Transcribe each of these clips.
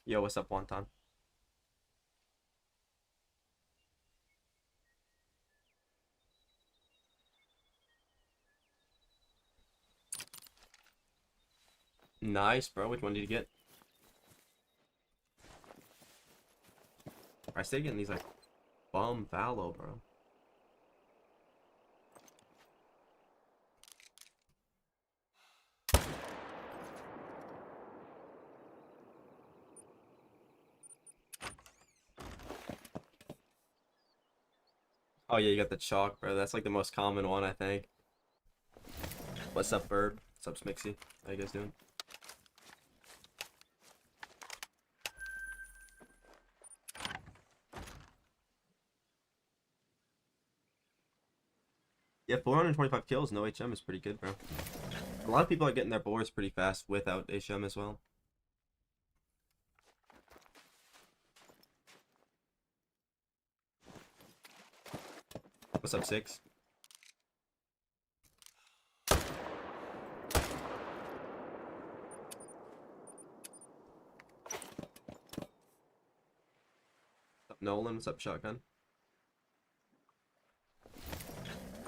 Yo, what's up, Wonton? Nice, bro. Which one did you get? I stay getting these like bum fallow, bro. Oh yeah, you got the chalk, bro. That's like the most common one, I think. What's up, Bird? What's up, Smixy? How you guys doing? Yeah, 425 kills, no HM is pretty good, bro. A lot of people are getting their boars pretty fast without HM as well. What's up, Six? What's up, Nolan? What's up, Shotgun?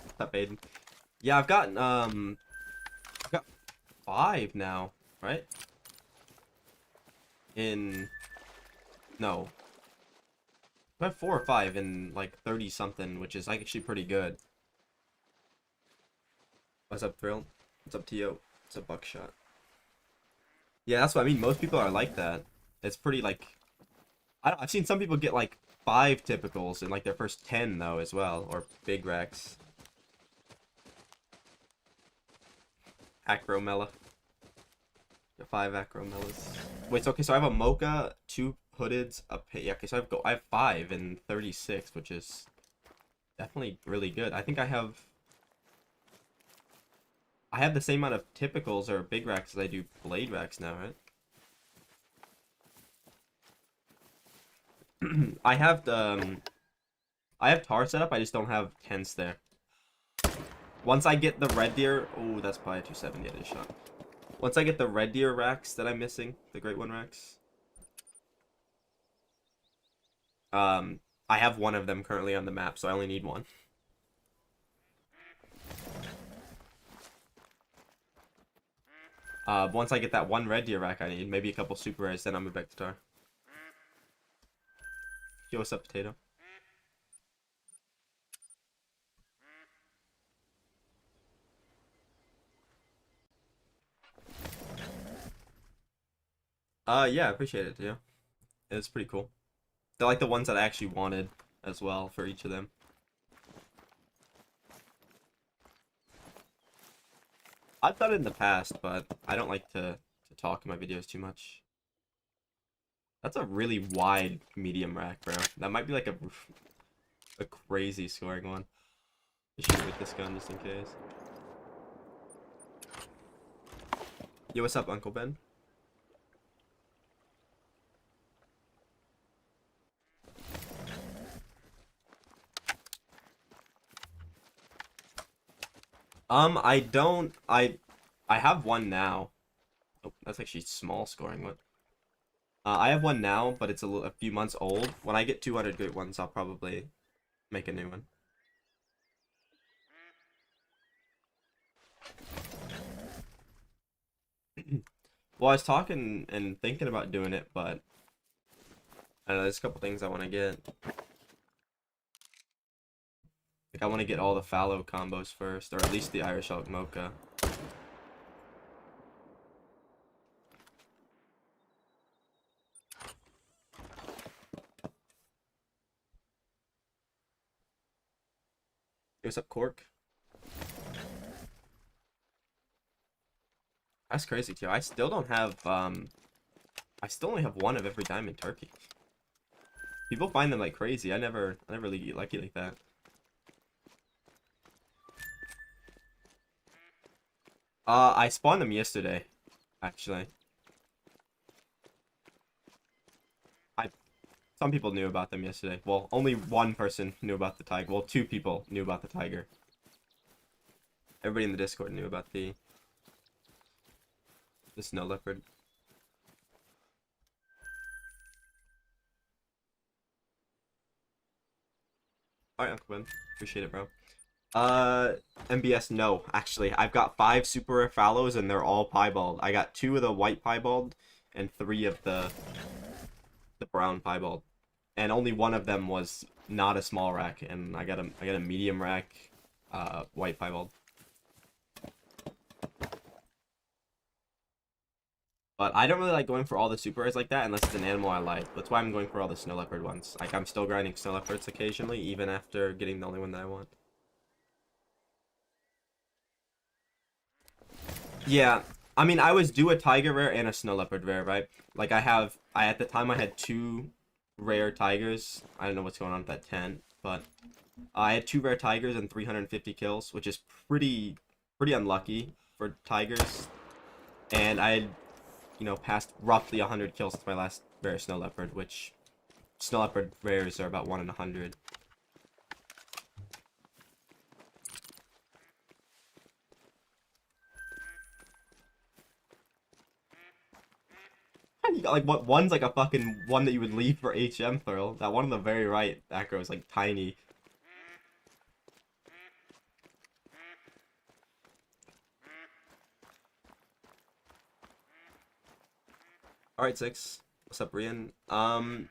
What's up, Aiden? Yeah, I've got 5 now, right? In no, I have 4 or 5 in like 30 something, which is like actually pretty good. What's up, Thrill? What's up, Tio? What's up, Buckshot? Yeah, that's what I mean. Most people are like that. It's pretty like I've seen some people get like 5 typicals in like their first 10 though as well, or big racks. Acromella. 5 acromellas. Wait, so okay, so I have a mocha, 2 hoodeds, yeah, okay, so I have 5 and 36, which is definitely really good. I think I have the same amount of typicals or big racks as I do blade racks now, right? I have tar set up, I just don't have tents there. Once I get the red deer, oh, that's probably a 270 I just shot. Once I get the red deer racks that I'm missing, the great one racks, I have one of them currently on the map, so I only need one. Once I get that one red deer rack I need, maybe a couple super rares, then I'll move back to tar. Yo, what's up, Potato? Yeah, I appreciate it, yeah. It's pretty cool. They're like the ones that I actually wanted as well for each of them. I've done it in the past, but I don't like to talk in my videos too much. That's a really wide medium rack, bro. That might be like a crazy scoring one. Shoot with this gun just in case. Yo, what's up, Uncle Ben? I don't. I have one now. Oh, that's actually small scoring. What? I have one now, but it's a few months old. When I get 200 great ones, I'll probably make a new one. Well, I was talking and thinking about doing it, but I don't know, there's a couple things I want to get. Like, I want to get all the fallow combos first, or at least the Irish Elk Mocha. Hey, what's up, Cork? That's crazy, too. I still don't have, I still only have one of every diamond turkey. People find them like crazy. I never really get lucky like that. I spawned them yesterday, actually. I Some people knew about them yesterday. Well, only one person knew about the tiger. Well, 2 people knew about the tiger. Everybody in the Discord knew about the snow leopard. man. Appreciate it, bro. MBS, no. Actually, I've got 5 super rare fallows, and they're all piebald. I got 2 of the white piebald, and 3 of the brown piebald. And only one of them was not a small rack, and I got a medium rack, white piebald. But I don't really like going for all the super rares like that unless it's an animal I like. That's why I'm going for all the snow leopard ones. Like, I'm still grinding snow leopards occasionally, even after getting the only one that I want. Yeah, I mean, I was due a tiger rare and a snow leopard rare, right? Like, at the time I had 2 rare tigers. I don't know what's going on with that tent, but I had 2 rare tigers and 350 kills, which is pretty unlucky for tigers. And I had, passed roughly 100 kills since my last rare snow leopard, which snow leopard rares are about 1 in 100. You got, like, what one's like a fucking one that you would leave for HM throw. That one on the very right, that girl is like tiny. Alright, 6. What's up, Rian? I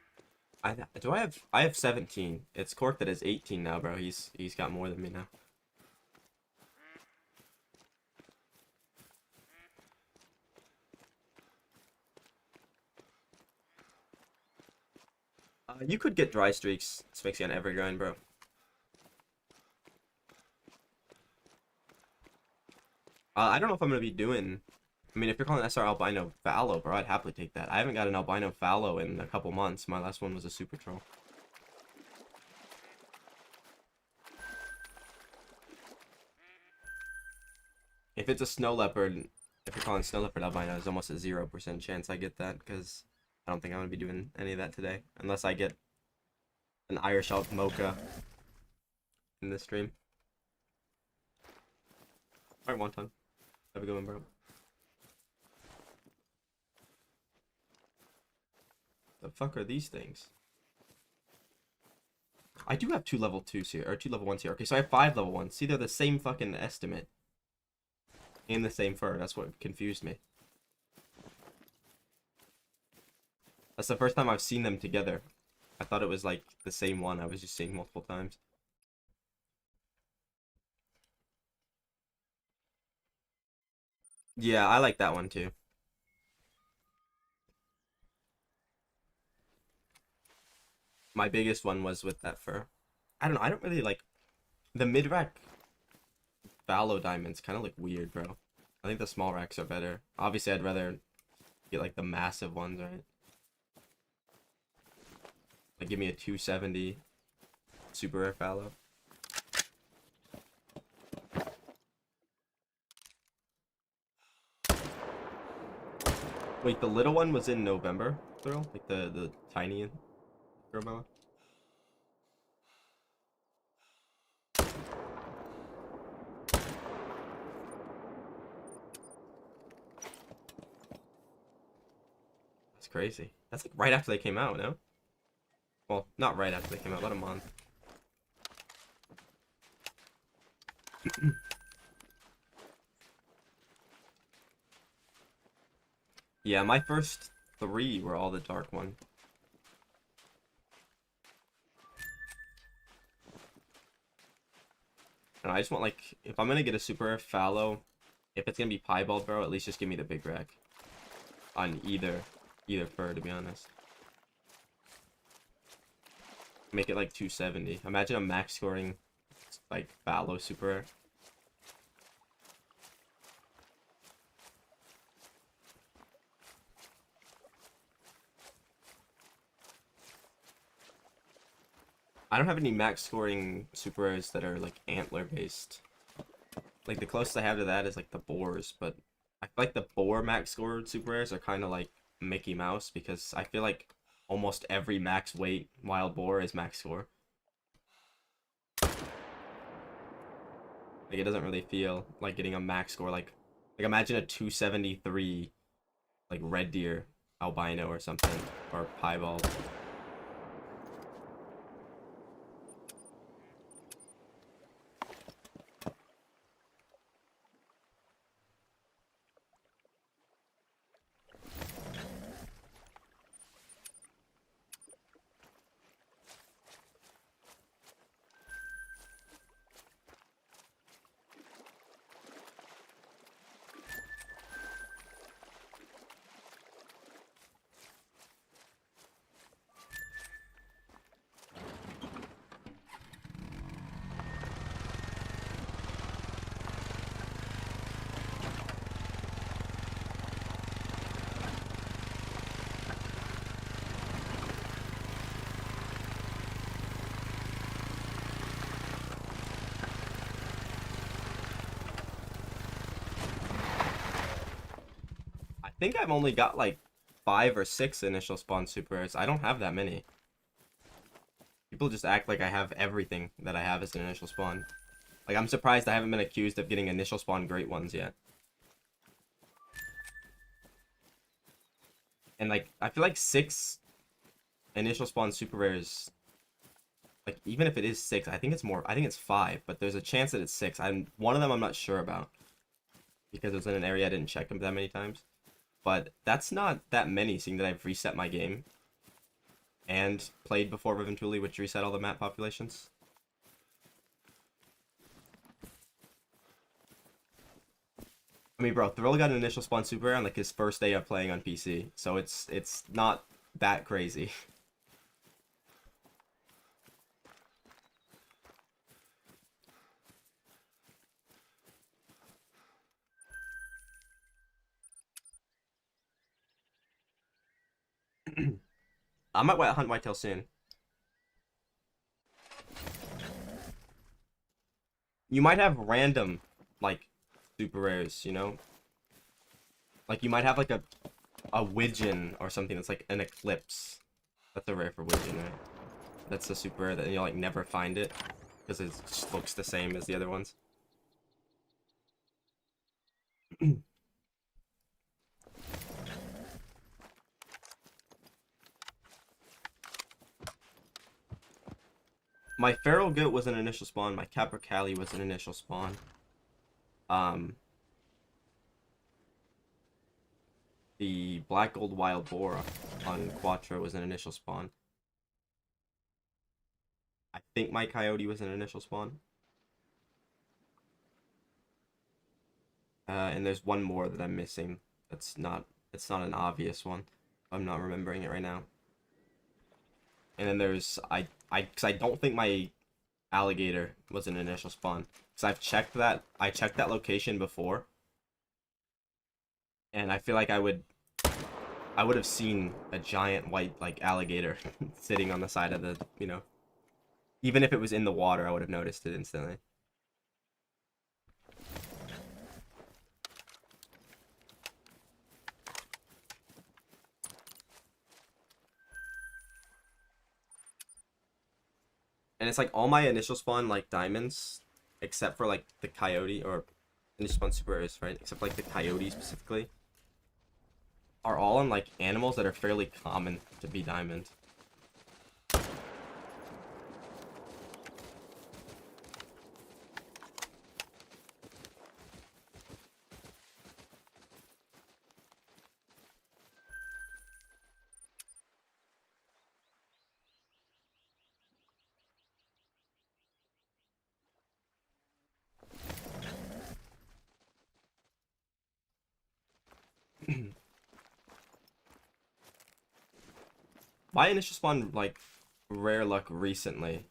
have 17. It's Cork that has 18 now, bro. He's got more than me now. You could get dry streaks, Sphinxy, on every grind, bro. I don't know if I'm gonna be doing. I mean, if you're calling SR albino fallow, bro, I'd happily take that. I haven't got an albino fallow in a couple months. My last one was a super troll. If it's a snow leopard, if you're calling snow leopard albino, there's almost a 0% chance I get that, because I don't think I'm gonna be doing any of that today, unless I get an Irish elk mocha in this stream. Alright, one time. Have a good one, bro. The fuck are these things? I do have 2 level 2s here, or 2 level 1s here. Okay, so I have 5 level 1s. See, they're the same fucking estimate. And the same fur. That's what confused me. That's the first time I've seen them together. I thought it was like the same one I was just seeing multiple times. Yeah, I like that one too. My biggest one was with that fur. I don't know, I don't really like the mid-rack fallow diamonds kind of look weird, bro. I think the small racks are better. Obviously, I'd rather get like the massive ones, right? Like, give me a 270 super rare fallow. Wait, the little one was in November, Thrill? Like the tiny Gurmella? That's crazy. That's like right after they came out, no? Well, not right after they came out, about a month. Yeah, my first 3 were all the dark one. And I just want, like, if I'm gonna get a super fallow, if it's gonna be piebald, bro, at least just give me the big rack. On either fur, to be honest. Make it like 270. Imagine a max scoring, like, fallow super rare. I don't have any max scoring super rares that are like antler based. Like, the closest I have to that is like the boars, but I feel like the boar max scored super rares are kind of like Mickey Mouse, because I feel like almost every max weight wild boar is max score. Like, it doesn't really feel like getting a max score. Like imagine a 273 like red deer albino or something, or piebald. think I've only got like 5 or 6 initial spawn super rares. I don't have that many. People just act like I have everything that I have as an initial spawn. Like, I'm surprised I haven't been accused of getting initial spawn great ones yet. And like, I feel like 6 initial spawn super rares, like, even if it is 6, I think it's more, I think it's 5, but there's a chance that it's 6. One of them I'm not sure about, because it was in an area I didn't check them that many times. But that's not that many, seeing that I've reset my game and played before Riventuli, which reset all the map populations. I mean, bro, Thrill got an initial spawn super rare on like his first day of playing on PC, so it's not that crazy. I might hunt whitetail soon. You might have random, like, super rares, you know? Like, you might have, like, a Widgeon or something that's, like, an Eclipse. That's a rare for Widgeon, right? That's a super rare that you'll, like, never find it. Because it just looks the same as the other ones. My Feral Goat was an initial spawn. My Capercaillie was an initial spawn. Um, the Black Gold Wild Boar on Quattro was an initial spawn. I think my Coyote was an initial spawn. And there's one more that I'm missing. It's not an obvious one. I'm not remembering it right now. And then there's because I don't think my alligator was an initial spawn. Because I checked that location before, and I feel like I would have seen a giant white like alligator sitting on the side of the, you know, even if it was in the water, I would have noticed it instantly. And it's like all my initial spawn like diamonds, except for like the coyote, or initial spawn super rares, right? Except for, like the coyote specifically, are all on like animals that are fairly common to be diamond. My initial spawn like rare luck recently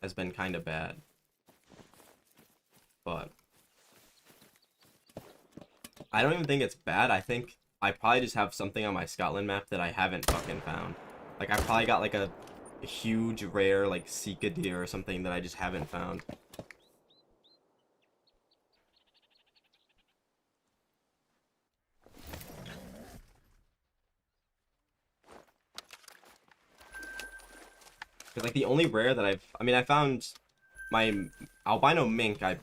has been kind of bad, but I don't even think it's bad. I think I probably just have something on my Scotland map that I haven't fucking found. Like, I probably got like a huge rare like Sika deer or something that I just haven't found. Because like the only rare that I mean, I found my albino mink. I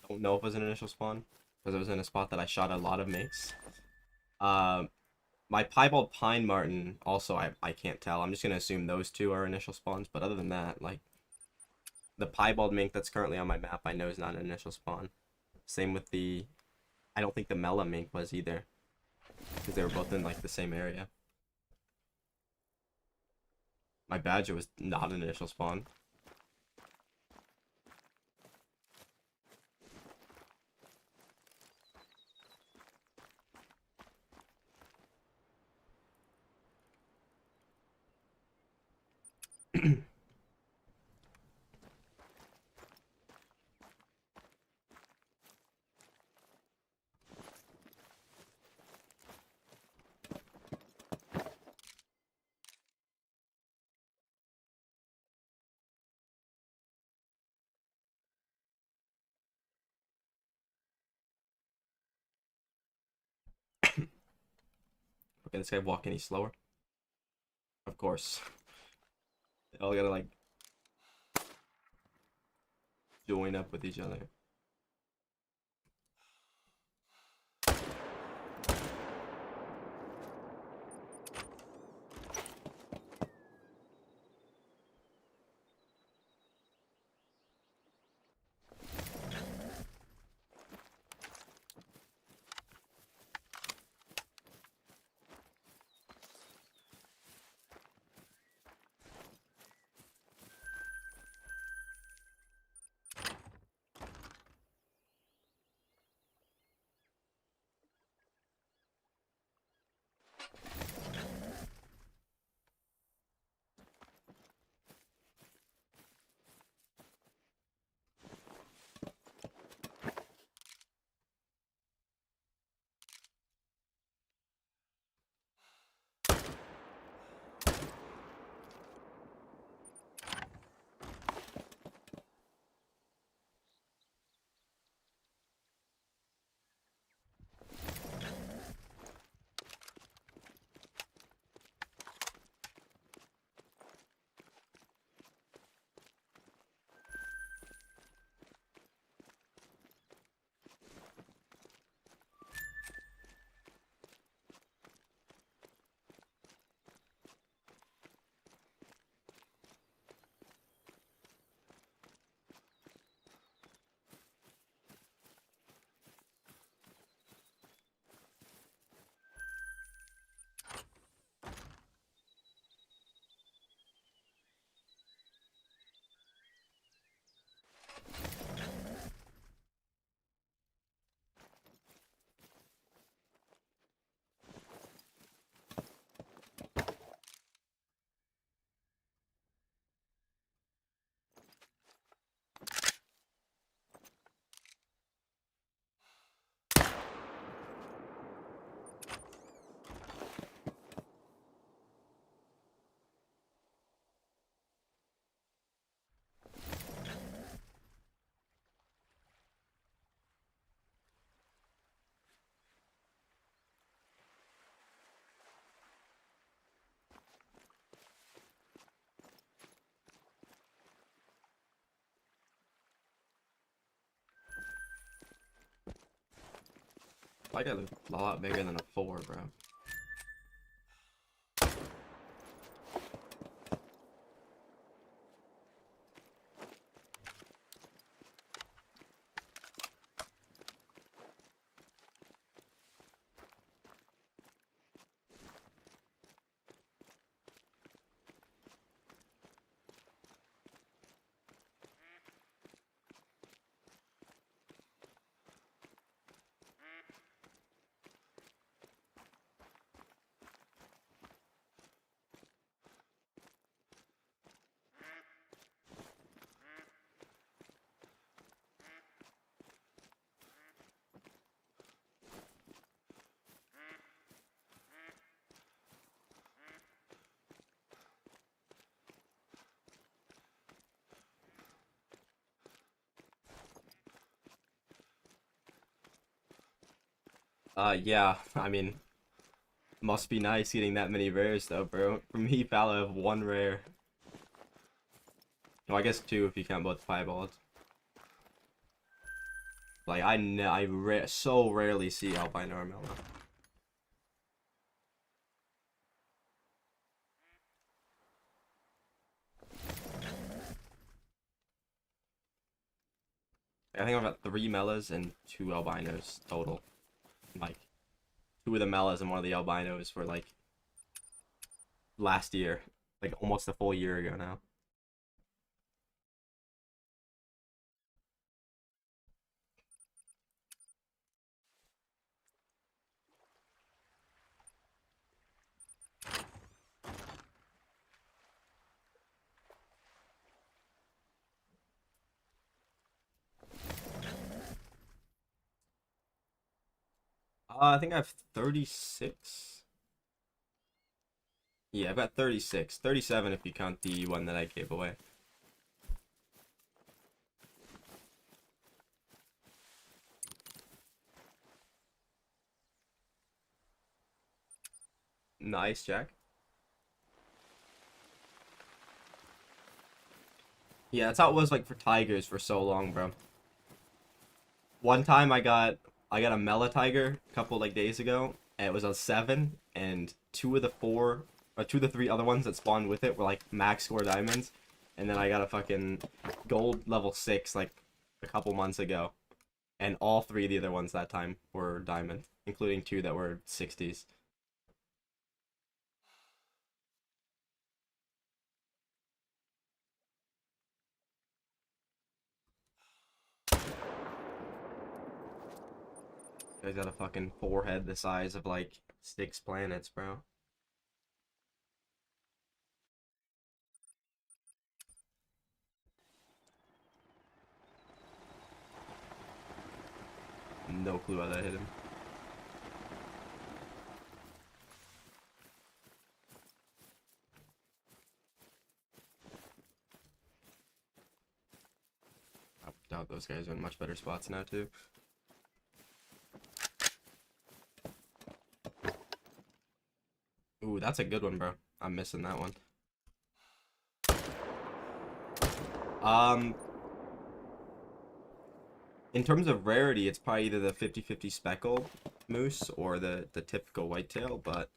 don't know if it was an initial spawn because it was in a spot that I shot a lot of minks. Uh, my piebald pine marten also I can't tell. I'm just gonna assume those two are initial spawns. But other than that, like the piebald mink that's currently on my map, I know is not an initial spawn. Same with the, I don't think the Mela mink was either, because they were both in like the same area. My badger was not an initial spawn. Okay, this guy walk any slower? Of course. They all gotta like join up with each other. I got a lot bigger than a 4, bro. Yeah, I mean, must be nice getting that many rares though, bro. For me, pal, I have 1 rare. Well, I guess 2 if you count both fireballs. Like, so rarely see albino or mellow. I think I've got 3 mellas and 2 albinos total. Like, 2 of the mellas and 1 of the albinos were like last year, like almost a full year ago now. I think I have 36. Yeah, I've got 36. 37 if you count the one that I gave away. Nice, Jack. Yeah, that's how it was like for tigers for so long, bro. One time I got a Mela tiger a couple like days ago, and it was a 7, and two of the three other ones that spawned with it were like max score diamonds, and then I got a fucking gold level 6 like a couple months ago, and all three of the other ones that time were diamond, including two that were 60s. Guys got a fucking forehead the size of like 6 planets, bro. No clue how that hit him. I doubt those guys are in much better spots now too. Ooh, that's a good one, bro. I'm missing that one. Um, in terms of rarity, it's probably either the 50/50 speckle moose or the typical whitetail, but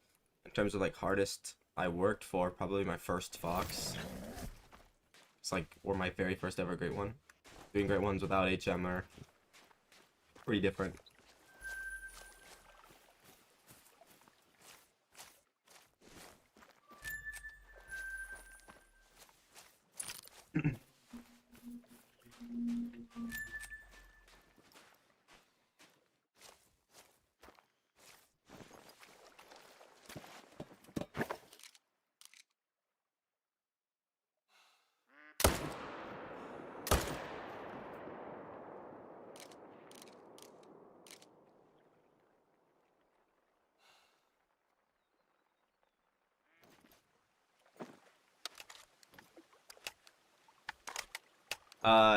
in terms of like hardest I worked for, probably my first fox. It's like, or my very first ever great one. Doing great ones without HM are pretty different.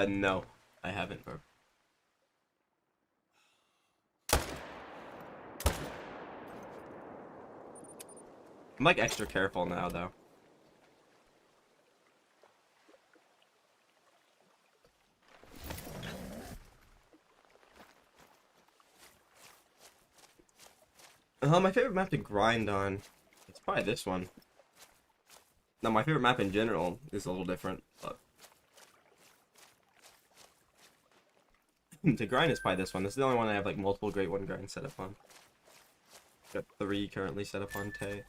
No, I haven't, bro. I'm like extra careful now, though. My favorite map to grind on, it's probably this one. No, my favorite map in general is a little different, but to grind is probably this one. This is the only one I have like multiple Great One grinds set up on. Got 3 currently set up on Tay.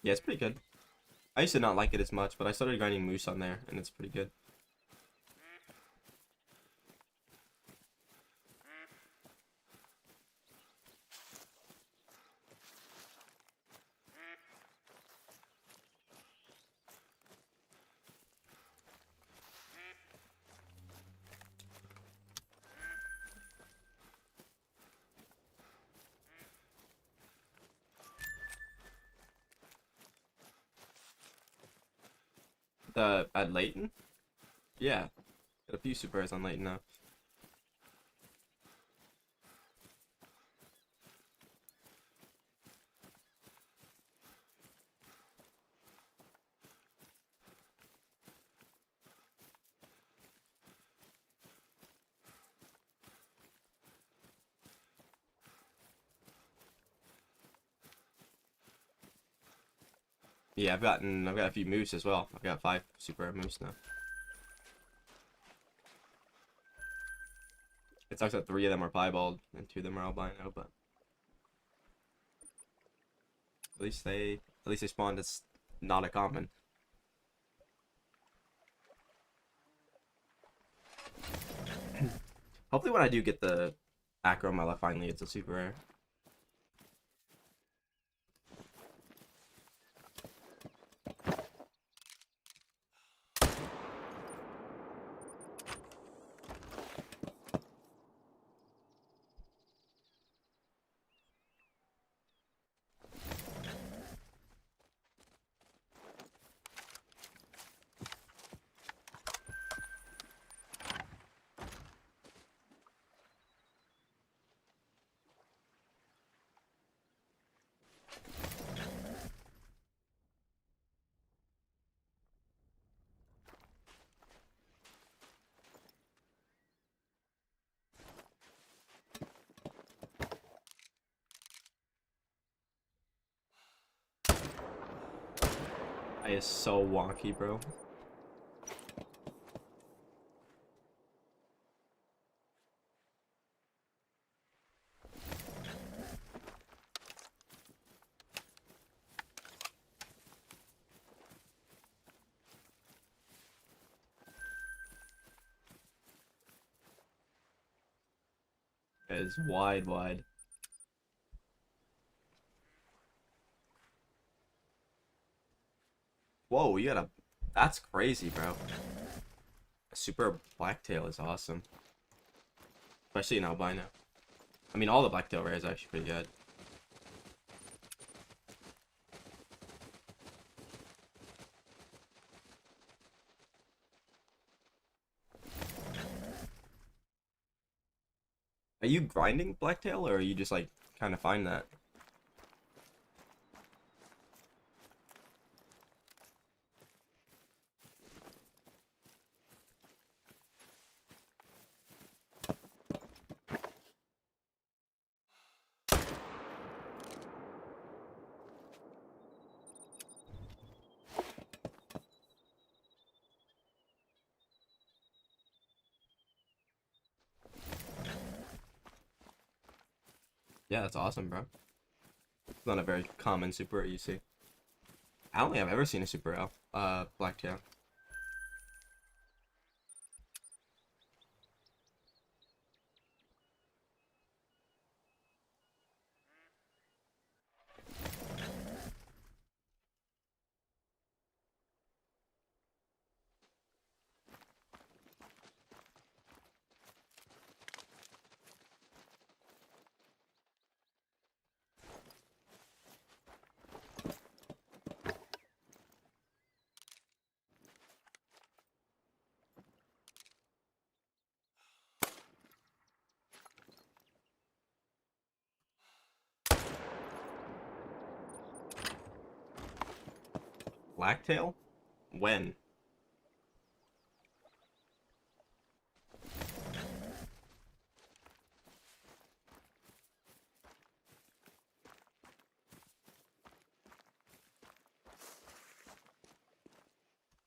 Yeah, it's pretty good. I used to not like it as much, but I started grinding moose on there, and it's pretty good. At Leighton? Yeah, got a few super rares on Leighton now. Yeah, I've got a few moose as well. I've got 5 super rare moose now. It sucks that 3 of them are piebald and 2 of them are albino, but at least they spawned. It's not a common. Hopefully when I do get the Acromella finally it's a super rare. That is so wonky, bro. That is wide, wide. Whoa, you got a... That's crazy, bro. A super blacktail is awesome. Especially in albino. I mean, all the blacktail rares are actually pretty good. Are you grinding blacktail, or are you just, like, kind of find that? Yeah, that's awesome, bro. It's not a very common super you see. I don't think I've ever seen a super blacktail. Blacktail? When?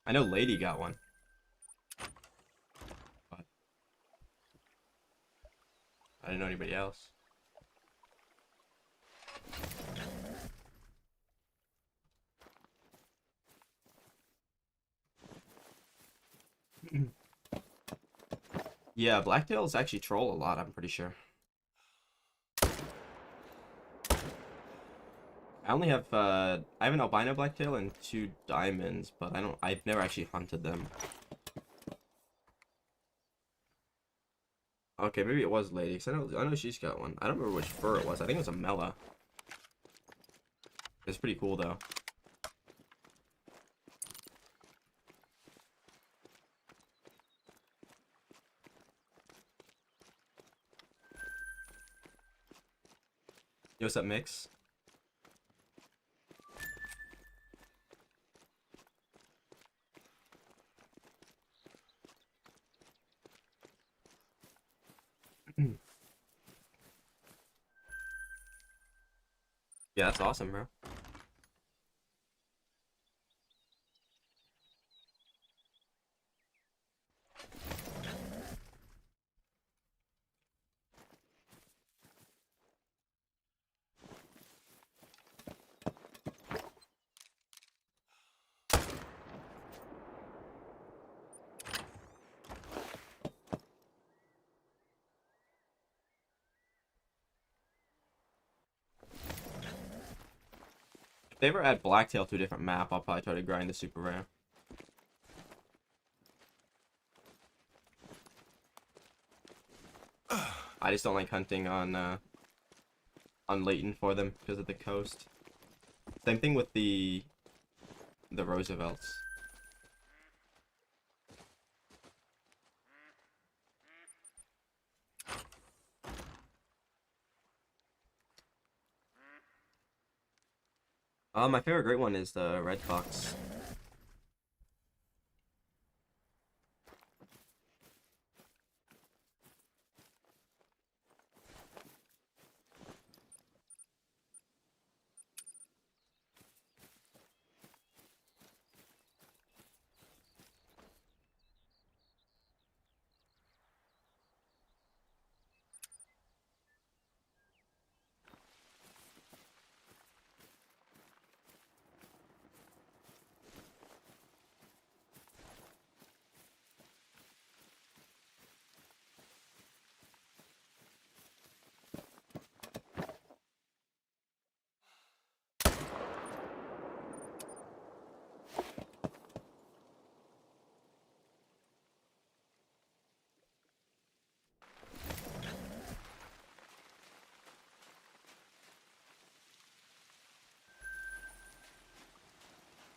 I know Lady got one. But I didn't know anybody else. Yeah, blacktails actually troll a lot, I'm pretty sure. I only have I have an albino blacktail and 2 diamonds, but I've never actually hunted them. Okay, maybe it was Lady, 'cause I know she's got one. I don't remember which fur it was. I think it was a Mela. It's pretty cool though. Yo, what's up, Mix? Yeah, that's awesome, bro. If they ever add blacktail to a different map, I'll probably try to grind the super rare. I just don't like hunting on Leighton for them because of the coast. Same thing with the Roosevelts. My favorite great one is the Red Fox.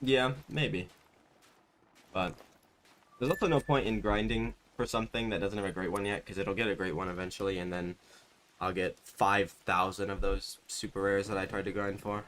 Yeah, maybe. But there's also no point in grinding for something that doesn't have a great one yet, because it'll get a great one eventually, and then I'll get 5,000 of those super rares that I tried to grind for.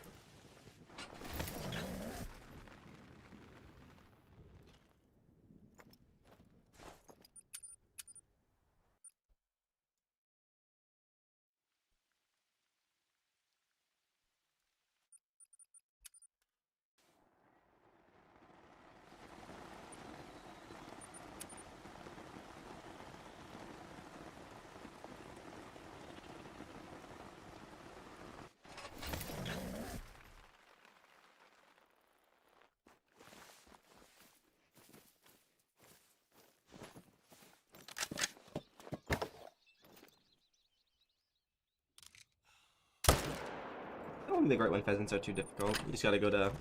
I don't think the Great White Pheasants are too difficult. You just gotta go to,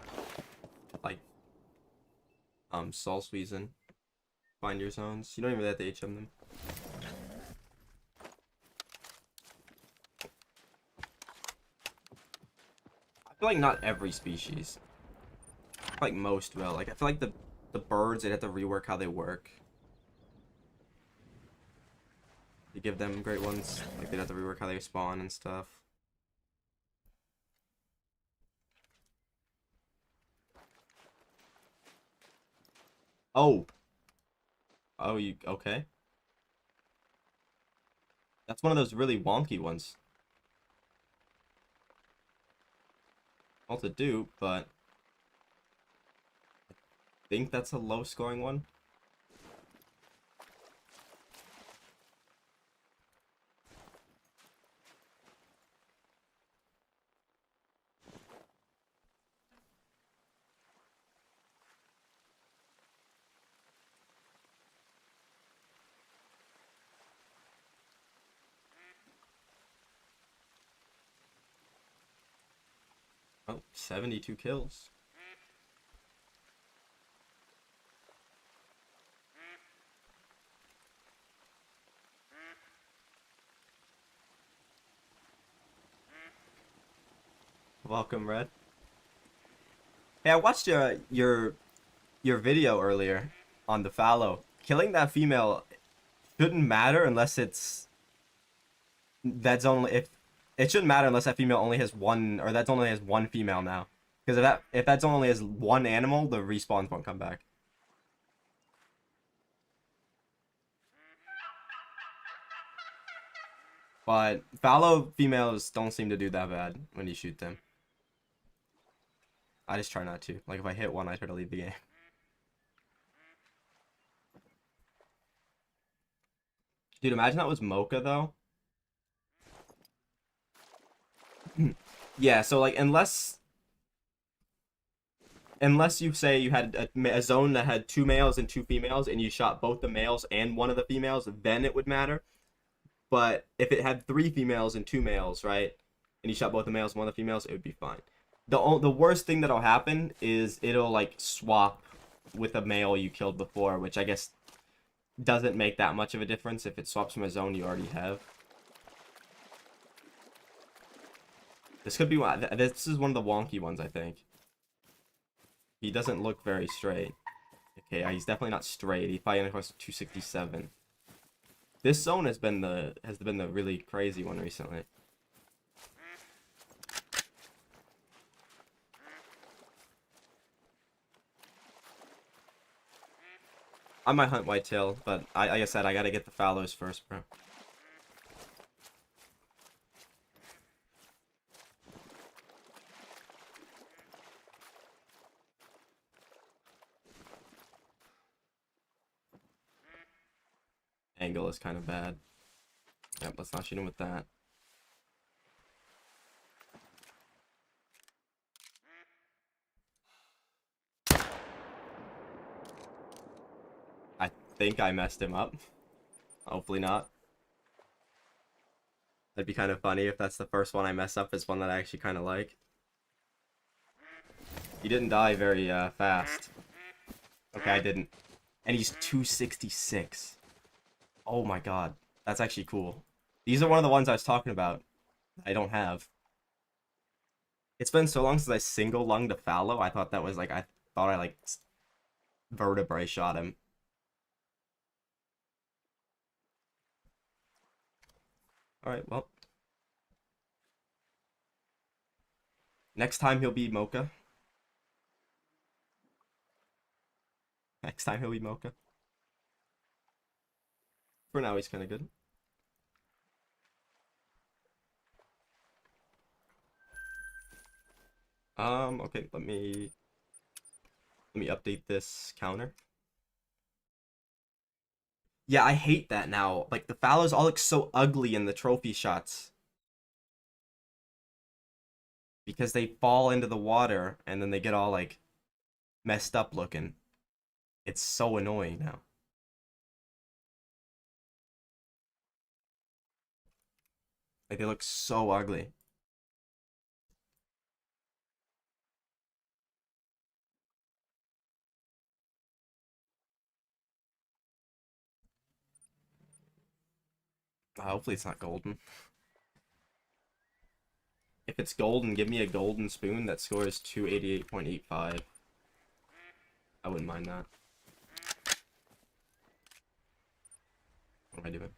like, Sol Suizan, find your zones. You don't even have to HM them. I feel like not every species. I feel like most will. Like, I feel like the birds, they'd have to rework how they work. You give them great ones. Like, they'd have to rework how they spawn and stuff. Oh. Oh, you... Okay. That's one of those really wonky ones. Well to do, but... I think that's a low-scoring one. Oh, 72 kills. Welcome, Red. Hey, I watched your video earlier on the fallow. Killing that female shouldn't matter unless it's that's only if it shouldn't matter unless that female only has one, or that only has one female now. Because if that's only has one animal, the respawns won't come back. But fallow females don't seem to do that bad when you shoot them. I just try not to. Like, if I hit one, I try to leave the game. Dude, imagine that was Mocha, though. Yeah, so, like, unless you say you had a zone that had 2 males and 2 females, and you shot both the males and one of the females, then it would matter. But if it had 3 females and 2 males, right, and you shot both the males and one of the females, it would be fine. The worst thing that'll happen is it'll, like, swap with a male you killed before, which I guess doesn't make that much of a difference if it swaps from a zone you already have. This could be one. This is one of the wonky ones, I think. He doesn't look very straight. Okay, he's definitely not straight. He probably only costs 267. This zone has been the really crazy one recently. I might hunt whitetail, but like I said, I gotta get the fallows first, bro. Angle is kind of bad. Yep, let's not shoot him with that. I think I messed him up. Hopefully not. That'd be kind of funny if that's the first one I mess up, is one that I actually kind of like. He didn't die very fast. Okay, I didn't. And he's 266. Oh my god. That's actually cool. These are one of the ones I was talking about. I don't have. It's been so long since I single lunged a fallow. I thought that was like thought I like vertebrae shot him. Alright, well. Next time he'll be Mocha. Next time he'll be Mocha. For now, he's kind of good. Okay, let me update this counter. Yeah, I hate that now. Like, the fallows all look so ugly in the trophy shots. Because they fall into the water, and then they get all, like, messed up looking. It's so annoying now. Like, they look so ugly. Hopefully it's not golden. If it's golden, give me a golden spoon that scores 288.85. I wouldn't mind that. What am I doing?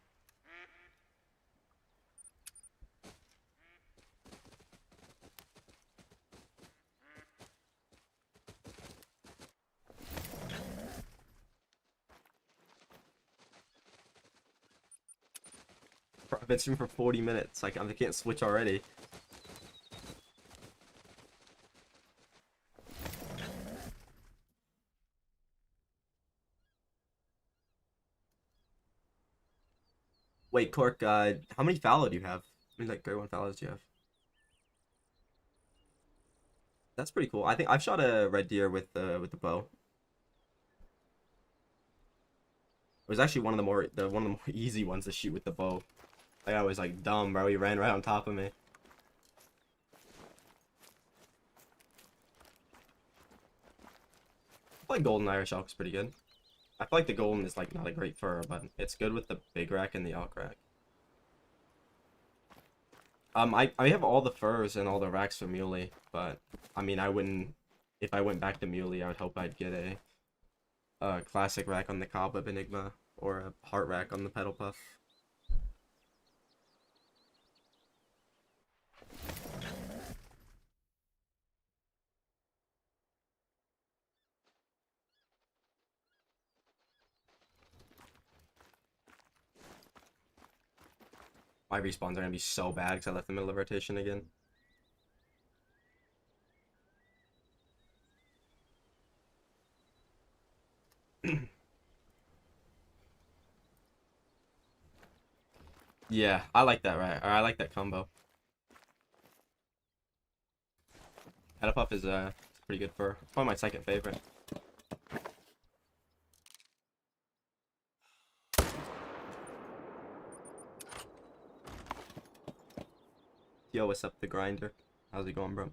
I've been streaming for 40 minutes. I can't switch already. Wait, Cork, how many fallow do you have? How many, like, grade 1 fallows do you have? That's pretty cool. I think I've shot a red deer with the bow. It was actually one of the more easy ones to shoot with the bow. Like, I was like dumb, bro. He ran right on top of me. I feel like golden Irish elk is pretty good. I feel like the golden is like not a great fur, but it's good with the big rack and the elk rack. I have all the furs and all the racks for muley, but I mean I wouldn't, if I went back to muley, I would hope I'd get a classic rack on the Cobweb Enigma or a heart rack on the Pedal Puff. My respawns are gonna be so bad because I left the middle of rotation again. Yeah, I like that, right? Or I like that combo. Pedal Puff is pretty good fur. It's probably my second favorite. Yo, what's up, the grinder? How's it going, bro?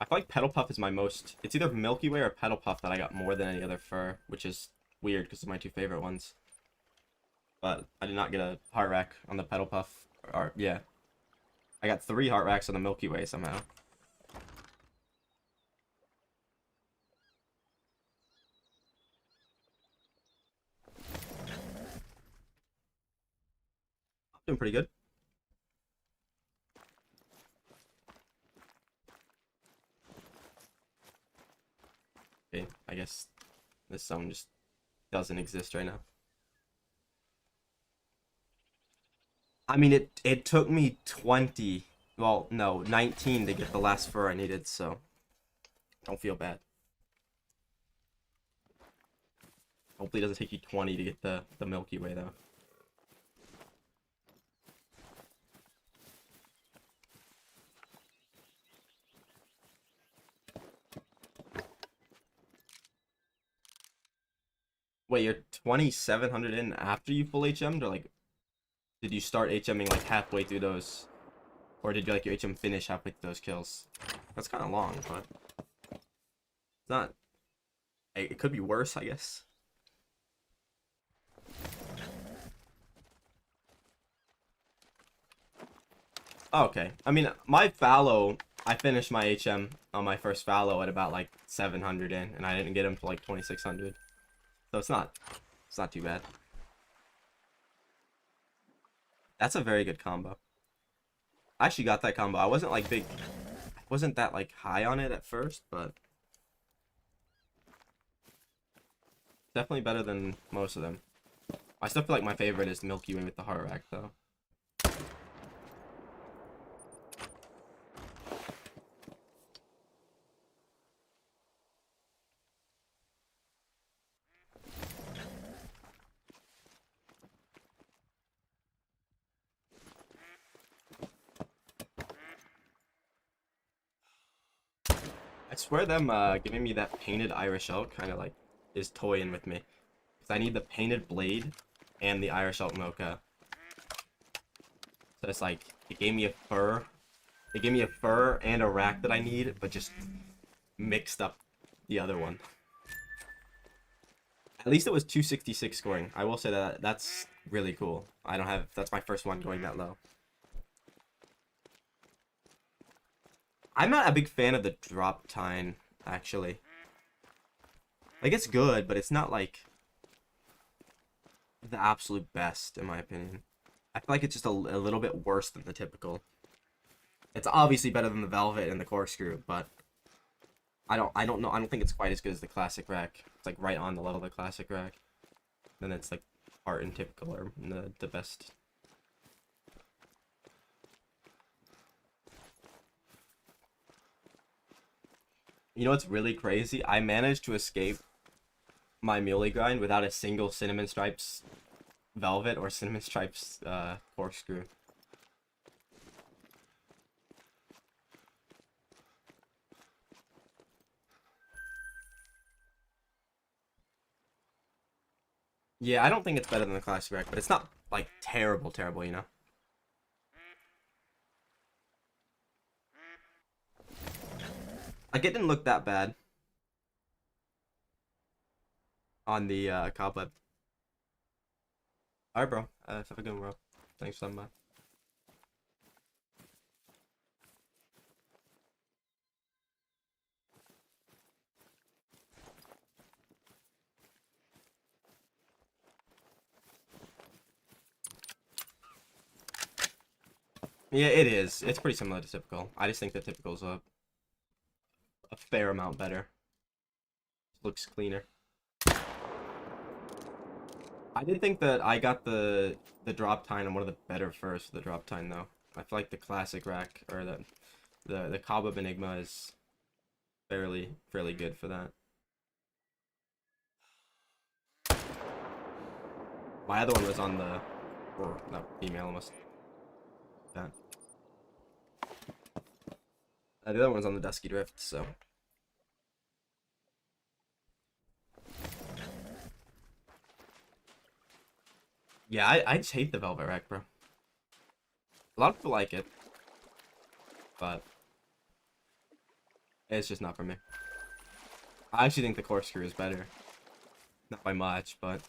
I feel like Pedal Puff is my most... It's either Milky Way or Pedal Puff that I got more than any other fur, which is weird because it's my two favorite ones. But I did not get a heart rack on the Pedal Puff. Or, yeah. I got 3 heart racks on the Milky Way somehow. I'm doing pretty good. Okay, I guess this zone just doesn't exist right now. I mean, it took me 20, well, no, 19 to get the last fur I needed, so don't feel bad. Hopefully it doesn't take you 20 to get the Milky Way, though. Wait, you're 2,700 in after you full HM'd, or like, did you start HMing like halfway through those, or did you like your HM finish halfway through those kills? That's kind of long, but it's not. It could be worse, I guess. Okay. I mean, my fallow, I finished my HM on my first fallow at about like 700 in, and I didn't get him to like 2600. So it's not too bad. That's a very good combo. I actually got that combo. I wasn't like I wasn't that like high on it at first, but definitely better than most of them. I still feel like my favorite is Milky Way with the heart rack though. I swear them giving me that painted Irish elk kind of like is toying with me. Because I need the painted blade and the Irish elk mocha. So it's like, it gave me a fur. It gave me a fur and a rack that I need, but just mixed up the other one. At least it was 266 scoring. I will say that that's really cool. I don't have, that's my first one going that low. I'm not a big fan of the drop time, actually. Like, it's good, but it's not, like, the absolute best, in my opinion. I feel like it's just a little bit worse than the typical. It's obviously better than the Velvet and the Corkscrew, but I don't know. I don't think it's quite as good as the Classic Rack. It's, like, right on the level of the Classic Rack. Then it's, like, Art and Typical are the best. You know what's really crazy? I managed to escape my Muley grind without a single Cinnamon Stripes Velvet or Cinnamon Stripes Corkscrew. Yeah, I don't think it's better than the Classic Rack, but it's not, like, terrible, you know? Like, it didn't look that bad on the cobweb. Alright, bro. Have a good one, bro. Thanks for stopping by. Yeah, it is. It's pretty similar to typical. I just think the typical's a fair amount better. Looks cleaner. I did think that I got the drop time on one of the better first for the drop time though. I feel like the Classic Rack or the Cobweb Enigma is fairly good for that. My other one was on the, or no, female almost. That. The other one was on the Dusky Drift, so. Yeah, I just hate the Velvet Rack, bro. A lot of people like it, but it's just not for me. I actually think the Corkscrew is better. Not by much, but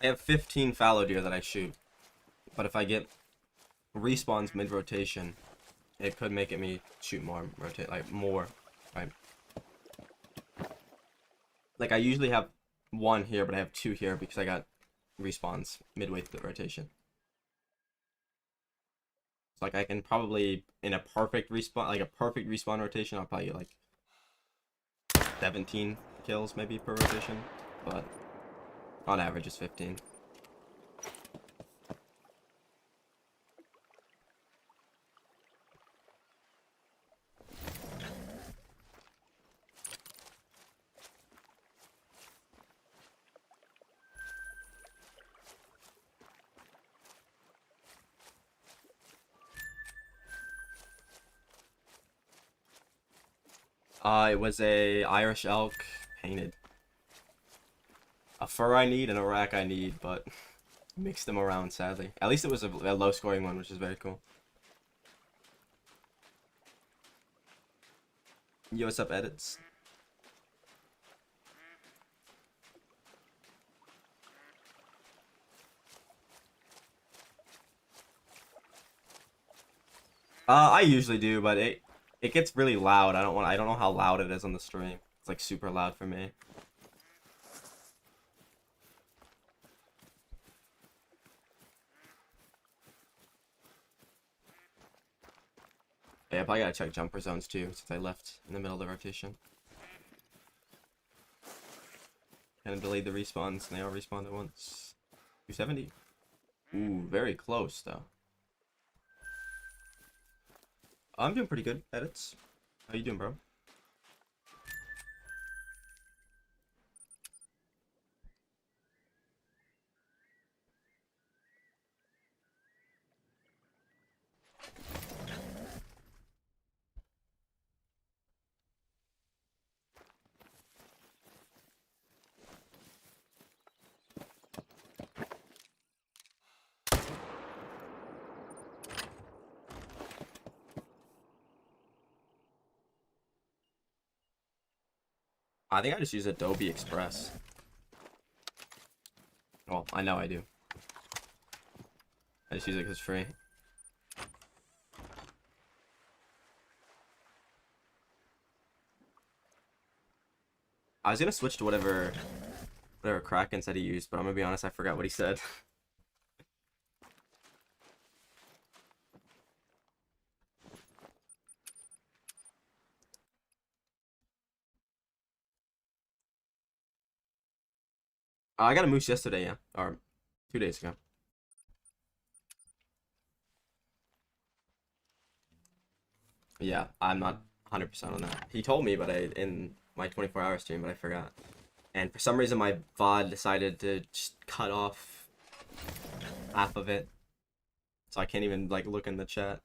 I have 15 fallow deer that I shoot. But if I get respawns mid-rotation, it could make it me shoot more, rotate, like, more, right? Like, I usually have one here, but I have two here because I got respawns midway through the rotation. So, like, I can probably, in a perfect respawn, like, a perfect respawn rotation, I'll probably get, like, 17 kills, maybe, per rotation. But on average, it's 15. It was a Irish elk painted. A fur I need and a rack I need, but Mixed them around, sadly. At least it was a low-scoring one, which is very cool. Yo, what's up, edits? I usually do, but it gets really loud. I don't know how loud it is on the stream. It's like super loud for me. Yeah, I probably gotta check jumper zones too, since I left in the middle of the rotation. Kind of delayed the respawns, and they all respawned at once. 270. Ooh, very close though. I'm doing pretty good, edits. How you doing, bro? I think I just use Adobe Express. Well, I know I do. I just use it because it's free. I was gonna switch to whatever Kraken said he used, but I'm gonna be honest, I forgot what he said. I got a moose yesterday, yeah, or 2 days ago. Yeah, I'm not 100% on that. He told me, but in my 24-hour stream, but I forgot. And for some reason, my VOD decided to just cut off half of it, so I can't even like look in the chat.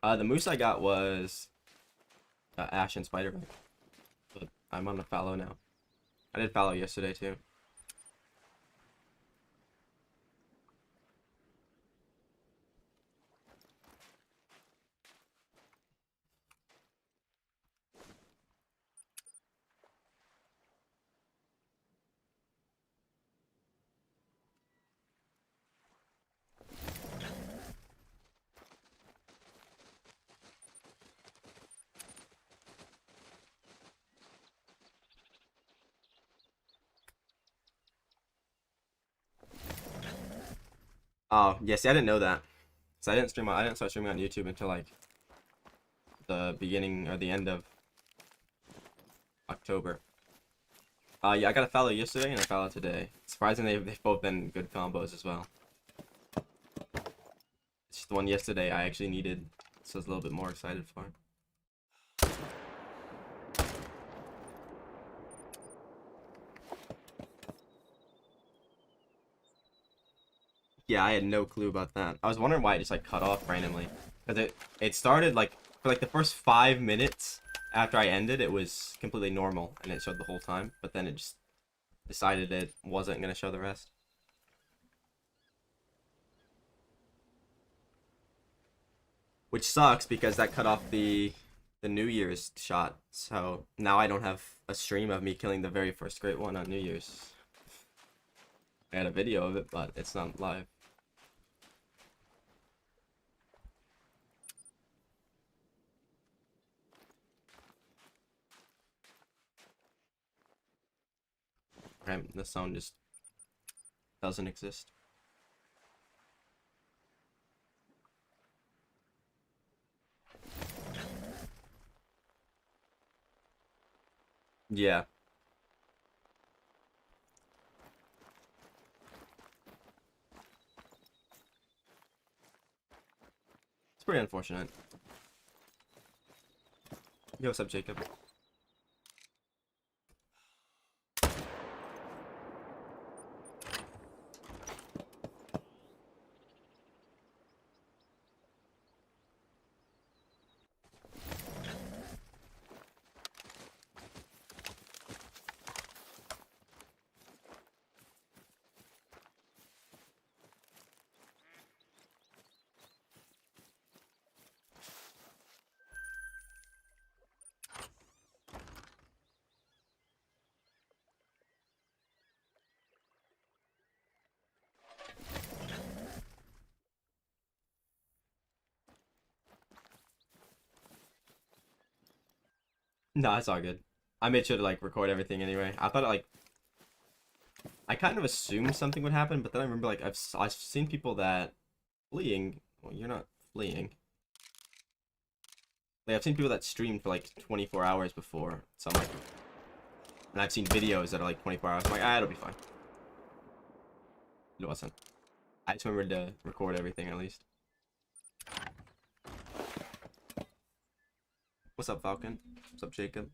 The moose I got was Ash and Spider-Man, but I'm on a fallow now. I did fallow yesterday too. Oh, yeah, see, I didn't know that. So I didn't start streaming on YouTube until like the beginning or the end of October. Yeah, I got a fallow yesterday and a fallow today. Surprisingly, they've both been good combos as well. It's just the one yesterday I actually needed, so I was a little bit more excited for. Yeah, I had no clue about that. I was wondering why it just like cut off randomly. Because it started like, for like the first 5 minutes after I ended, it was completely normal and it showed the whole time. But then it just decided it wasn't going to show the rest. Which sucks because that cut off the New Year's shot. So now I don't have a stream of me killing the very first great one on New Year's. I had a video of it, but it's not live. Okay, the sound just doesn't exist. Yeah. It's pretty unfortunate. Yo, what's up, Jacob? No, it's all good. I made sure to like record everything anyway. I thought like I kind of assumed something would happen, but then I remember like I've seen people that fleeing. Well, you're not fleeing. Like I've seen people that stream for like 24 hours before. So I'm like, and I've seen videos that are like 24 hours. I'm like, it'll be fine. It wasn't. I just remembered to record everything at least. What's up, Falcon? What's up, Jacob?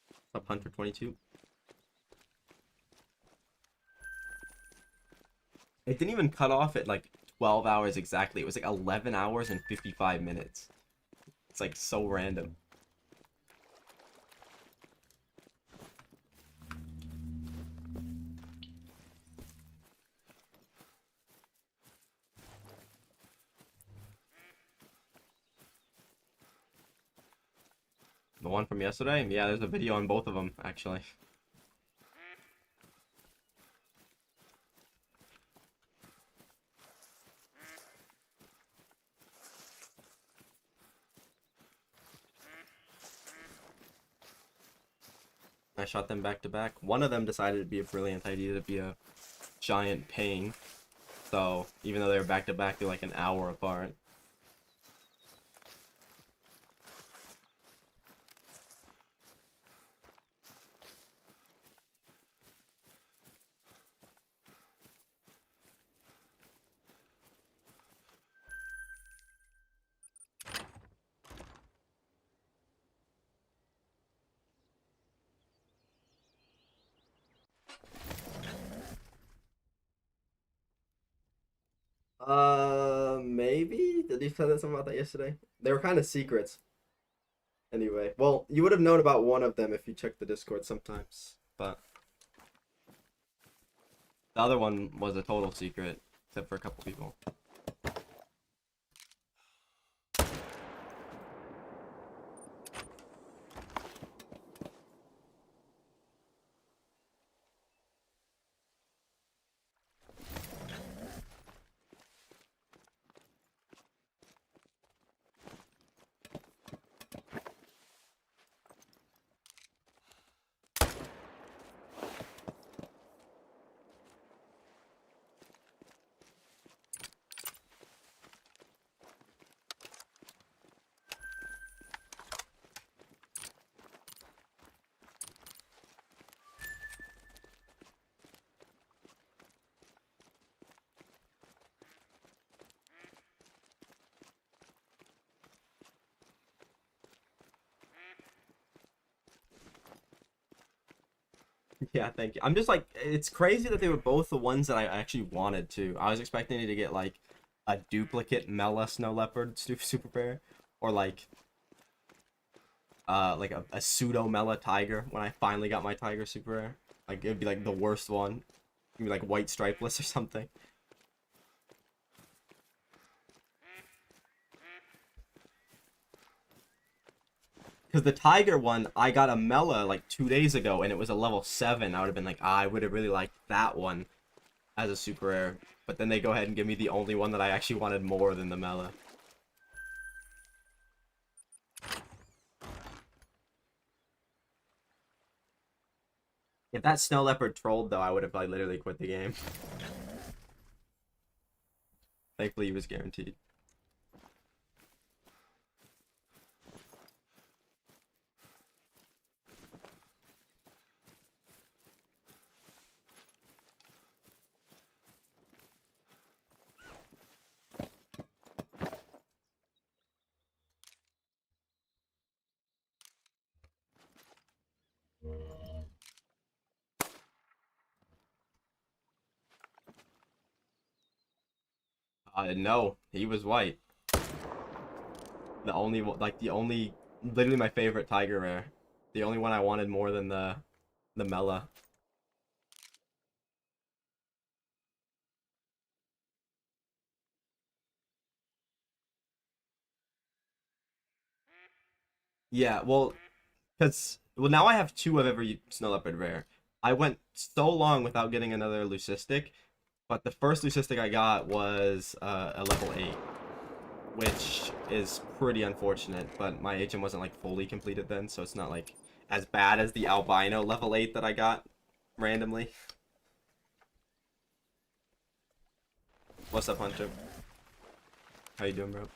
What's up, Hunter 22? It didn't even cut off at like 12 hours exactly. It was like 11 hours and 55 minutes. It's like so random. The one from yesterday? Yeah, there's a video on both of them, actually. I shot them back to back. One of them decided it'd be a brilliant idea to be a giant pain. So, even though they were back to back, they're like an hour apart. Maybe? Did you say something about that yesterday? They were kind of secrets. Anyway, well, you would have known about one of them if you checked the Discord sometimes. But the other one was a total secret, except for a couple people. Yeah, thank you. I'm just like, it's crazy that they were both the ones that I actually wanted to. I was expecting to get like a duplicate Mela Snow Leopard super rare, or like a pseudo Mela Tiger when I finally got my Tiger super rare. Like it'd be like the worst one. It'd be like white stripeless or something. Because the Tiger one, I got a Mela like 2 days ago, and it was a level 7. I would have been like, I would have really liked that one as a super rare. But then they go ahead and give me the only one that I actually wanted more than the Mela. If that Snow Leopard trolled, though, I would have like literally quit the game. Thankfully, he was guaranteed. No, he was white. The only, like, literally my favorite Tiger rare. The only one I wanted more than the Mela. Yeah, well, because, well, now I have two of every Snow Leopard rare. I went so long without getting another leucistic, but the first leucistic I got was a level 8, which is pretty unfortunate, but my HM wasn't like fully completed then, so it's not like as bad as the albino level 8 that I got randomly. What's up, Hunter? How you doing, bro?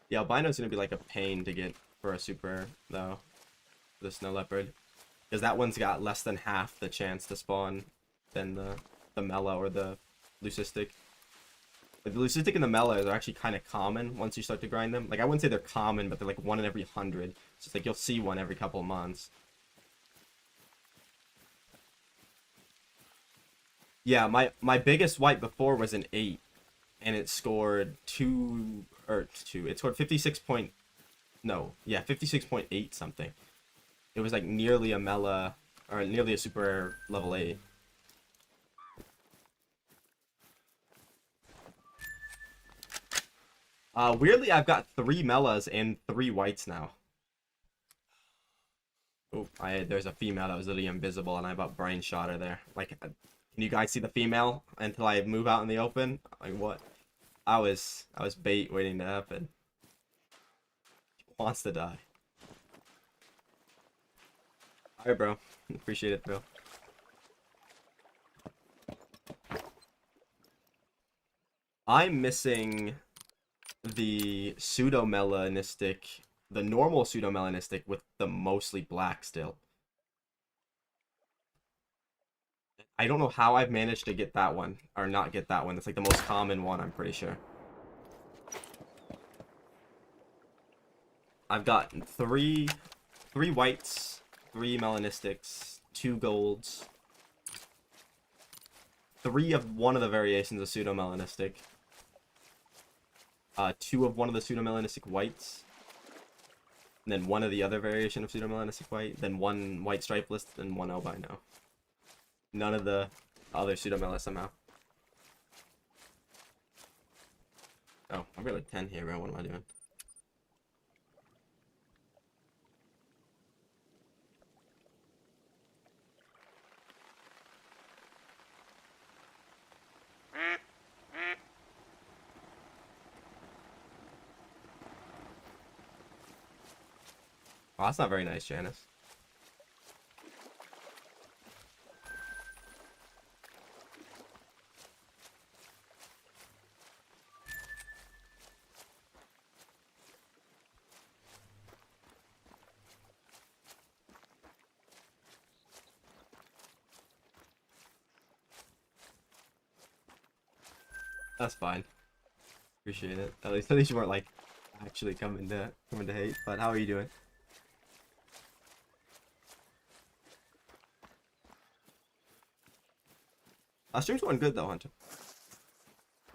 The albino's gonna be like a pain to get for a super, though, the snow leopard. Because that one's got less than half the chance to spawn than the Mela or the Leucistic. Like, the Leucistic and the Melas are actually kind of common once you start to grind them. Like, I wouldn't say they're common, but they're like 1 in every 100. So it's like you'll see one every couple of months. Yeah, my biggest wipe before was an 8. And it scored 2, or 2. It scored 56 point, no, yeah, 56.8 something. It was like nearly a Mela, or nearly a super level 8. Weirdly, I've got 3 Melas and 3 whites now. Oh, there's a female that was literally invisible, and I about brain shot her there. Like, can you guys see the female until I move out in the open? Like, what? I was bait waiting to happen. She wants to die. Alright, bro. Appreciate it, bro. I'm missing the pseudo-melanistic, the normal pseudo-melanistic with the mostly black still. I don't know how I've managed to get that one, or not get that one. It's like the most common one, I'm pretty sure. I've got three whites, 3 melanistics, 2 golds, 3 of one of the variations of pseudo-melanistic, 2 of one of the pseudo-melanistic whites, and then 1 of the other variation of pseudo-melanistic white, then 1 white stripeless, and 1 albino. None of the other pseudo-melas somehow. Oh, I'm really 10 here, bro. What am I doing? Oh, that's not very nice, Janice. That's fine. Appreciate it. At least you weren't like actually coming to hate. But how are you doing? Stream's going good though, Hunter.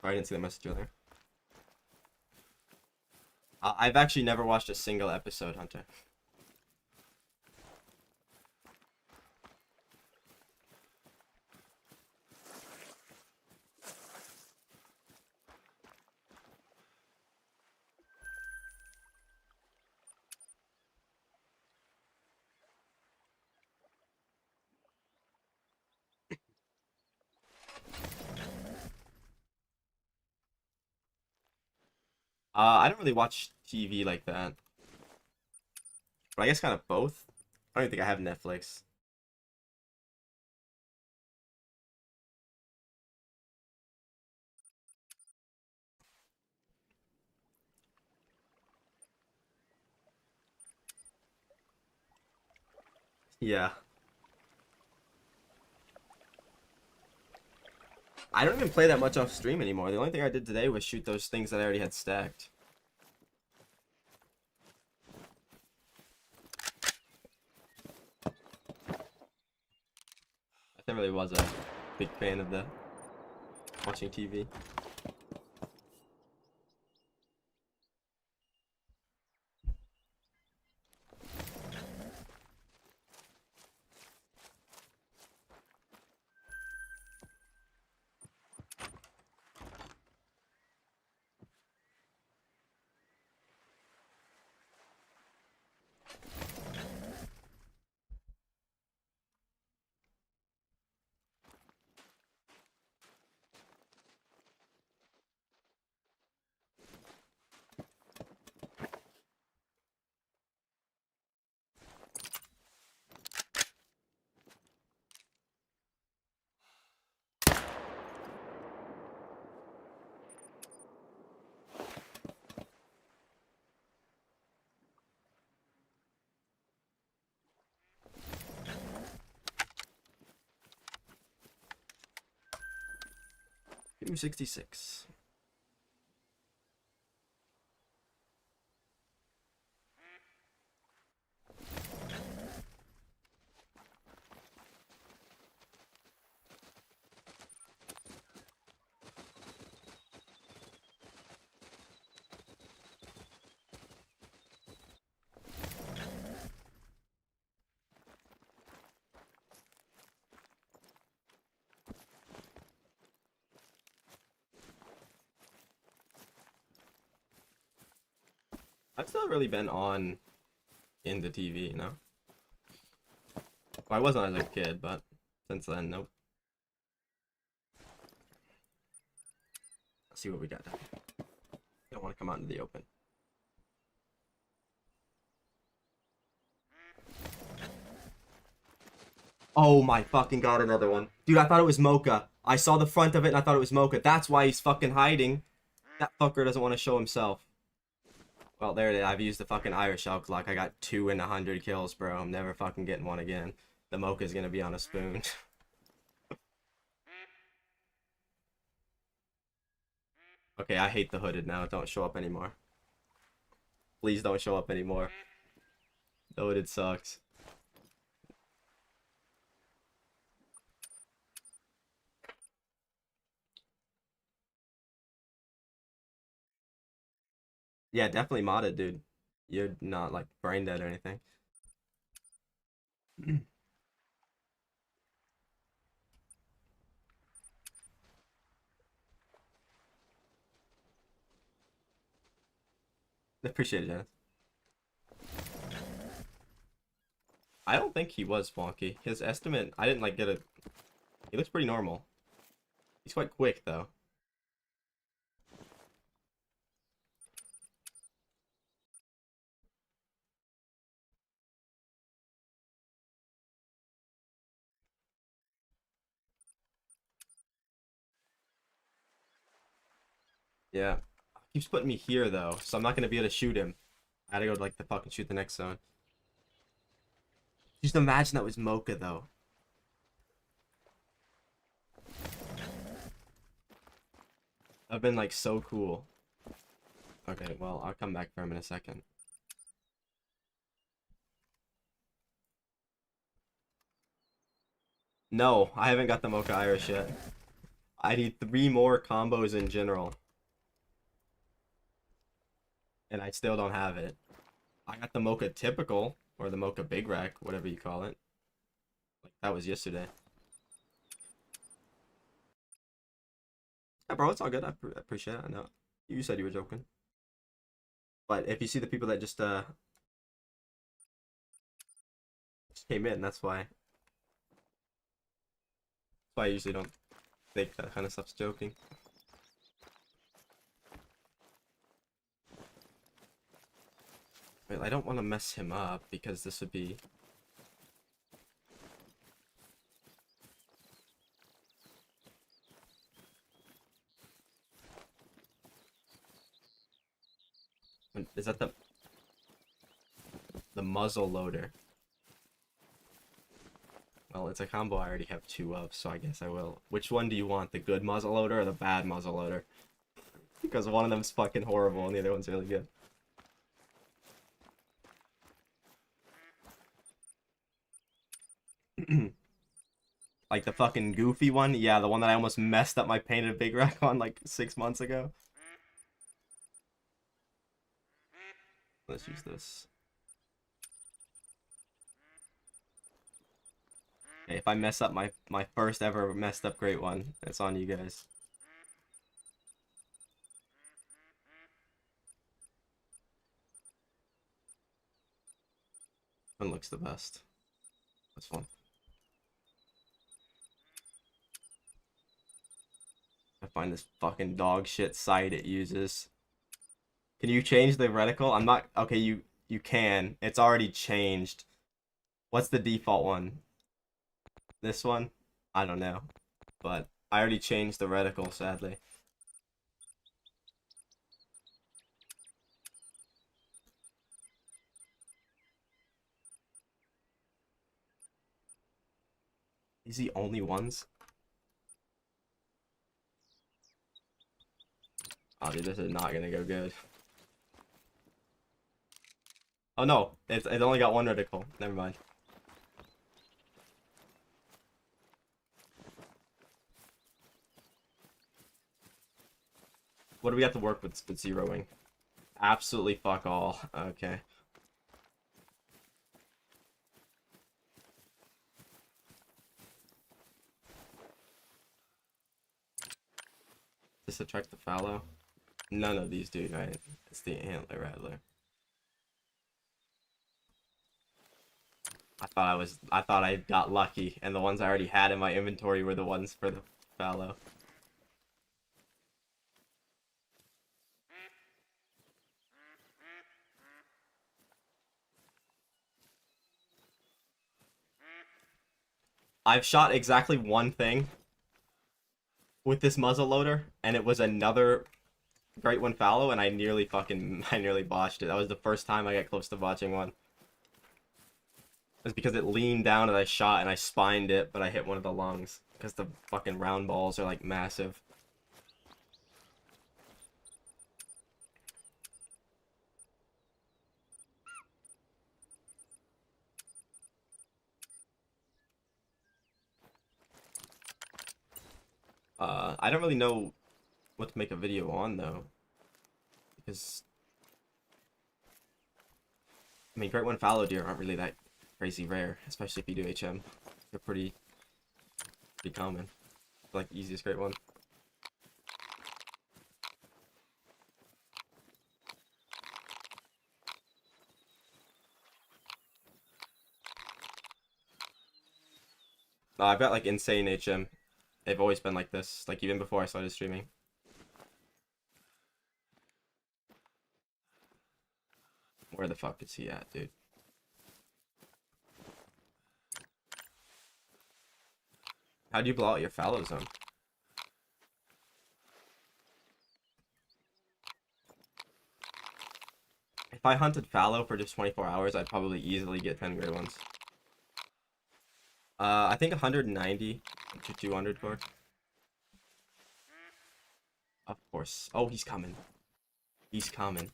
Oh, I didn't see the message earlier. I've actually never watched a single episode, Hunter. I don't really watch TV like that. But I guess kind of both. I don't think I have Netflix. Yeah. I don't even play that much off stream anymore. The only thing I did today was shoot those things that I already had stacked. I never really was a big fan of the watching TV. 266. I've still really been on in the TV, you know? Well, I wasn't as a kid, but since then, nope. Let's see what we got down here. Don't want to come out into the open. Oh my fucking god, another one. Dude, I thought it was Mocha. I saw the front of it and I thought it was Mocha. That's why he's fucking hiding. That fucker doesn't want to show himself. Well, there it is. I've used the fucking Irish elk clock. I got 2 in 100 kills, bro. I'm never fucking getting one again. The Mocha's gonna be on a spoon. Okay, I hate the hooded now. Don't show up anymore. Please don't show up anymore. The hooded sucks. Yeah, definitely modded, dude. You're not like brain dead or anything. Appreciate it, Janice. I don't think he was wonky. His estimate, I didn't like get a. He looks pretty normal. He's quite quick though. Yeah. Keeps putting me here though, so I'm not gonna be able to shoot him. I gotta go to like the fucking shoot the next zone. Just imagine that was Mocha though. I've been like so cool. Okay, well I'll come back for him in a second. No, I haven't got the Mocha Irish yet. I need 3 more combos in general. And I still don't have it. I got the Mocha Typical, or the Mocha Big Rack, whatever you call it. Like, that was yesterday. Yeah, bro, it's all good. I appreciate it. I know. You said you were joking. But if you see the people that just came in, that's why. That's why I usually don't think that kind of stuff's joking. Wait, I don't want to mess him up because this would be... Is that the muzzle loader? Well, it's a combo I already have 2 of, so I guess I will. Which one do you want? The good muzzle loader or the bad muzzle loader? Because one of them's fucking horrible and the other one's really good. Like the fucking goofy one? Yeah, the one that I almost messed up my painted big rack on like 6 months ago. Let's use this. Okay, if I mess up my first ever messed up great one, it's on you guys. One looks the best. This one. I find this fucking dog shit sight it uses. Can you change the reticle? I'm not... Okay, you can. It's already changed. What's the default one? This one? I don't know. But I already changed the reticle, sadly. These the only ones? Oh, dude, this is not gonna go good. Oh no, it only got one reticle. Never mind. What do we have to work with zeroing? Absolutely fuck all. Okay. This attract the fallow? None of these do, right? It's the antler rattler. I thought I got lucky, and the ones I already had in my inventory were the ones for the fallow. I've shot exactly one thing with this muzzle loader, and it was another great one fallow, and I nearly botched it. That was the first time I got close to botching one. It's because it leaned down and I shot and I spined it, but I hit one of the lungs. Because the fucking round balls are like massive. I don't really know what to make a video on though. Because I mean, great one fallow deer aren't really that crazy rare, especially if you do HM. They're pretty common. Like the easiest great one. I've got like insane HM. They've always been like this, like even before I started streaming. Where the fuck is he at, dude? How do you blow out your fallow zone? If I hunted fallow for just 24 hours, I'd probably easily get 10 gray ones. I think 190 to 200 core. Of course. Oh, he's coming. He's coming.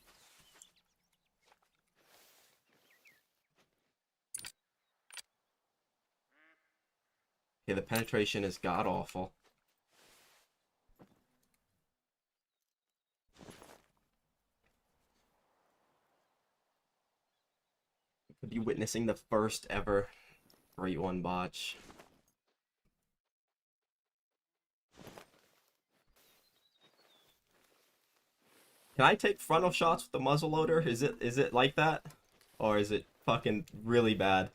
Okay, the penetration is god-awful. Could be witnessing the first ever great one botch. Can I take frontal shots with the muzzle loader? Is it like that? Or is it fucking really bad?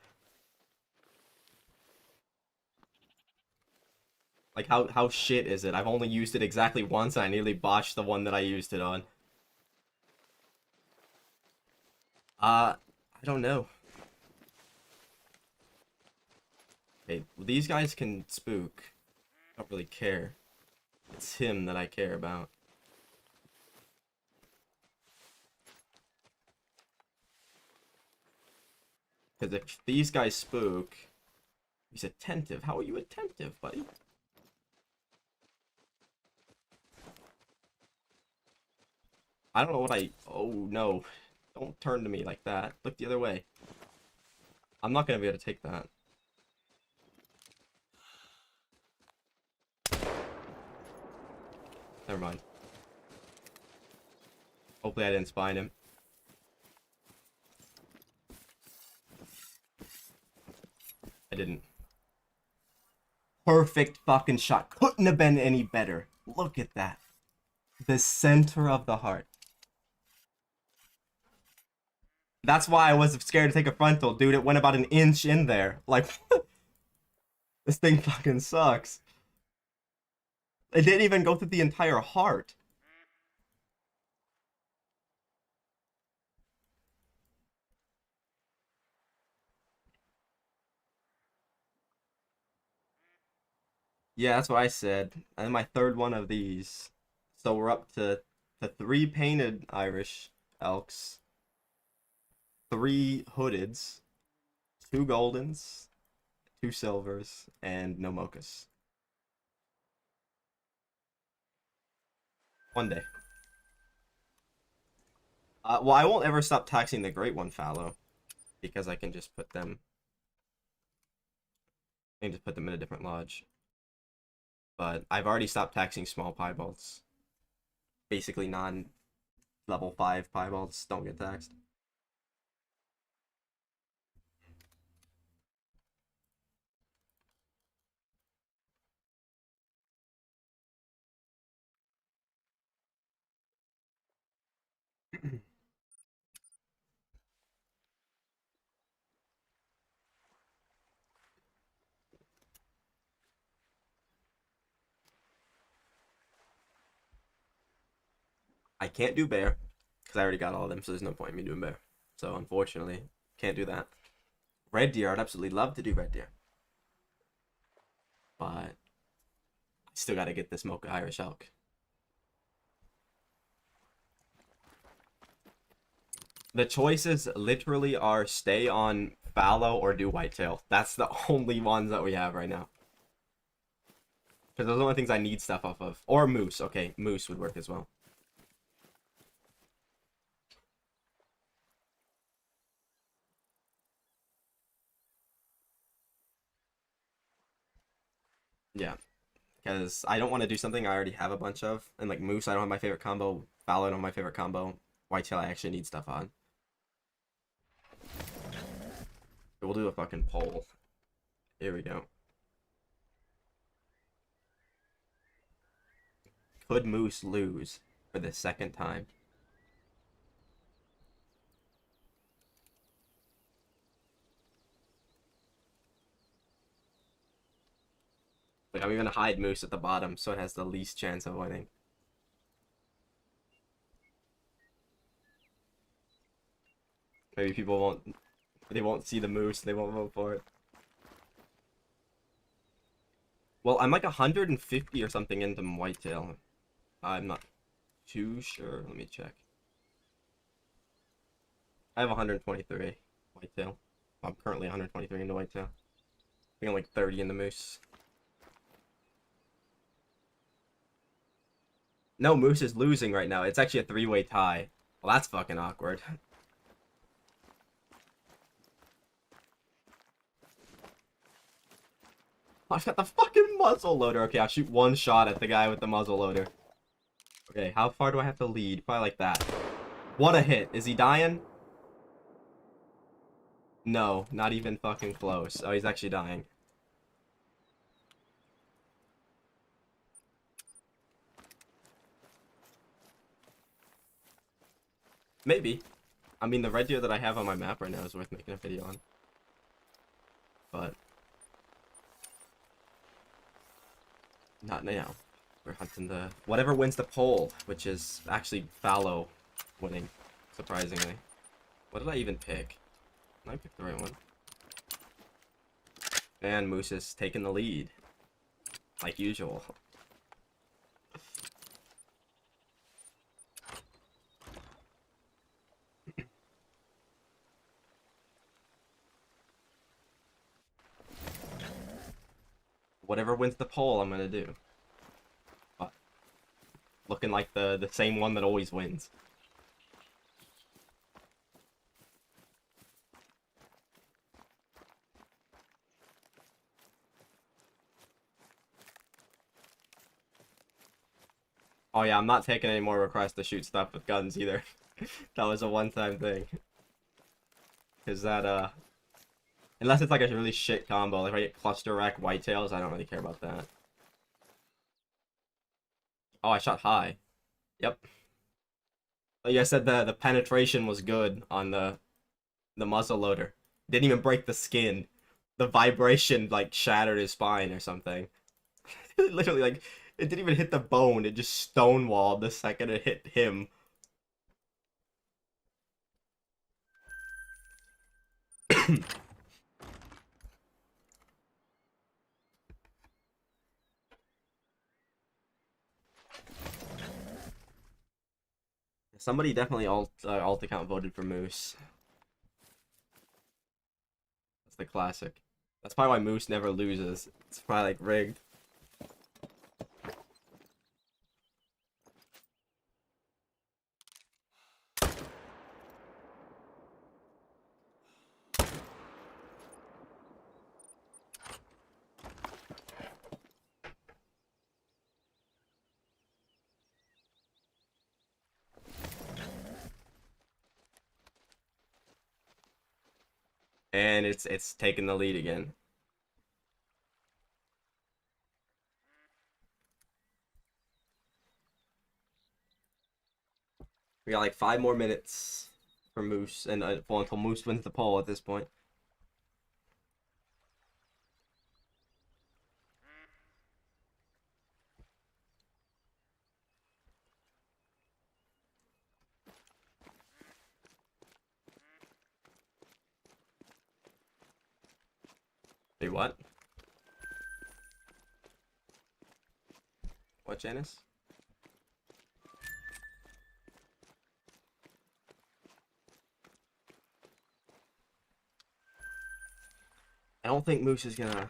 Like how shit is it? I've only used it exactly once and I nearly botched the one that I used it on. I don't know. Okay, well, these guys can spook. I don't really care. It's him that I care about. Because if these guys spook, he's attentive. How are you attentive, buddy? I don't know what I... Oh, no. Don't turn to me like that. Look the other way. I'm not going to be able to take that. Never mind. Hopefully I didn't spine him. I didn't. Perfect fucking shot. Couldn't have been any better. Look at that. The center of the heart. That's why I was scared to take a frontal, dude. It went about an inch in there. Like, this thing fucking sucks. It didn't even go through the entire heart. Yeah, that's what I said. And my third one of these. So we're up to 3 painted Irish elks, 3 hoodeds, 2 goldens, 2 silvers, and no mochas. One day. Well, I won't ever stop taxing the Great One fallow because I can just put them. I can just put them in a different lodge. But I've already stopped taxing small piebalds. Basically, non-level 5 piebalds don't get taxed. I can't do bear because I already got all of them, so there's no point in me doing bear. So unfortunately, can't do that. Red deer, I'd absolutely love to do red deer, but I still got to get this Mocha Irish elk. The choices literally are stay on fallow or do whitetail. That's the only ones that we have right now. Because those are the only things I need stuff off of. Or moose. Okay, moose would work as well. Yeah. Because I don't want to do something I already have a bunch of. And like moose, I don't have my favorite combo. Fallow, I don't have my favorite combo. Whitetail, I actually need stuff on. We'll do a fucking poll. Here we go. Could moose lose for the second time? Like, I'm even gonna hide moose at the bottom so it has the least chance of winning. Maybe people won't, they won't see the moose, they won't vote for it. Well, I'm like 150 or something into whitetail. I'm not too sure. Let me check. I have 123 whitetail. I'm currently 123 into whitetail. I think I'm like 30 in the moose. No, moose is losing right now. It's actually a three-way tie. Well, that's fucking awkward. I've got the fucking muzzle loader. Okay, I'll shoot one shot at the guy with the muzzle loader. Okay, how far do I have to lead? Probably like that. What a hit. Is he dying? No, not even fucking close. Oh, he's actually dying. Maybe. I mean, the red deer that I have on my map right now is worth making a video on. But not now. We're hunting the... whatever wins the poll, which is actually fallow winning, surprisingly. What did I even pick? I picked the right one. And Moose is taking the lead. Like usual. Whatever wins the poll, I'm gonna do. But looking like the same one that always wins. Oh yeah, I'm not taking any more requests to shoot stuff with guns either. That was a one-time thing. Cause that unless it's like a really shit combo, like if I get cluster rack whitetails, I don't really care about that. Oh, I shot high. Yep. Like I said, the penetration was good on the muzzle loader. Didn't even break the skin. The vibration like shattered his spine or something. Literally, like it didn't even hit the bone. It just stonewalled the second it hit him. Somebody definitely alt account voted for Moose. That's the classic. That's probably why Moose never loses. It's probably like rigged. And it's taking the lead again. We got like 5 more minutes for Moose, and well, until Moose wins the poll at this point. Hey, what? What, Janice? I don't think Moose is gonna...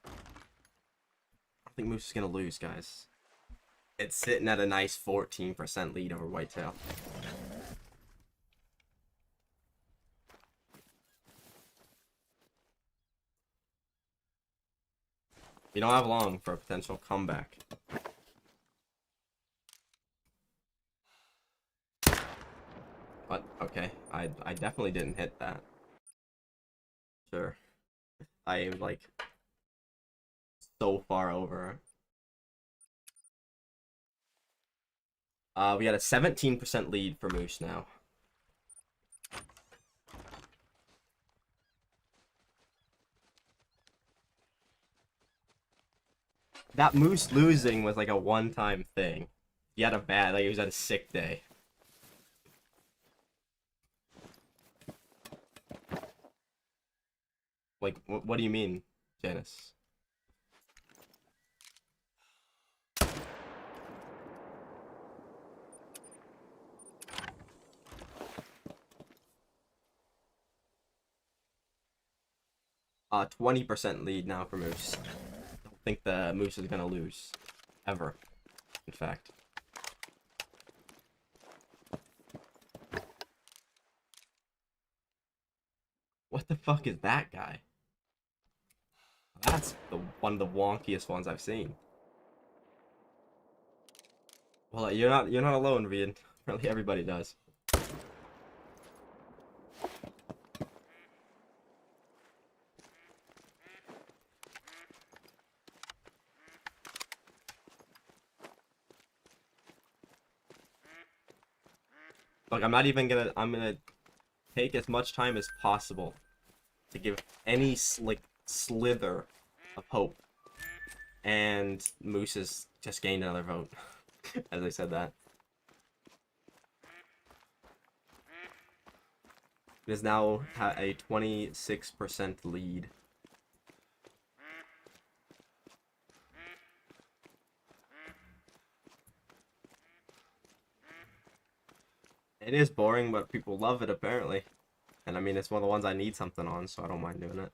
I think Moose is gonna lose, guys. It's sitting at a nice 14% lead over Whitetail. You don't have long for a potential comeback. But, okay. I definitely didn't hit that. Sure. I aimed, like, so far over. We got a 17% lead for Moose now. That Moose losing was like a one-time thing. He had a bad, like he was at a sick day. Like, what do you mean, Janice? Uh, 20% lead now for Moose. I don't think the Moose is gonna lose. Ever. In fact. What the fuck is that guy? That's one of the wonkiest ones I've seen. Well, you're not alone, Rian. Apparently everybody does. Like, I'm not even gonna... I'm gonna take as much time as possible to give any slither of hope. And Moose has just gained another vote. As I said that. It is now a 26% lead. It is boring, but people love it apparently. And I mean, it's one of the ones I need something on, so I don't mind doing it.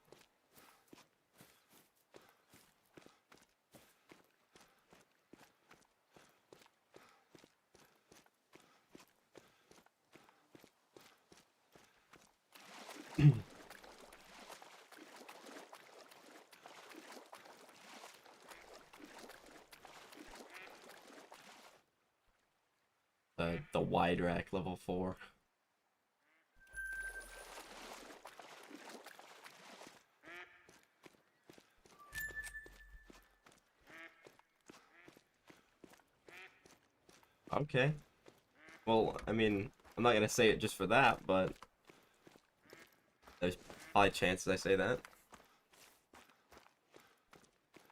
The wide rack level 4. Okay. Well, I mean, I'm not gonna say it just for that, but there's probably chances I say that.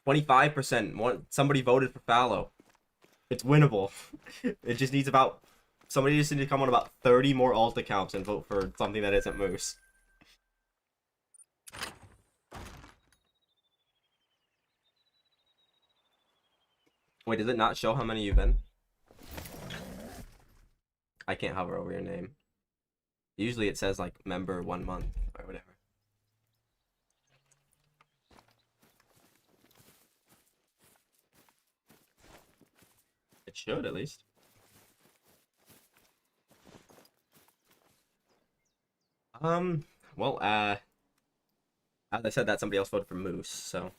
25%. Somebody voted for Fallow. It's winnable. It just needs about... Somebody just needs to come on about 30 more alt accounts and vote for something that isn't Moose. Wait, does it not show how many you've been? I can't hover over your name. Usually it says, like, member 1 month or whatever. It should, at least. Well, as I said that, somebody else voted for Moose, so...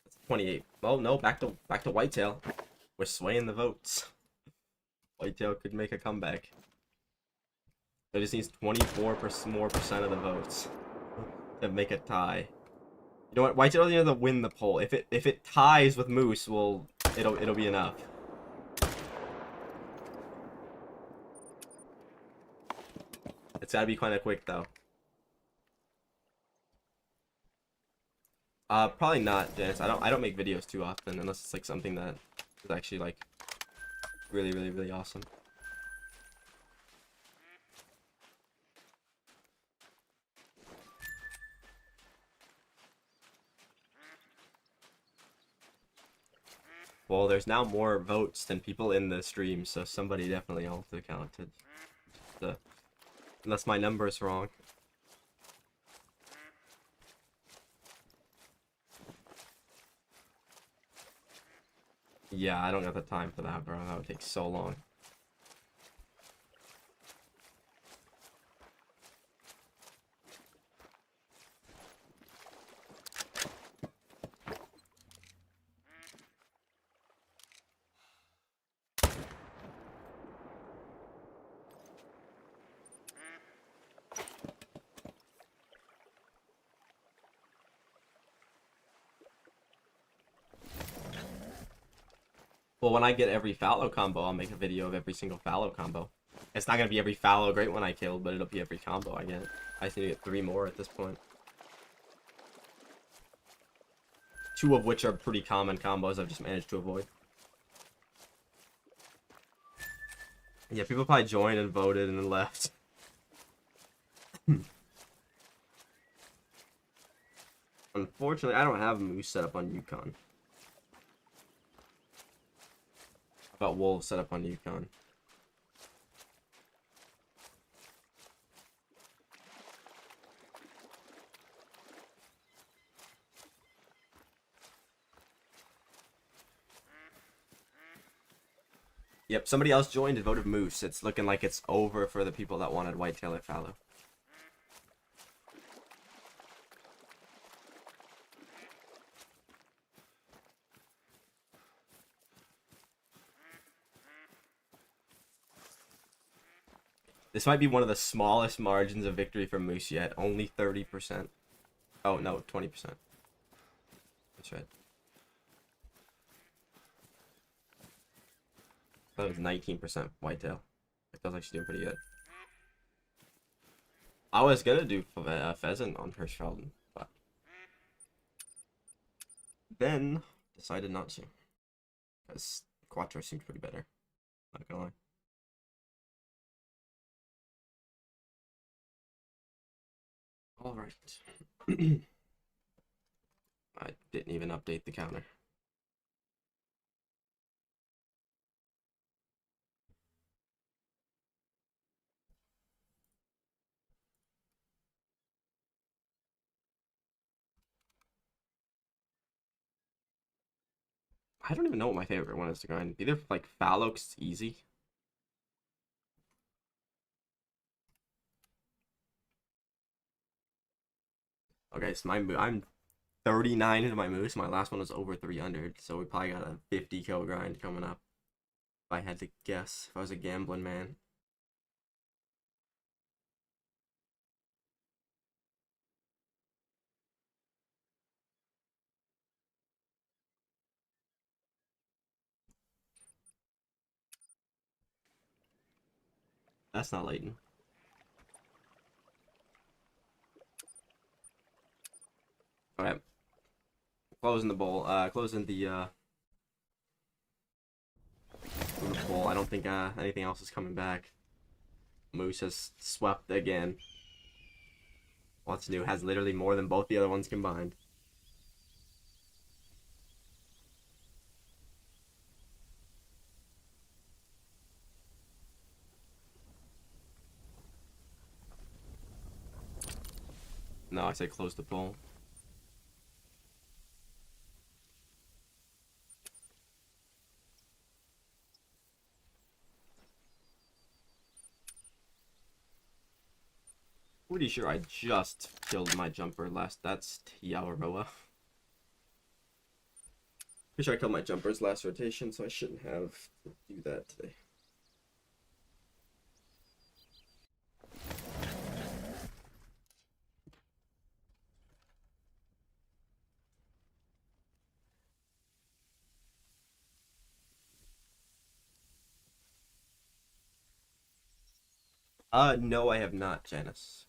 That's 28. Oh, no, back to Whitetail. We're swaying the votes. Whitetail could make a comeback. It just needs 24% more percent of the votes to make a tie. You know what? Whitetail doesn't have to win the poll. If it ties with Moose, well, it'll be enough. It's gotta be kind of quick though. Probably not, Janice. I don't make videos too often unless it's like something that is actually like really, really, really awesome. Well, there's now more votes than people in the stream, so somebody definitely also counted. Unless my number's wrong. Yeah, I don't got the time for that, bro. That would take so long. Well, when I get every fallow combo, I'll make a video of every single fallow combo. It's not gonna be every fallow great one I killed, but it'll be every combo I get. I just need to get 3 more at this point. 2 of which are pretty common combos I've just managed to avoid. Yeah, people probably joined and voted and then left. Unfortunately, I don't have Moose set up on Yukon. How about Wolves set up on Yukon? Yep, somebody else joined and voted Moose. It's looking like it's over for the people that wanted whitetail or fallow. This might be one of the smallest margins of victory for Moose yet. Only 30%. Oh, no, 20%. That's right. That was 19% whitetail. Whitetail's actually doing pretty good. I was gonna do pheasant on Hirschfelden, but then decided not to. Because Quattro seems pretty better. Not gonna lie. Alright. I didn't even update the counter. I don't even know what my favorite one is to grind. Either like fallow, 'cause it's easy. Okay, so I'm 39 into my moose. My last one was over 300, so we probably got a 50 kill grind coming up. If I had to guess, if I was a gambling man. That's not Leighton. Okay. Closing the bowl. Closing the bowl. I don't think anything else is coming back. Moose has swept again. What's new? Has literally more than both the other ones combined. No, I said close the poll. Pretty sure I just killed my jumper last. That's Tiaroa. Pretty sure I killed my jumpers last rotation, so I shouldn't have to do that today. No, I have not, Janice.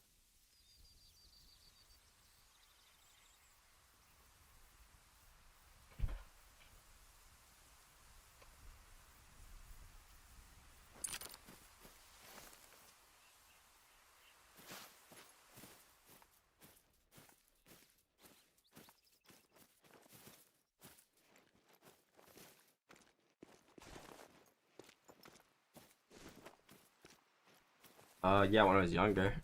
Yeah, when I was younger.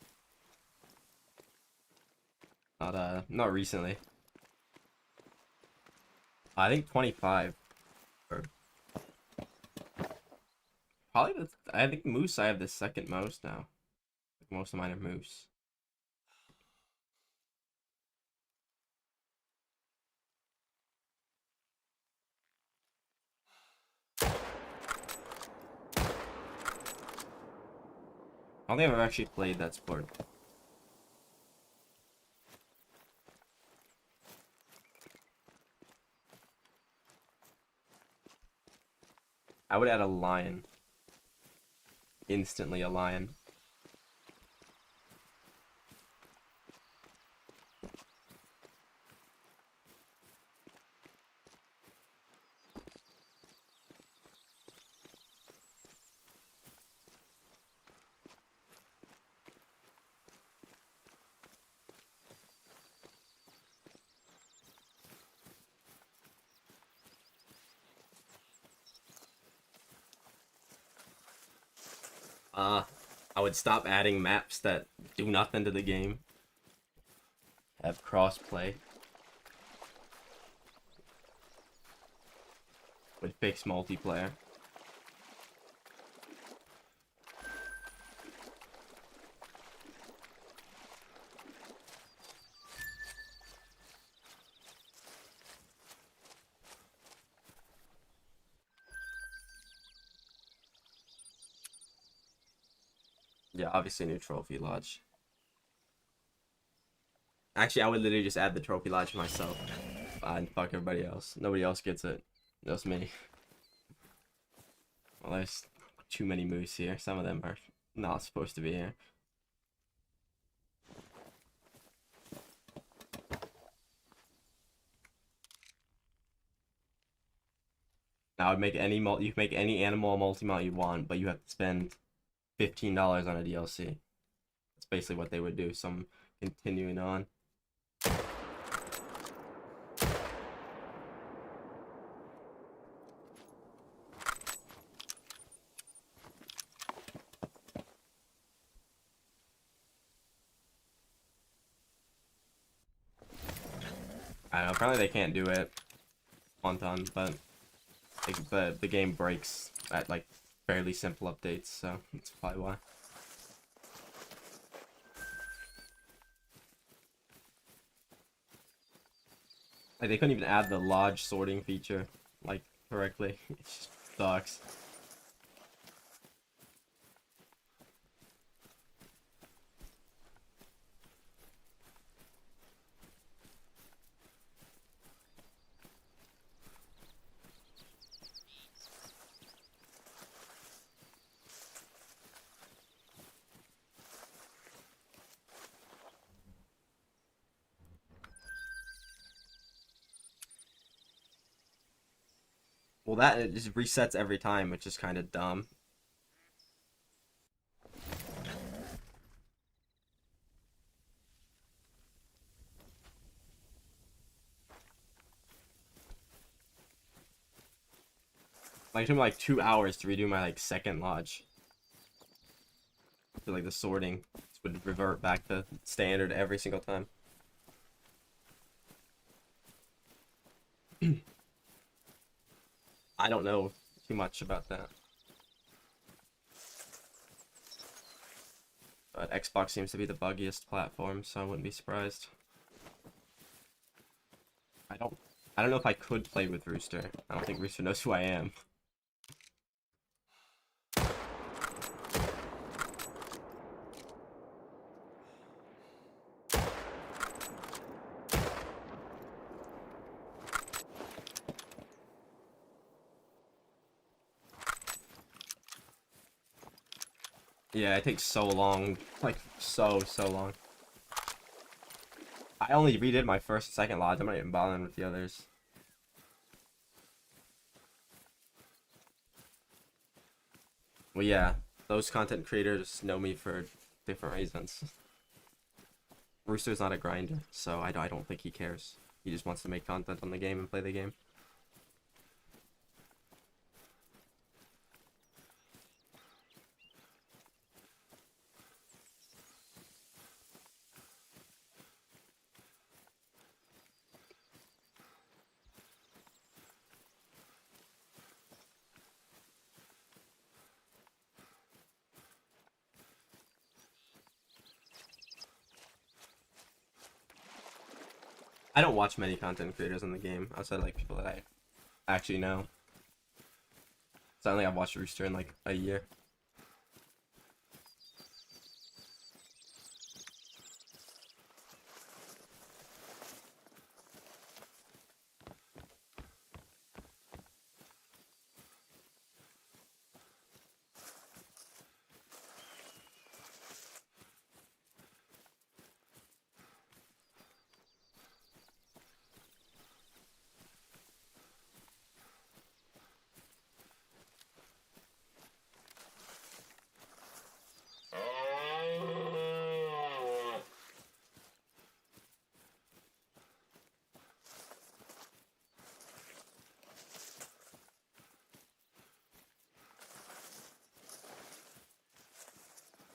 Not recently. I think 25. Or probably I think moose I have the second most now. Like most of mine are moose. I don't think I've ever actually played that sport. I would add a lion. Instantly a lion. Uh, I would stop adding maps that do nothing to the game. Have crossplay. Would fix multiplayer. Yeah, obviously new trophy lodge. Actually, I would literally just add the trophy lodge myself. And fuck everybody else. Nobody else gets it. Just me. Well, there's too many moose here. Some of them are not supposed to be here. Now, I'd make any you can make any animal multi-mount you want, but you have to spend $15 on a DLC. That's basically what they would do. So I'm continuing on. I don't know. Apparently they can't do it one ton, but the game breaks at like fairly simple updates, so that's probably why. Like they couldn't even add the lodge sorting feature like correctly. It just sucks. Well, that it just resets every time, which is kind of dumb. Like it took me like 2 hours to redo my like second lodge. So like the sorting would revert back to standard every single time. I don't know too much about that. But Xbox seems to be the buggiest platform, so I wouldn't be surprised. I don't I don't know if I could play with Rooster. I don't think Rooster knows who I am. Yeah, it takes so long. Like, so long. I only redid my first and second lodge. I'm not even bothering with the others. Well, yeah, those content creators know me for different reasons. Rooster's not a grinder, so I don't think he cares. He just wants to make content on the game and play the game. I don't watch many content creators in the game outside of, like, people that I actually know. So I only have watched Rooster in like a year.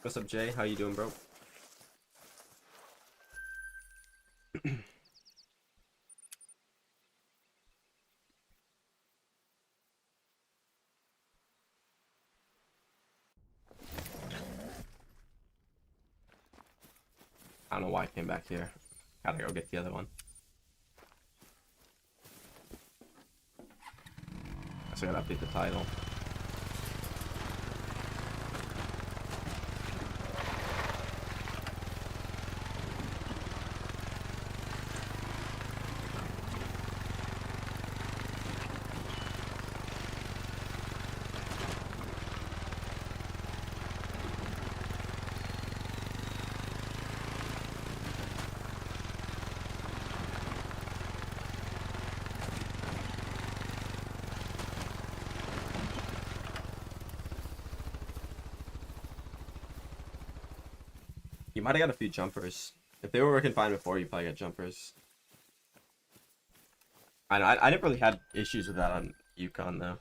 What's up, Jay? How you doing, bro? I don't know why I came back here. Gotta go get the other one. Guess I gotta update the title. You might have got a few jumpers. If they were working fine before, you probably got jumpers. I never really had issues with that on Yukon, though.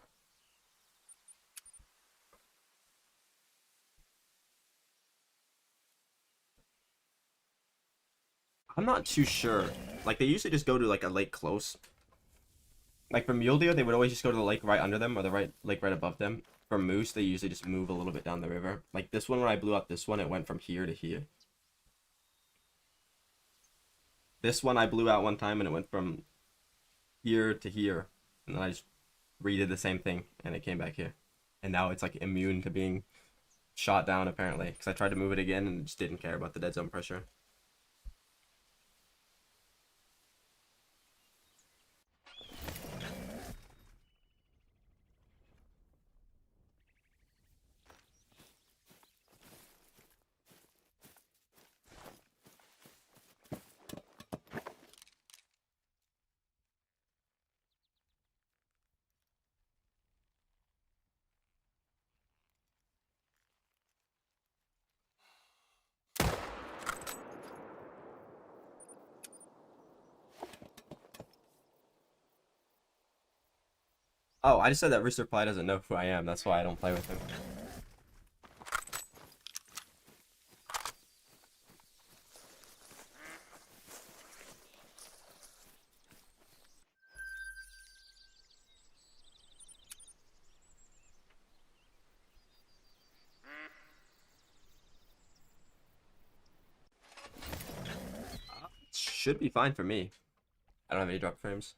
I'm not too sure. Like, they usually just go to, like, a lake close. Like, for mule deer, they would always just go to the lake right under them, or the lake right above them. For moose, they usually just move a little bit down the river. Like, this one, when I blew up this one, it went from here to here. This one I blew out one time, and it went from here to here. And then I just redid the same thing, and it came back here. And now it's, like, immune to being shot down, apparently. Because I tried to move it again, and it just didn't care about the dead zone pressure. Oh, I just said that Rooster Ply doesn't know who I am. That's why I don't play with him. Should be fine for me. I don't have any drop frames.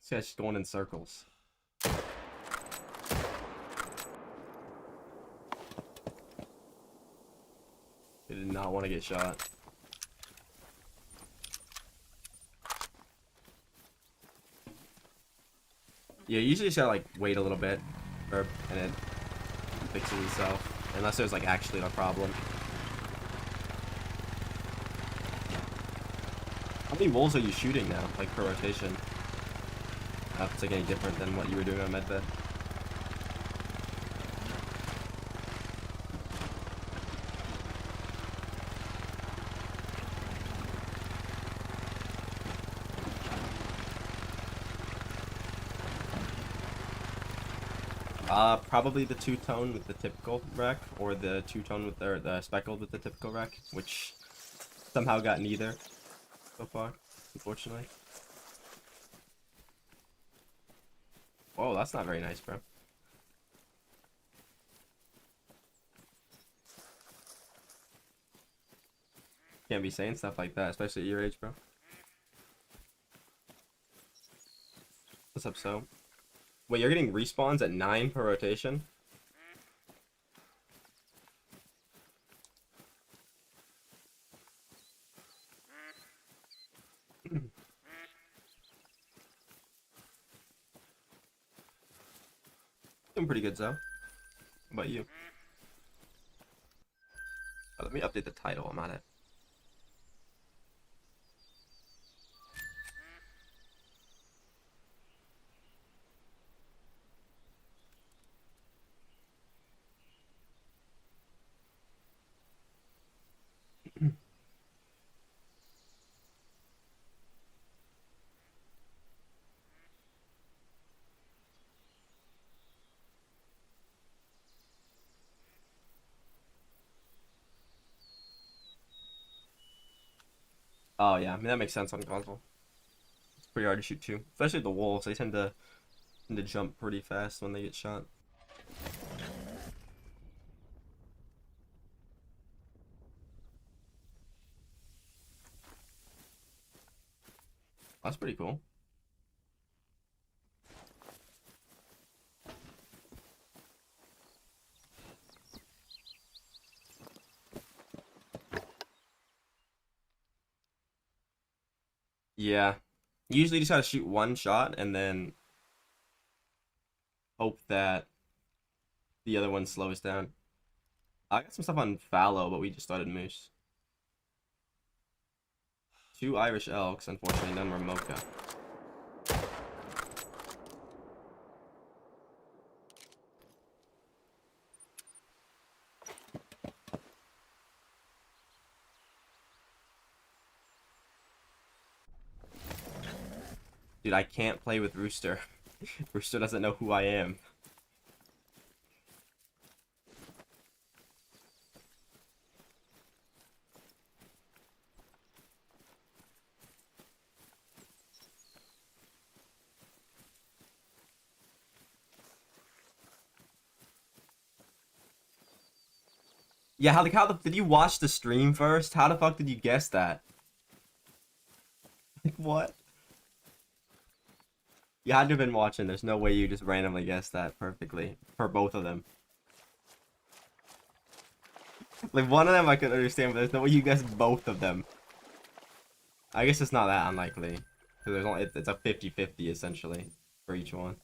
This guy's just going in circles. He did not want to get shot. Yeah, you usually just gotta like wait a little bit, and it fixes itself. Unless there's like actually a problem. How many wolves are you shooting now, like per rotation? I don't know if it's like any different than what you were doing on medbed. Probably the two-tone with the typical wreck, or the two-tone with the speckled with the typical wreck, which somehow got neither so far, unfortunately. Whoa, that's not very nice, bro. Can't be saying stuff like that, especially at your age, bro. What's up, so? Wait, you're getting respawns at 9 per rotation? Doing pretty good, Zoe. How about you? Oh, let me update the title. I'm on it. Oh yeah, I mean that makes sense on console. It's pretty hard to shoot too, especially the wolves. They tend to jump pretty fast when they get shot. That's pretty cool. Yeah, you usually just gotta shoot one shot and then hope that the other one slows down. I got some stuff on fallow, but we just started moose. 2 Irish elks, unfortunately none were mocha. Dude, I can't play with Rooster. Rooster doesn't know who I am. Yeah, did you watch the stream first? How the fuck did you guess that? Like, what? You had to have been watching. There's no way you just randomly guessed that perfectly. For both of them. Like, one of them I could understand, but there's no way you guessed both of them. I guess it's not that unlikely. Because there's only, it's a 50-50 essentially for each one.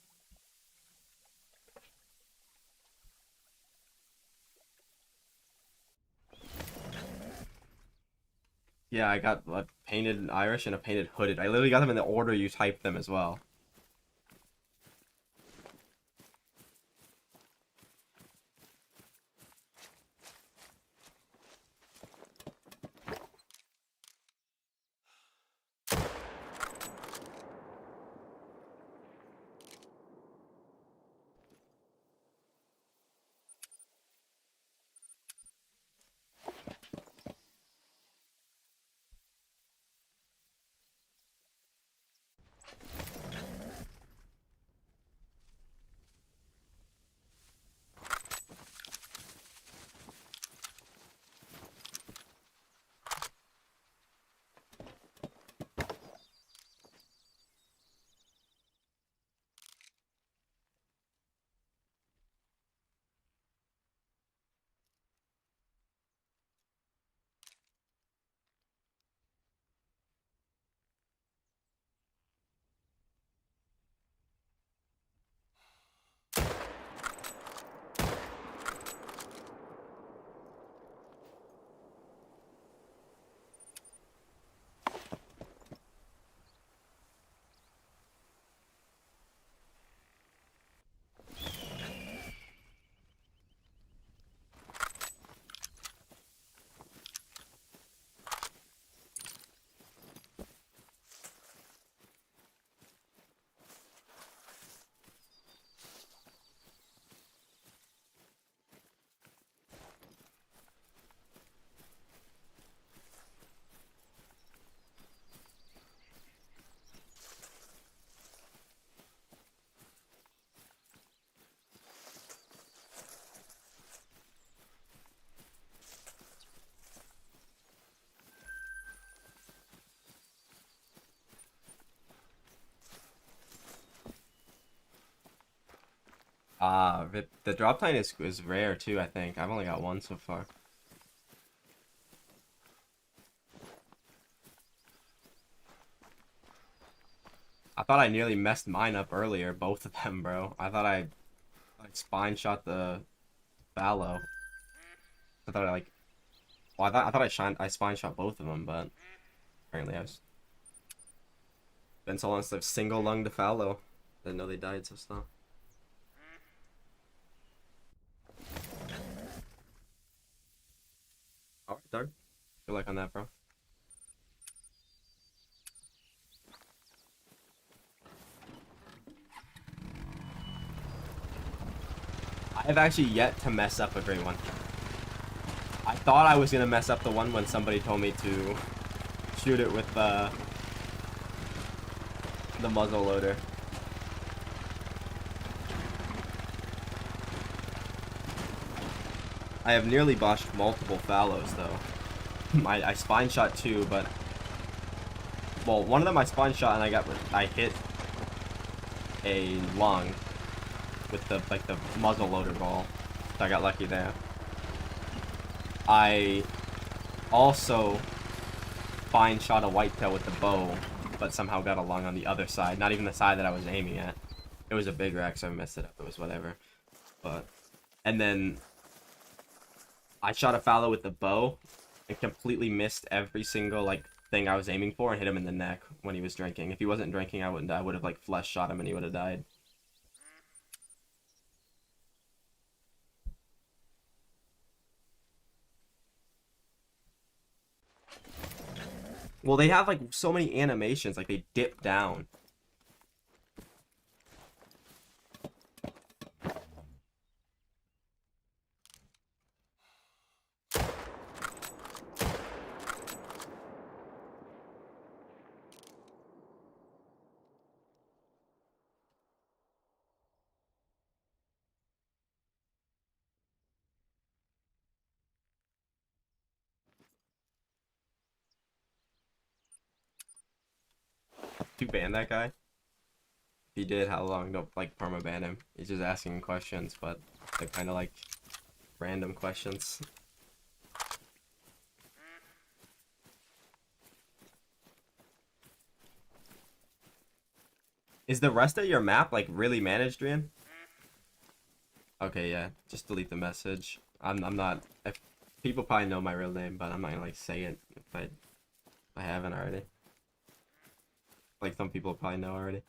Yeah, I got a painted Irish and a painted hooded. I literally got them in the order you typed them as well. The drop tine is rare too, I think. I've only got one so far. I thought I nearly messed mine up earlier, both of them, bro. I thought I like spine shot the fallow. I thought I like, well, I spine shot both of them, but apparently I was been so long since I've single lunged the fallow. Didn't know they died so slow. All right, Doug. Good luck on that, bro. I have actually yet to mess up a great one. I thought I was gonna mess up the one when somebody told me to shoot it with the muzzle loader. I have nearly botched multiple fallows though. I spine shot two, but well, one of them I spine shot and I hit a lung with the muzzle loader ball. So I got lucky there. I also spine shot a whitetail with the bow, but somehow got a lung on the other side. Not even the side that I was aiming at. It was a big rack, so I messed it up. It was whatever. But and then I shot a fallow with the bow and completely missed every single like thing I was aiming for and hit him in the neck when he was drinking. If he wasn't drinking, I would have like flesh shot him and he would have died. Well, they have like so many animations, like they dip down. To ban that guy? If he did, how long? Don't like perma ban him. He's just asking questions, but they're kind of like random questions. Is the rest of your map like really managed, Rian? Okay, yeah. Just delete the message. I'm not. If people probably know my real name, but I'm not gonna like say it if I haven't already. Like some people probably know already.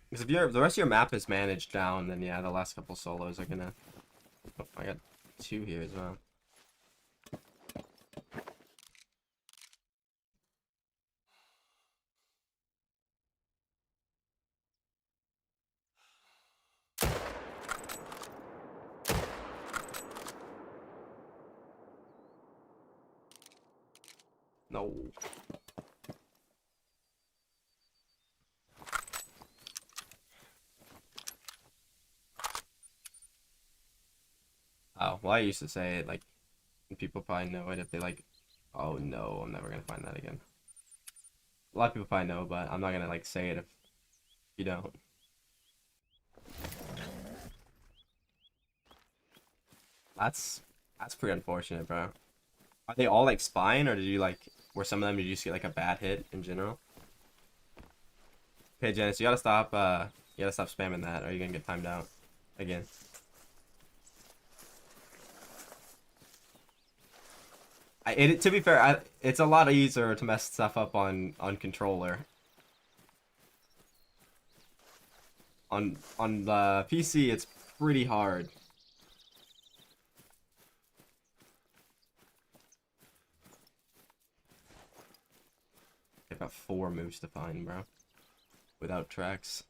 Because if the rest of your map is managed down, then yeah, the last couple solos are gonna. Oh, I got two here as well. No. Oh, well, I used to say it like people probably know it if they like. Oh no, I'm never gonna find that again. A lot of people probably know, but I'm not gonna like say it if you don't. That's pretty unfortunate, bro. Are they all like spine, or did you like? Were some of them did you just get like a bad hit in general? Okay, Janice, you gotta stop. You gotta stop spamming that, or you're gonna get timed out again. To be fair, it's a lot easier to mess stuff up on controller. On the PC, it's pretty hard. I've got 4 moves to find, bro. Without tracks.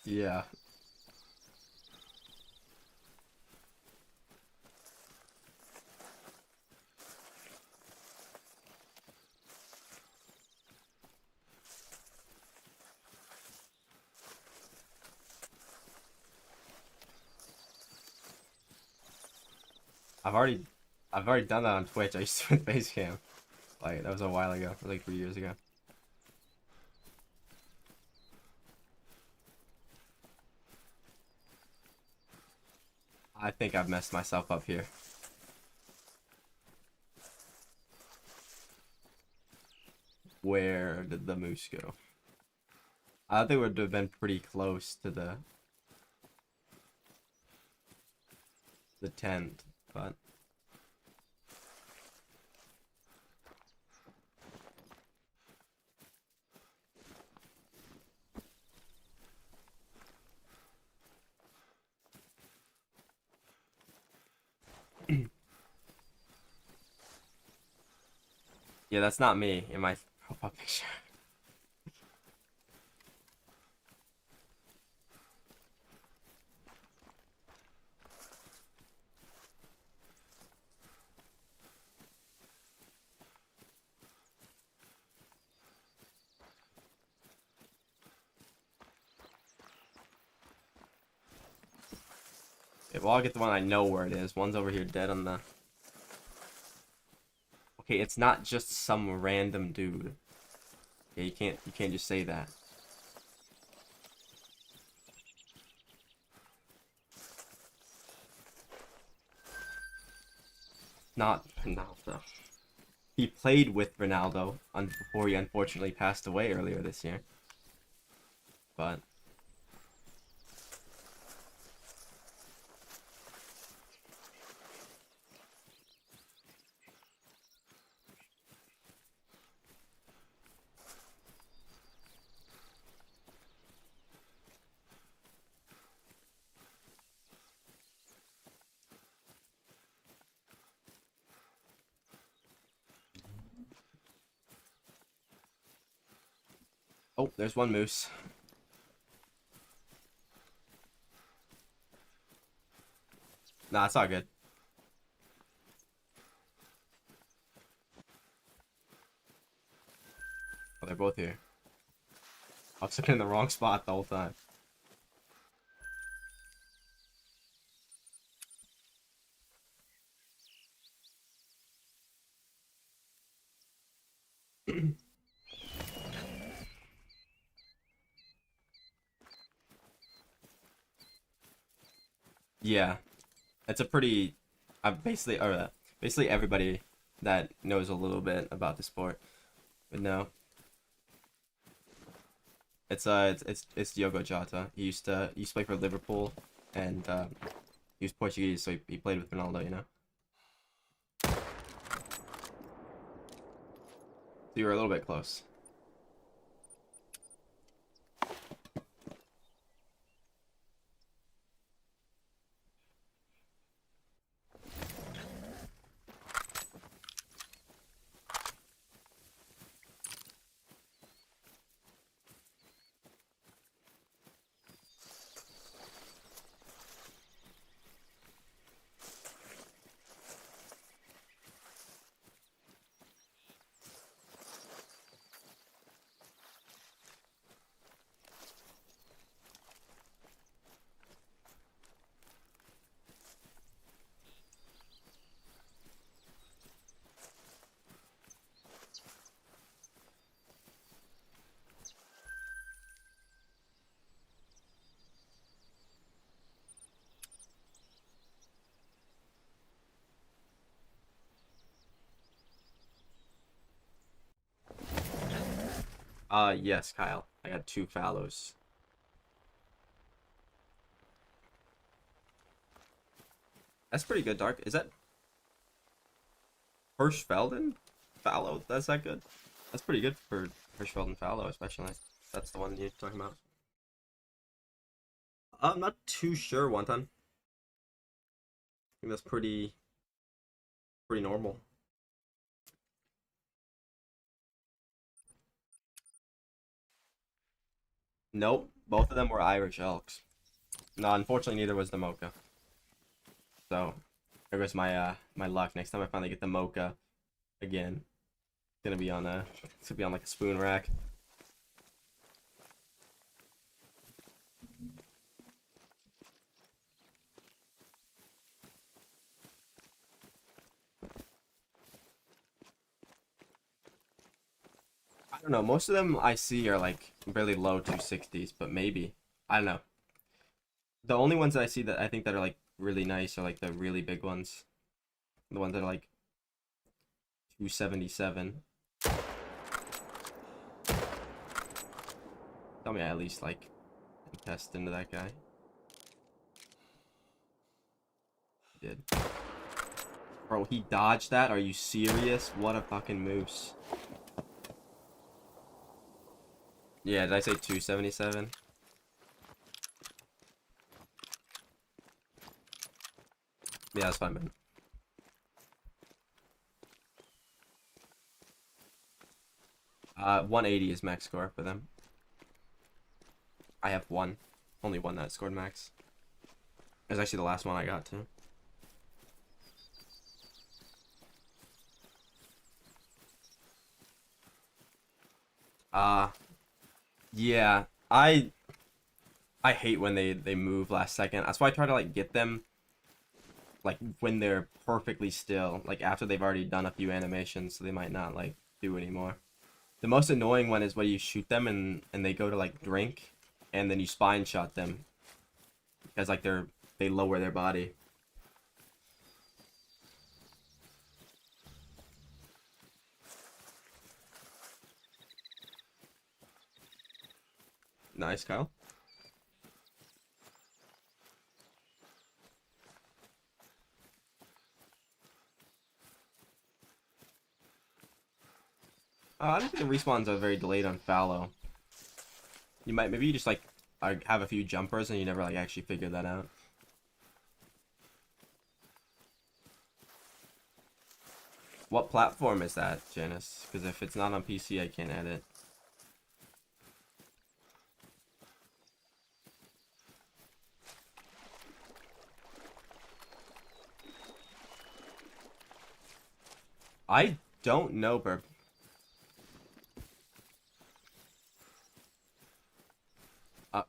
Yeah. I've already I've already done that on Twitch. I used to with Basecamp. Like that was a while ago, like 3 years ago. I think I've messed myself up here. Where did the moose go? I thought they would have been pretty close to the tent, but yeah, that's not me in my profile picture. Okay, well, I'll get the one I know where it is. One's over here dead on the... Okay, it's not just some random dude. Yeah, you can't just say that. Not Ronaldo. He played with Ronaldo before he unfortunately passed away earlier this year. But oh, there's one moose. Nah, it's all good. Oh, they're both here. I was looking in the wrong spot the whole time. Yeah, it's a pretty... basically everybody that knows a little bit about the sport would know. It's Diogo Jota. He used to play for Liverpool, and he was Portuguese, so he played with Ronaldo, you know. So you were a little bit close. Yes, Kyle. I got 2 fallows. That's pretty good, Dark. Is that Hirschfelden fallow? That's that good? That's pretty good for Hirschfelden fallow, especially. That's the one you're talking about. I'm not too sure, one time. I think that's pretty normal. Nope, Both of them were Irish elks. No, unfortunately, neither was the mocha. So, there goes my luck. Next time I finally get the mocha again, it's gonna be on like a spoon rack. I don't know. Most of them I see are like really low 260s, but maybe. I don't know. The only ones that I see that I think that are like really nice are like the really big ones. The ones that are like 277. Tell me I at least like test into that guy. He did. Bro, he dodged that? Are you serious? What a fucking moose. Yeah, did I say 277? Yeah, that's fine, man. Uh, 180 is max score for them. I have one. Only one that scored max. It was actually the last one I got too. Yeah. I hate when they move last second. That's why I try to like get them like when they're perfectly still, like after they've already done a few animations, so they might not like do anymore. The most annoying one is when you shoot them and they go to like drink, and then you spine shot them because like they lower their body. Nice, Kyle. I don't think the respawns are very delayed on fallow. Maybe you just like have a few jumpers and you never like actually figure that out. What platform is that, Janice? Because if it's not on PC, I can't add it. I don't know, Burp.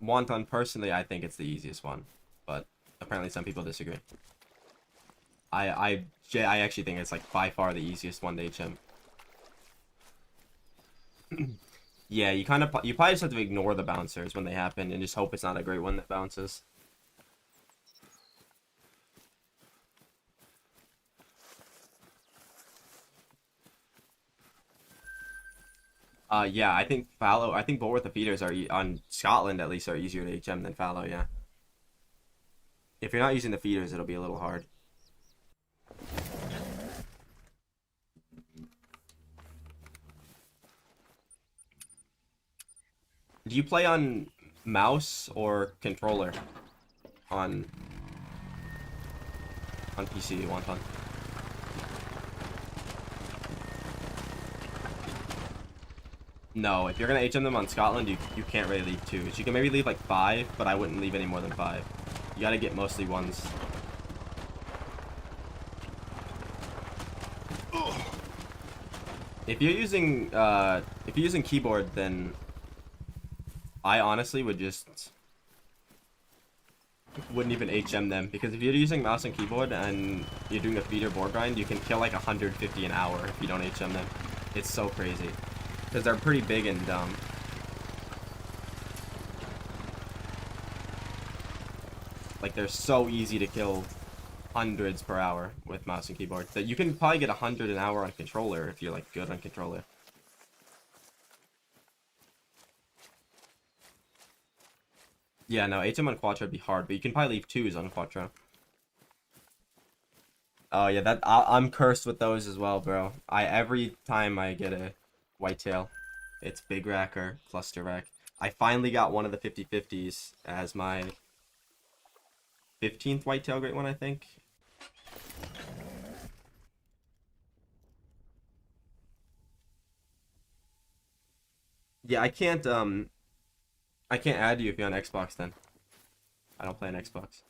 Wonton, personally, I think it's the easiest one, but apparently some people disagree. I actually think it's like by far the easiest one to HM. Yeah, you probably just have to ignore the bouncers when they happen and just hope it's not a great one that bounces. Yeah, I think fallow. I think both the feeders are on Scotland at least are easier to HM than fallow. Yeah. If you're not using the feeders, it'll be a little hard. Do you play on mouse or controller on PC, Wonton? No, if you're gonna HM them on Scotland, you can't really leave twos. You can maybe leave like 5, but I wouldn't leave any more than 5. You gotta get mostly 1s. If you're using keyboard, then I honestly wouldn't even HM them, because if you're using mouse and keyboard and you're doing a feeder board grind, you can kill like 150 an hour if you don't HM them. It's so crazy. Because they're pretty big and dumb. Like, they're so easy to kill hundreds per hour with mouse and keyboard. That you can probably get 100 an hour on controller if you're, like, good on controller. Yeah, no, HM on Quattro would be hard, but you can probably leave 2s on Quattro. Oh, yeah, I'm cursed with those as well, bro. Every time I get a whitetail, it's big rack or cluster rack. I finally got one of the 50/50s as my 15th whitetail great one, I think. Yeah, I can't I can't add you if you're on Xbox then. I don't play on Xbox.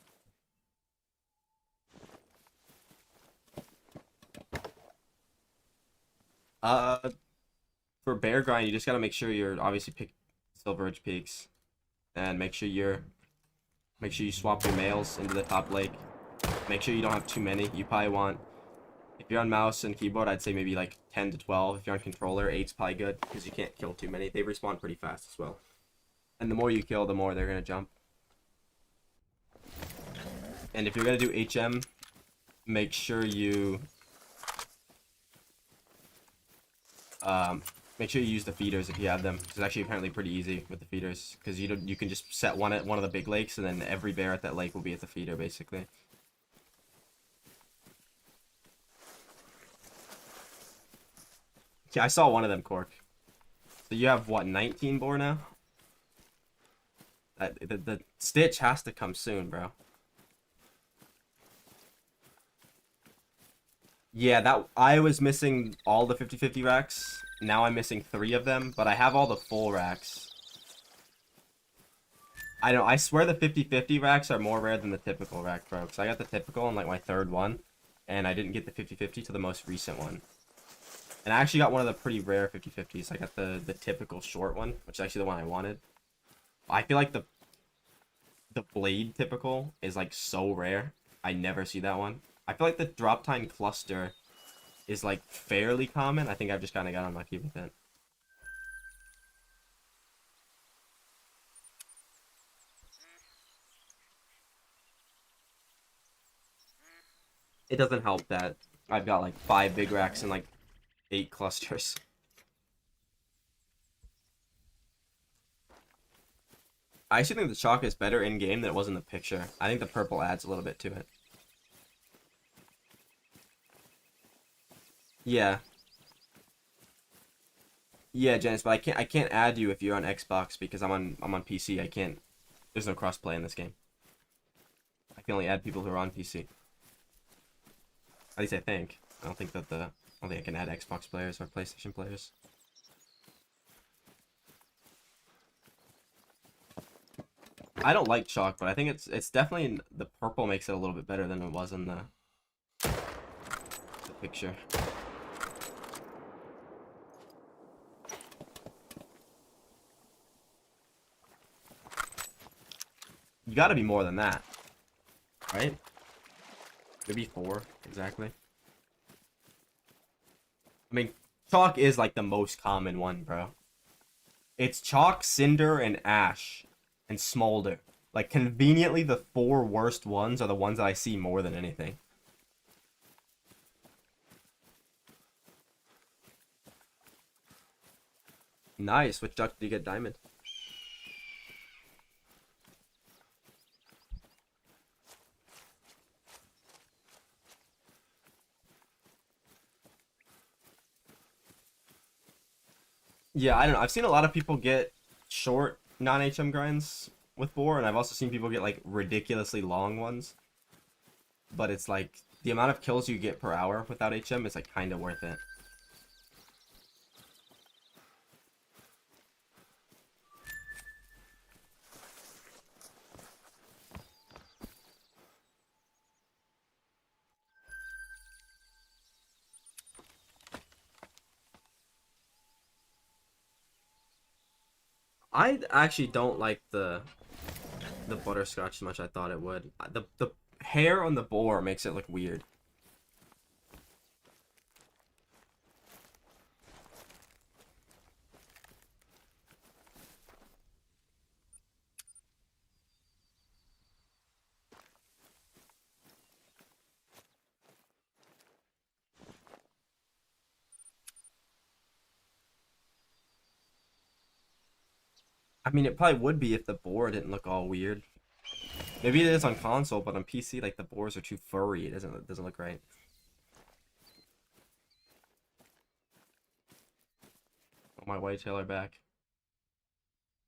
Uh, for bear grind, you just gotta make sure you're obviously pick Silver Ridge Peaks, and make sure you swap your males into the top lake. Make sure you don't have too many. You probably want, if you're on mouse and keyboard, I'd say maybe like 10 to 12. If you're on controller, 8's probably good because you can't kill too many. They respawn pretty fast as well. And the more you kill, the more they're gonna jump. And if you're gonna do HM, make sure you make sure you use the feeders if you have them. It's actually apparently pretty easy with the feeders because you can just set one at one of the big lakes, and then every bear at that lake will be at the feeder basically. Yeah, I saw one of them, Cork. So you have what, 19 boar now? The stitch has to come soon, bro. Yeah, that I was missing all the 50-50 racks. Now I'm missing 3 of them, but I have all the full racks. I know, I swear the 50-50 racks are more rare than the typical rack, bro. Because I got the typical on like my 3rd one, and I didn't get the 50-50 to the most recent one. And I actually got one of the pretty rare 50-50s. I got the typical short one, which is actually the one I wanted. I feel like the blade typical is like so rare. I never see that one. I feel like the drop time cluster is like fairly common. I think I've just kind of got unlucky with it. It doesn't help that I've got like 5 big racks and like 8 clusters. I actually think the chalk is better in game than it was in the picture. I think the purple adds a little bit to it. Yeah. Yeah, Janice, but I can't add you if you're on Xbox because I'm on PC. I can't. There's no crossplay in this game. I can only add people who are on PC. At least I think. I don't think that I don't think I can add Xbox players or PlayStation players. I don't like chalk, but I think it's definitely the purple makes it a little bit better than it was in the picture. You got to be more than that, right? Maybe 4 exactly. I mean, chalk is like the most common one, bro. It's chalk, cinder, and ash, and smolder. Like, conveniently, the 4 worst ones are the ones that I see more than anything. Nice. Which duck did you get diamond? Yeah, I don't know. I've seen a lot of people get short non-HM grinds with boar, and I've also seen people get like ridiculously long ones. But it's like the amount of kills you get per hour without HM is like kind of worth it. I actually don't like the butterscotch as much as I thought it would. The hair on the boar makes it look weird. I mean, it probably would be if the boar didn't look all weird. Maybe it is on console, but on PC, like the boars are too furry. It doesn't look right. Oh, my whitetail are back.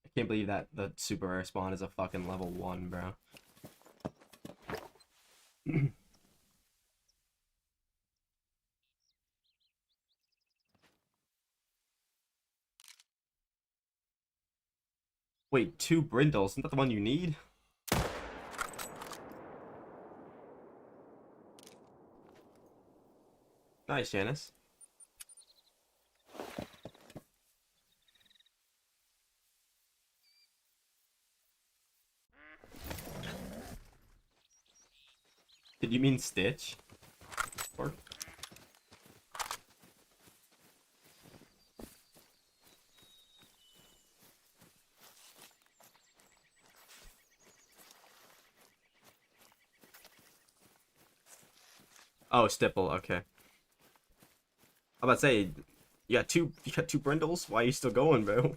I can't believe that the super rare spawn is a fucking level 1, bro. Wait, 2 brindles. Isn't that the one you need? Nice, Janice. Did you mean Stitch? Or... Oh, Stipple, okay. I'm about to say, you got two brindles? Why are you still going, bro?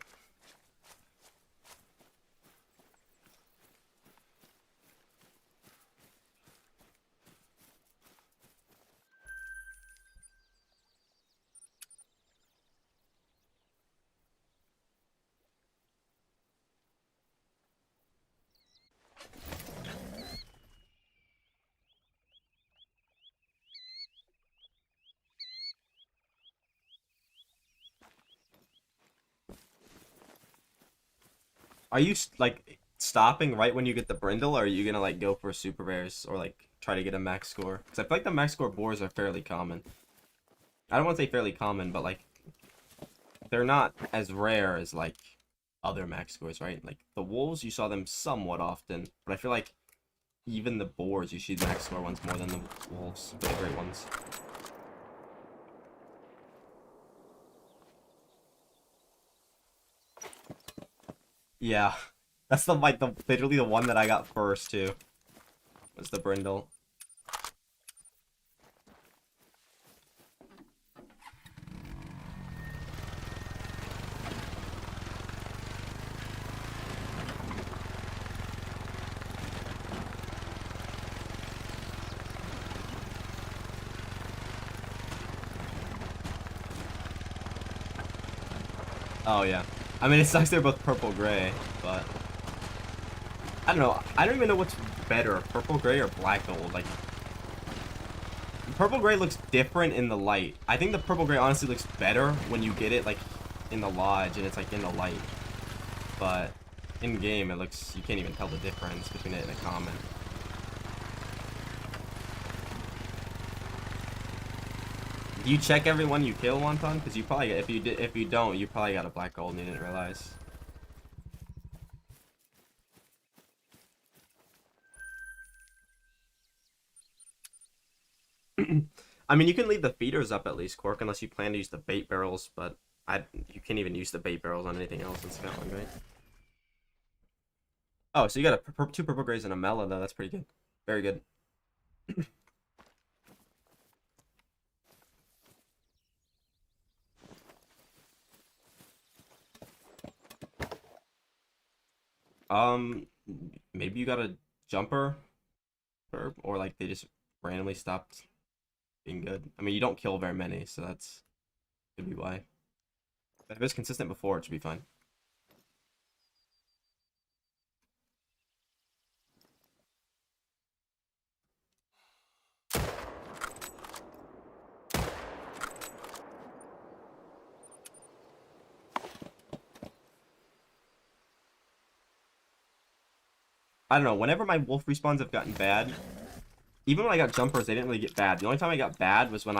Are you like stopping right when you get the brindle, or are you gonna like go for super rares or like try to get a max score? Because I feel like the max score boars are fairly common. I don't want to say fairly common, but like they're not as rare as like other max scores, right? Like the wolves, you saw them somewhat often, but I feel like even the boars, you see max score ones more than the wolves, the great ones. Yeah, that's the like the literally the one that I got first too. Was the brindle. Oh yeah. I mean, it sucks they're both purple gray, but I don't know. I don't even know what's better, purple gray or black gold. Like purple gray looks different in the light. I think the purple gray honestly looks better when you get it like in the lodge and it's like in the light. But in game, it looks, you can't even tell the difference between it and a common. Do you check every one you kill, Wonton? Because you probably, if you don't, you probably got a black gold and you didn't realize. I mean, you can leave the feeders up at least, Quark, unless you plan to use the bait barrels, but you can't even use the bait barrels on anything else in Scotland, right? Oh, so you got two purple grays and a Mela, though. That's pretty good. Very good. Maybe you got a jumper, or like they just randomly stopped being good. I mean, you don't kill very many, so that's could be why. But if it's consistent before, it should be fine. I don't know. Whenever my wolf respawns have gotten bad, even when I got jumpers, they didn't really get bad. The only time I got bad was when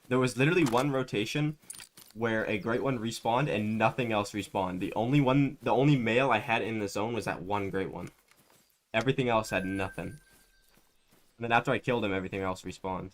there was literally one rotation where a great one respawned and nothing else respawned. The only male I had in the zone was that one great one. Everything else had nothing. And then after I killed him, everything else respawned.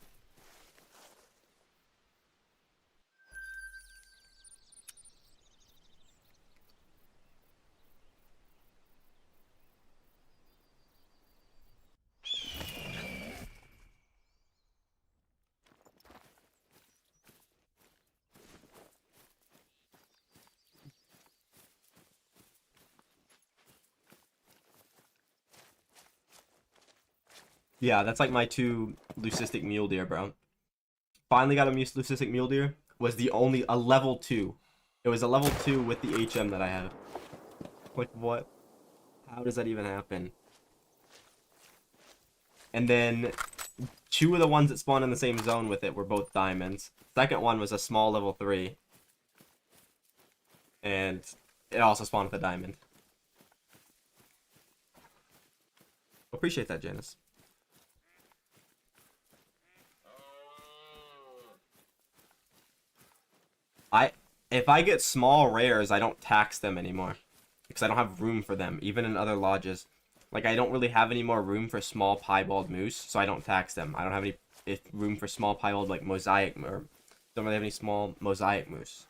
Yeah, that's like my 2 leucistic mule deer, bro. Finally got a leucistic mule deer. Was a level 2. It was a level 2 with the HM that I have. Like, what? How does that even happen? And then 2 of the ones that spawned in the same zone with it were both diamonds. Second one was a small level 3. And it also spawned with a diamond. Appreciate that, Janice. If I get small rares, I don't tax them anymore because I don't have room for them, even in other lodges. Like, I don't really have any more room for small piebald moose, so I don't tax them. I don't have any room for small piebald, like, mosaic, or don't really have any small mosaic moose.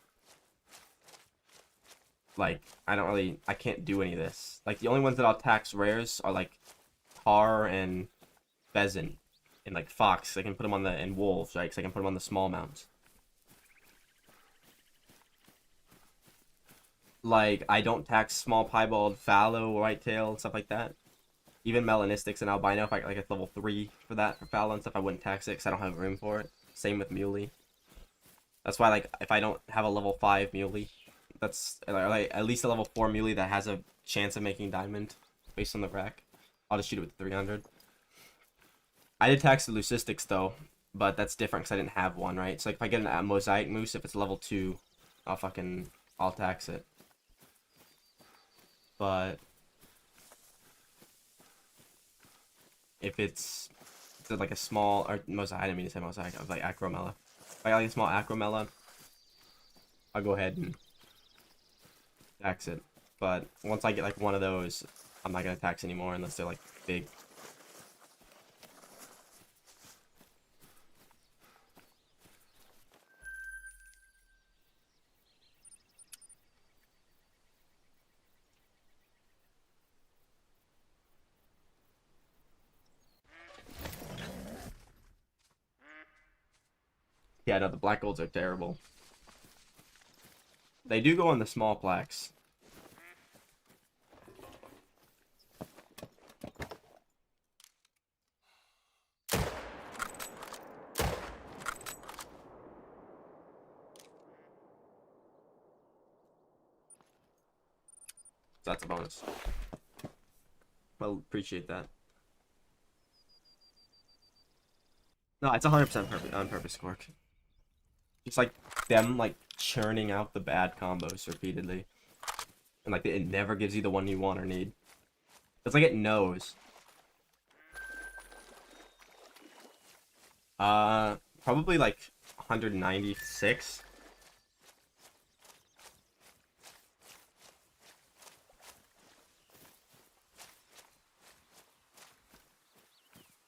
Like, I can't do any of this. Like, the only ones that I'll tax rares are, like, tar and pheasant and, like, fox. I can put them on and wolves, right? Because I can put them on the small mounts. Like, I don't tax small piebald, fallow, whitetail, and stuff like that. Even melanistics and albino, if I like at level 3 for that, for fallow and stuff, I wouldn't tax it because I don't have room for it. Same with muley. That's why, like, if I don't have a level 5 muley, that's like at least a level 4 muley that has a chance of making diamond based on the rack, I'll just shoot it with 300. I did tax the leucistics though, but that's different because I didn't have one, right? So like if I get a mosaic moose, if it's level 2, I'll tax it. But if it's like a small, or mosaic, I didn't mean to say mosaic, I was like acromella. If I got like a small acromella, I'll go ahead and tax it. But once I get like one of those, I'm not gonna tax anymore unless they're like big. Yeah, no, the black golds are terrible. They do go on the small plaques. So that's a bonus. Well, appreciate that. No, it's 100% on purpose, Cork. Just like them like churning out the bad combos repeatedly. And like it never gives you the one you want or need. It's like it knows. Probably like 196.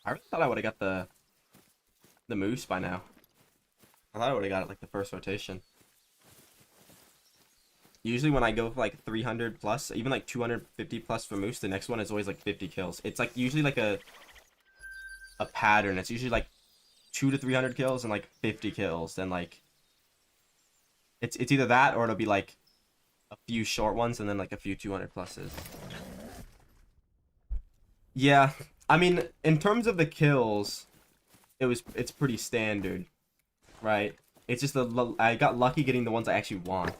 I really thought I would have got the moose by now. I thought I would have got it like the first rotation. Usually when I go for like 300 plus, even like 250 plus for moose, the next one is always like 50 kills. It's like usually like a pattern. It's usually like 2 to 300 kills and like 50 kills. Then like it's either that or it'll be like a few short ones and then like a few 200 pluses. Yeah, I mean in terms of the kills, it's pretty standard, right? It's just I got lucky getting the ones I actually want.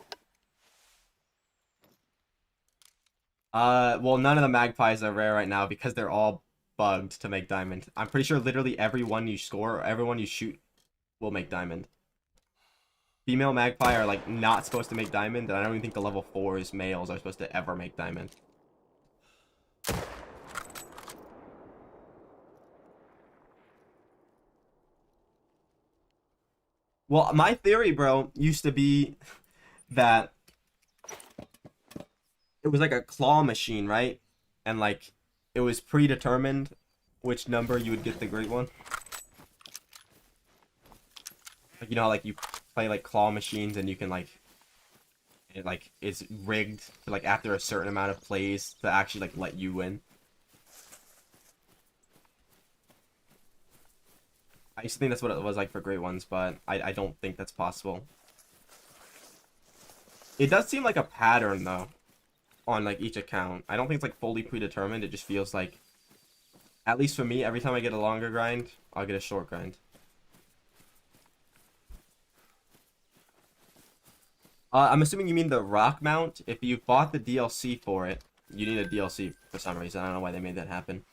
Well, none of the magpies are rare right now because they're all bugged to make diamond. I'm pretty sure literally every one you score or every one you shoot will make diamond. Female magpie are like not supposed to make diamond, and I don't even think the level 4s males are supposed to ever make diamond. Well, my theory, bro, used to be that it was like a claw machine, right? And like it was predetermined which number you would get the great one. Like you know how like you play like claw machines and you can like it's rigged to like after a certain amount of plays to actually like let you win. I used to think that's what it was like for great ones, but I don't think that's possible. It does seem like a pattern though on like each account. I don't think it's like fully predetermined. It just feels like, at least for me, every time I get a longer grind, I'll get a short grind. I'm assuming you mean the rock mount. If you bought the DLC for it, you need a DLC for some reason. I don't know why they made that happen.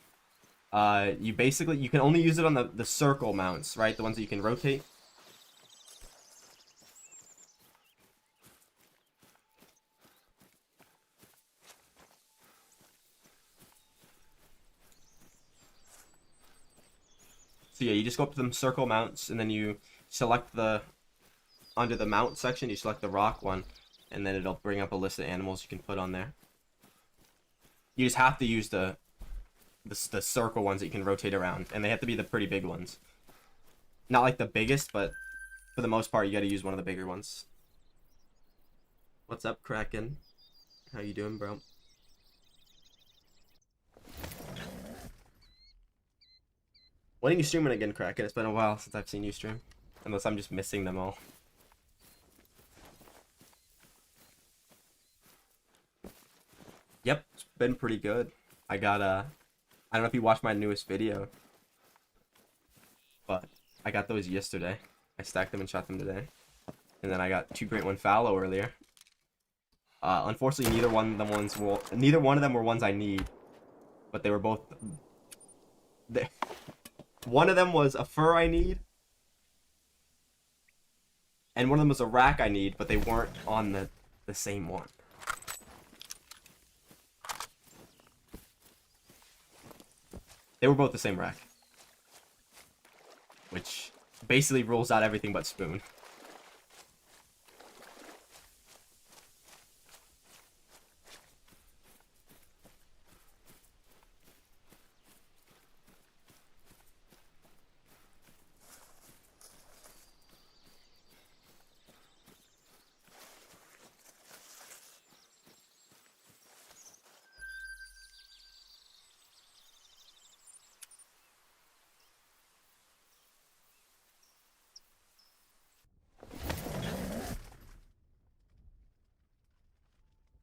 You basically, you can only use it on the circle mounts, right? The ones that you can rotate. So yeah, you just go up to them circle mounts, and then you select the, under the mount section, you select the rock one, and then it'll bring up a list of animals you can put on there. You just have to use the circle ones that you can rotate around, and they have to be the pretty big ones. Not like the biggest, but for the most part, you gotta use one of the bigger ones. What's up, Kraken? How you doing, bro? When are you streaming again, Kraken? It's been a while since I've seen you stream. Unless I'm just missing them all. Yep, it's been pretty good. I got, I don't know if you watched my newest video, but I got those yesterday. I stacked them and shot them today. And then I got 2 Great One Fallow earlier. Unfortunately, neither one of them were ones I need, but they were both. One of them was a fur I need, and one of them was a rack I need, but they weren't on the same one. They were both the same rack, which basically rules out everything but spoon.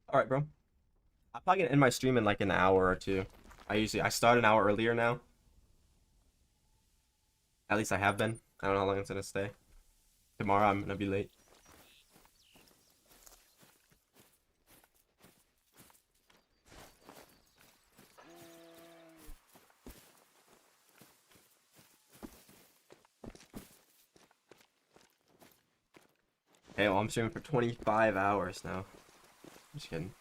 All right, bro. I'm probably gonna end my stream in like an hour or two. I start an hour earlier now. At least I have been. I don't know how long it's gonna stay. Tomorrow I'm gonna be late. Hey, well, I'm streaming for 25 hours now. I'm just kidding.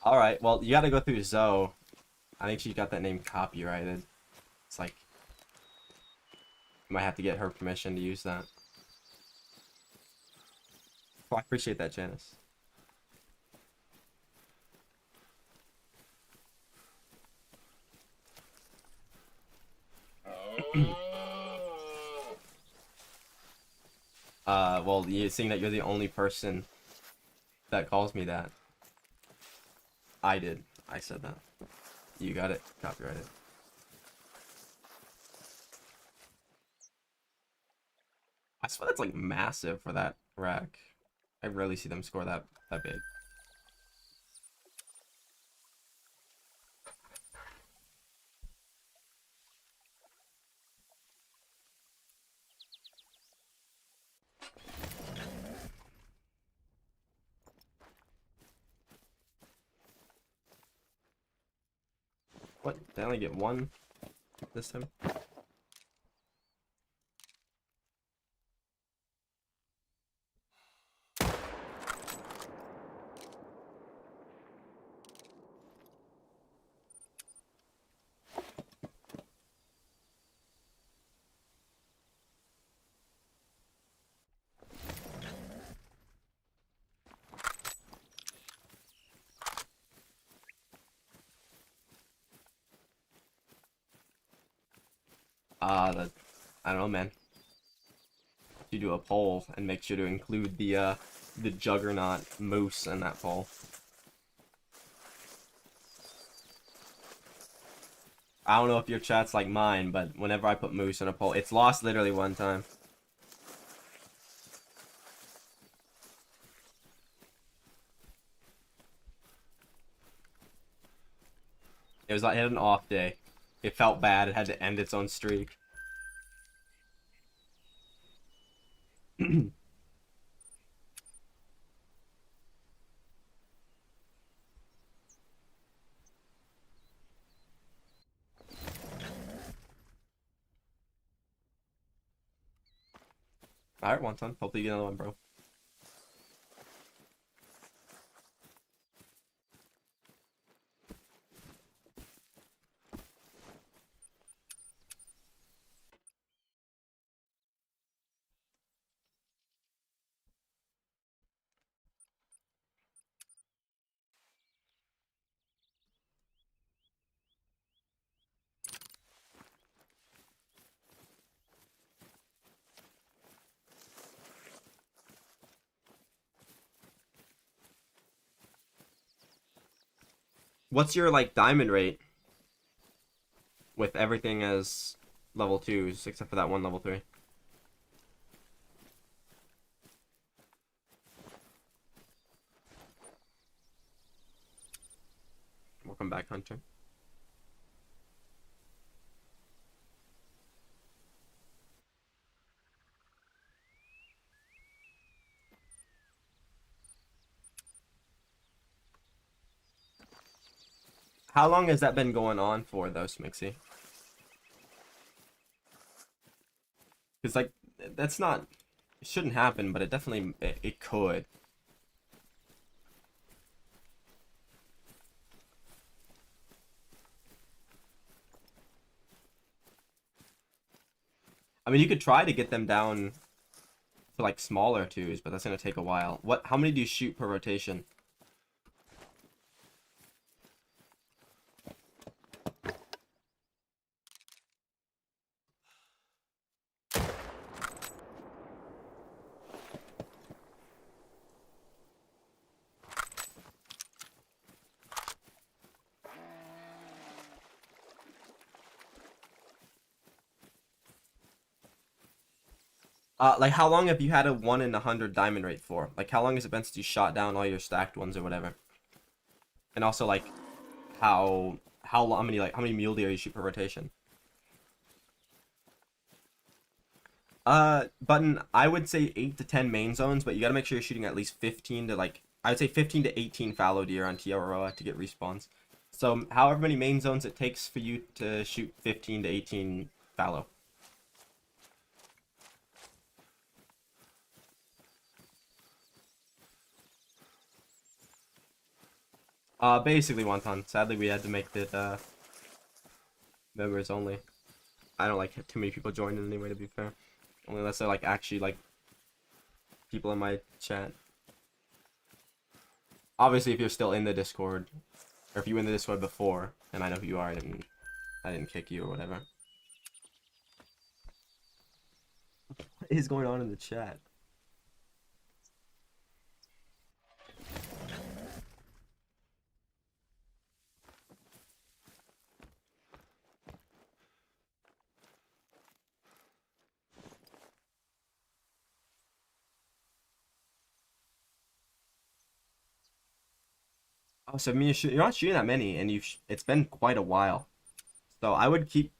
All right, well, you gotta go through Zoe. I think she got that name copyrighted. It's like, you might have to get her permission to use that. Oh, I appreciate that, Janice. Well, you seeing that you're the only person that calls me that. I did. I said that. You got it. Copyrighted. I swear that's like massive for that rack. I rarely see them score that big. What? Did I only get one this time? I don't know, man. You do a poll and make sure to include the Juggernaut moose in that poll. I don't know if your chat's like mine, but whenever I put moose in a poll, it's lost literally one time. It was like it had an off day. It felt bad. It had to end its own streak. Alright, one ton. Hopefully you get another one, bro. What's your like diamond rate with everything as level 2s except for that one level 3? Welcome back, Hunter. How long has that been going on for, though, Smixy? Because, like, that's not... It shouldn't happen, but it definitely... It could. I mean, you could try to get them down to, like, smaller 2s, but that's going to take a while. How many do you shoot per rotation? Like, how long have you had a 1 in 100 diamond rate for? Like, how long has it been since you shot down all your stacked ones or whatever? And also, like, how many mule deer you shoot per rotation? Button, I would say 8 to 10 main zones, but you gotta make sure you're shooting at least 15 to, like, I would say 15 to 18 fallow deer on TROA to get respawns. So, however many main zones it takes for you to shoot 15 to 18 fallow. Basically one ton. Sadly, we had to make it, members only. I don't like too many people joining anyway, to be fair. Only unless they're, like, actually, like, people in my chat. Obviously, if you're still in the Discord, or if you were in the Discord before, and I know who you are, and I didn't kick you or whatever. What is going on in the chat? Oh, so I mean, you're not shooting that many, and it's been quite a while. So I would keep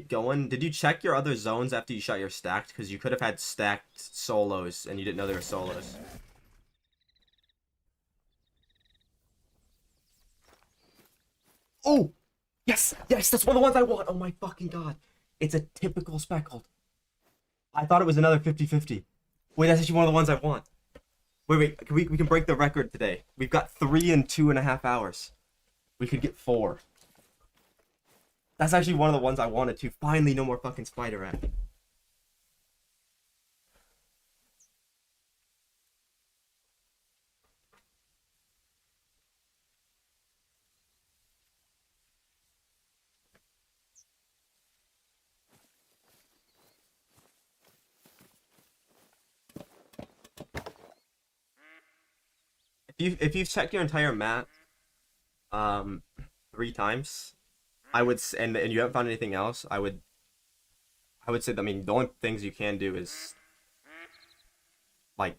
going. Did you check your other zones after you shot your stacked? Because you could have had stacked solos, and you didn't know they were solos. Oh! Yes! Yes! That's one of the ones I want! Oh my fucking god. It's a typical speckled. I thought it was another 50-50. Wait, that's actually one of the ones I want. Wait, we can break the record today. We've got 3 in 2.5 hours. We could get 4. That's actually one of the ones I wanted to. Finally, no more fucking spider rat. If you've checked your entire map, 3 times, and you haven't found anything else, I would say, I mean, the only things you can do is, like,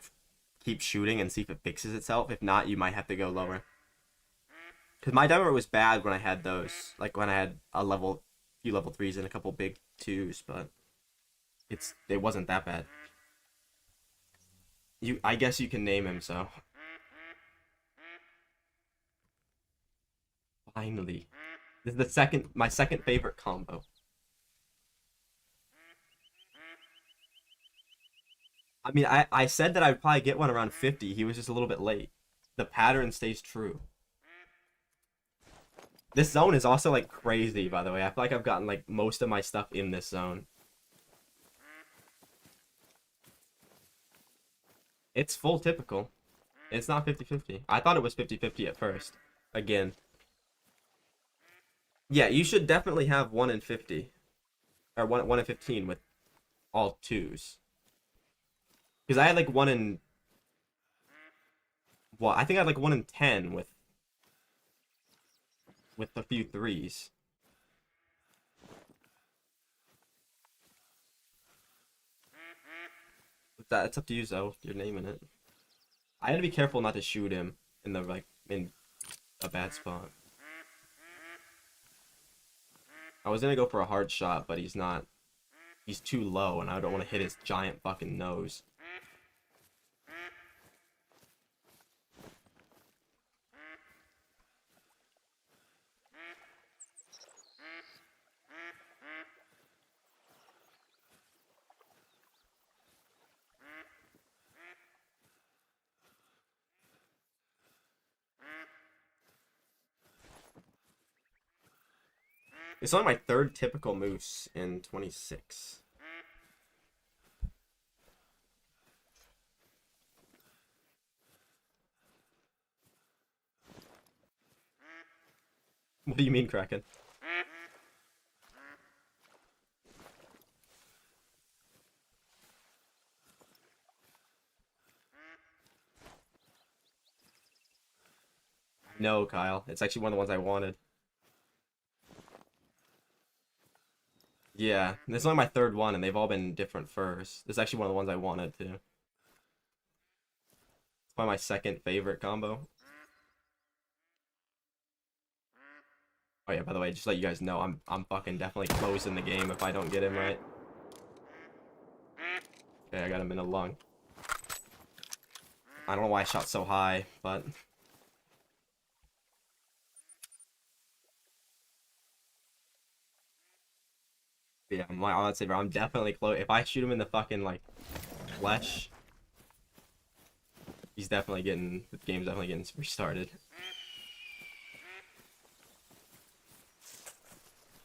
keep shooting and see if it fixes itself. If not, you might have to go lower. Because my diamond was bad when I had those. Like when I had few level 3s and a couple big 2s, but it wasn't that bad. I guess you can name him, so. Finally. This is my second favorite combo. I mean, I said that I'd probably get one around 50. He was just a little bit late. The pattern stays true. This zone is also, like, crazy, by the way. I feel like I've gotten, like, most of my stuff in this zone. It's full typical. It's not 50-50. I thought it was 50-50 at first. Again. Yeah, you should definitely have 1 in 50. Or 1 in 15 with all 2s. Because I had, like, 1 in... Well, I think I had, like, 1 in 10 with a few 3s. It's up to you, though. You're naming it. I had to be careful not to shoot him in in a bad spot. I was gonna go for a hard shot, but he's not. He's too low, and I don't want to hit his giant fucking nose. It's only my third typical moose in 26. What do you mean, Kraken? No, Kyle. It's actually one of the ones I wanted. Yeah, this is only my third one, and they've all been different furs. This is actually one of the ones I wanted, too. It's probably my second favorite combo. Oh yeah, by the way, just to let you guys know, I'm fucking definitely closing the game if I don't get him right. Okay, I got him in a lung. I don't know why I shot so high, but... Yeah, I'd say, bro, I'm definitely close. If I shoot him in the fucking, like, flesh, he's definitely getting... The game's definitely getting restarted.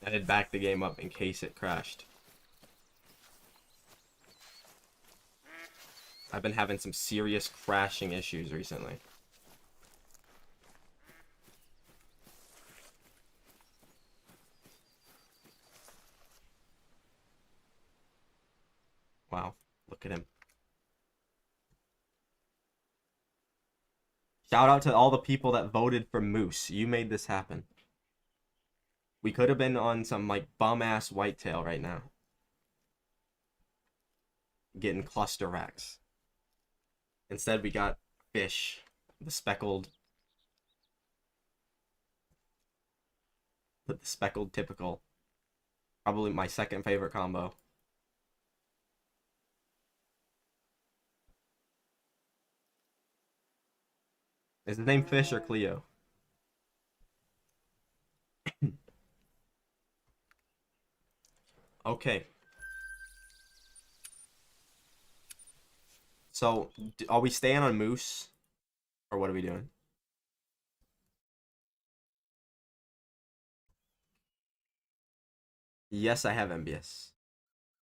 I did back the game up in case it crashed. I've been having some serious crashing issues recently. Wow, look at him. Shout out to all the people that voted for Moose. You made this happen. We could have been on some, like, bum-ass whitetail right now. Getting cluster racks. Instead, we got fish. The speckled typical. Probably my second favorite combo. Is his name Fish or Cleo? Okay. So, are we staying on Moose? Or what are we doing? Yes, I have MBS.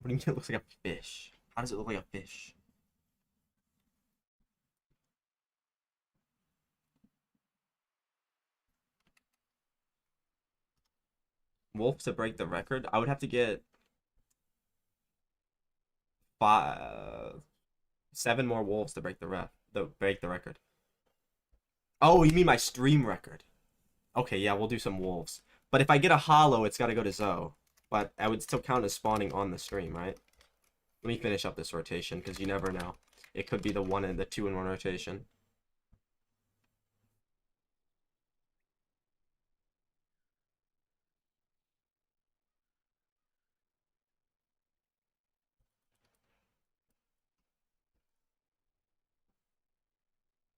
What do you mean it looks like a fish? How does it look like a fish? Wolf to break the record? I would have to get 7 more wolves to break the record. Oh, you mean my stream record? Okay, yeah, we'll do some wolves. But if I get a hollow, it's got to go to Zoe. But I would still count as spawning on the stream, right? Let me finish up this rotation, because you never know. It could be the 2-in-1 rotation.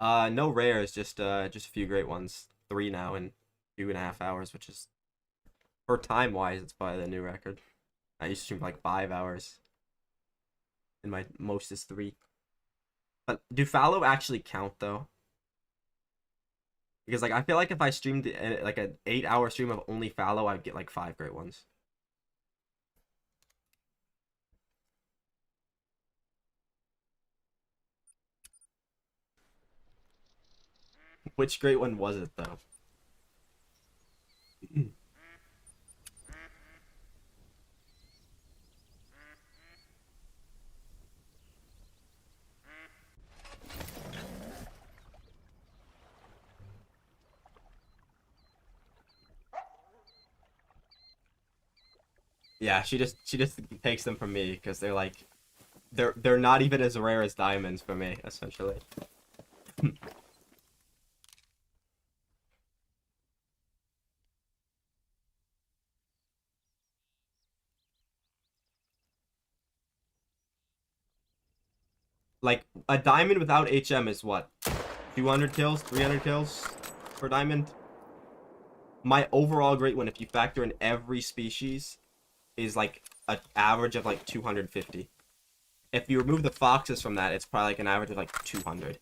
No rares, just a few great ones. 3 now in 2.5 hours, which is, for time wise, it's probably the new record. I used to stream for like 5 hours, and my most is 3. But do fallow actually count though? Because like I feel like if I streamed like an 8-hour stream of only fallow, I'd get like 5 great ones. Which great one was it though? Yeah, she just takes them from me because they're like they're not even as rare as diamonds for me, essentially. Like a diamond without HM is what? 200 kills, 300 kills per diamond. My overall great one, if you factor in every species, is like an average of like 250. If you remove the foxes from that, it's probably like an average of like 200.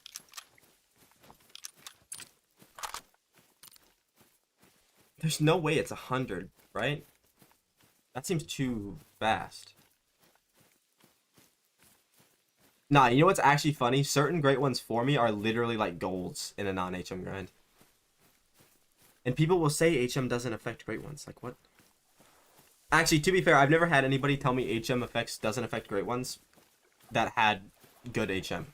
There's no way it's 100, right? That seems too fast. Nah, you know what's actually funny? Certain great ones for me are literally like golds in a non-HM grind. And people will say HM doesn't affect great ones. Like, what? Actually, to be fair, I've never had anybody tell me HM effects doesn't affect great ones that had good HM.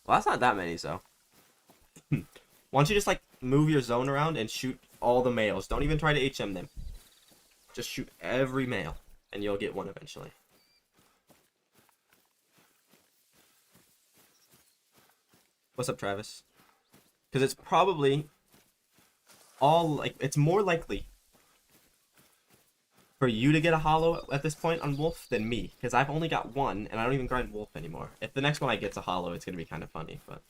Well, that's not that many, so. Why don't you just, like, move your zone around and shoot all the males? Don't even try to HM them. Just shoot every male, and you'll get one eventually. What's up, Travis? Because it's probably all, like, it's more likely for you to get a hollow at this point on Wolf than me, because I've only got one, and I don't even grind Wolf anymore. If the next one I get's a hollow, it's gonna be kind of funny, but...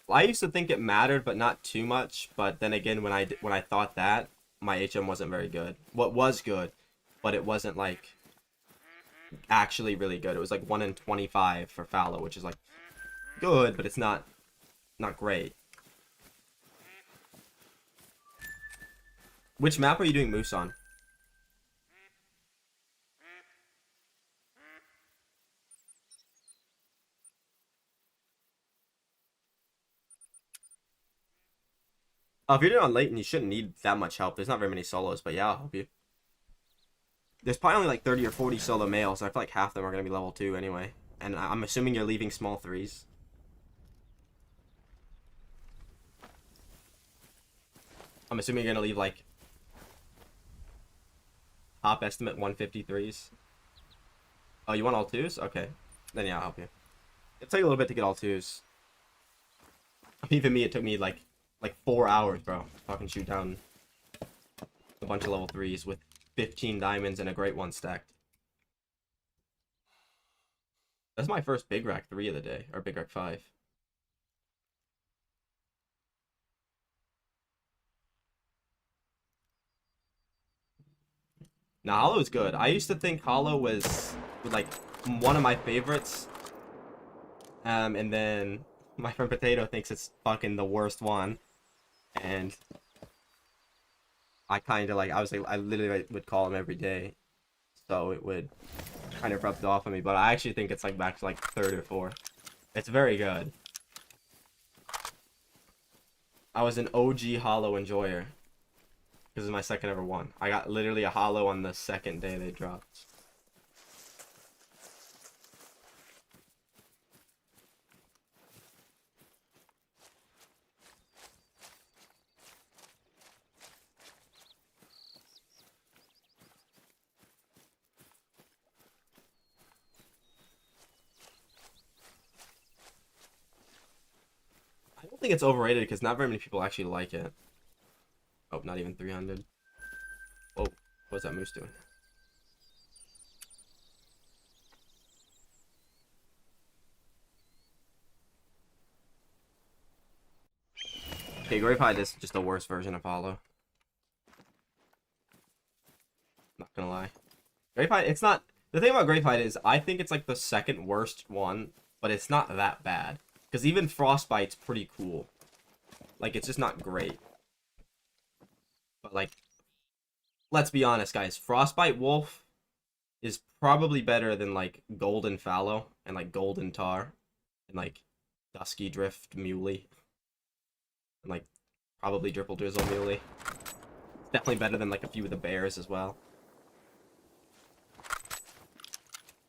I used to think it mattered, but not too much. But then again, when I thought that, my HM wasn't very good. What was good, but it wasn't like actually really good. It was like 1 in 25 for fallow, which is like good, but it's not great. Which map are you doing Moose on? Oh, if you're doing on Leighton, you shouldn't need that much help. There's not very many solos, but yeah, I'll help you. There's probably only like 30 or 40 solo males. So I feel like half of them are gonna be level 2 anyway. And I'm assuming you're leaving small 3s. I'm assuming you're gonna leave like top estimate 153s. Oh, you want all 2s? Okay. Then yeah, I'll help you. It'll take a little bit to get all 2s. Even me, it took me like 4 hours, bro. Fucking shoot down a bunch of level 3s with 15 diamonds and a great one stacked. That's my first big rack 3 of the day, or big rack 5. Now, Hollow is good. I used to think Hollow was like one of my favorites. And then my friend Potato thinks it's fucking the worst one. And I kind of like, I literally would call him every day. So it would kind of rubbed off on me. But I actually think it's like back to like 3rd or 4th. It's very good. I was an OG Hollow enjoyer. This is my second ever one. I got literally a hollow on the second day they dropped. I don't think it's overrated because not very many people actually like it. Oh, not even 300. Oh, what's that moose doing? Okay, Grape Hide is just a worse version of Hollow. Not gonna lie. Grape Hide, it's not... The thing about Grape Hide is, I think it's like the second worst one, but it's not that bad. Because even Frostbite's pretty cool. Like, it's just not great. But, like, let's be honest, guys. Frostbite Wolf is probably better than, like, Golden Fallow and, like, Golden Tar and, like, Dusky Drift Muley. And, like, probably Dripple Drizzle Muley. It's definitely better than, like, a few of the bears as well.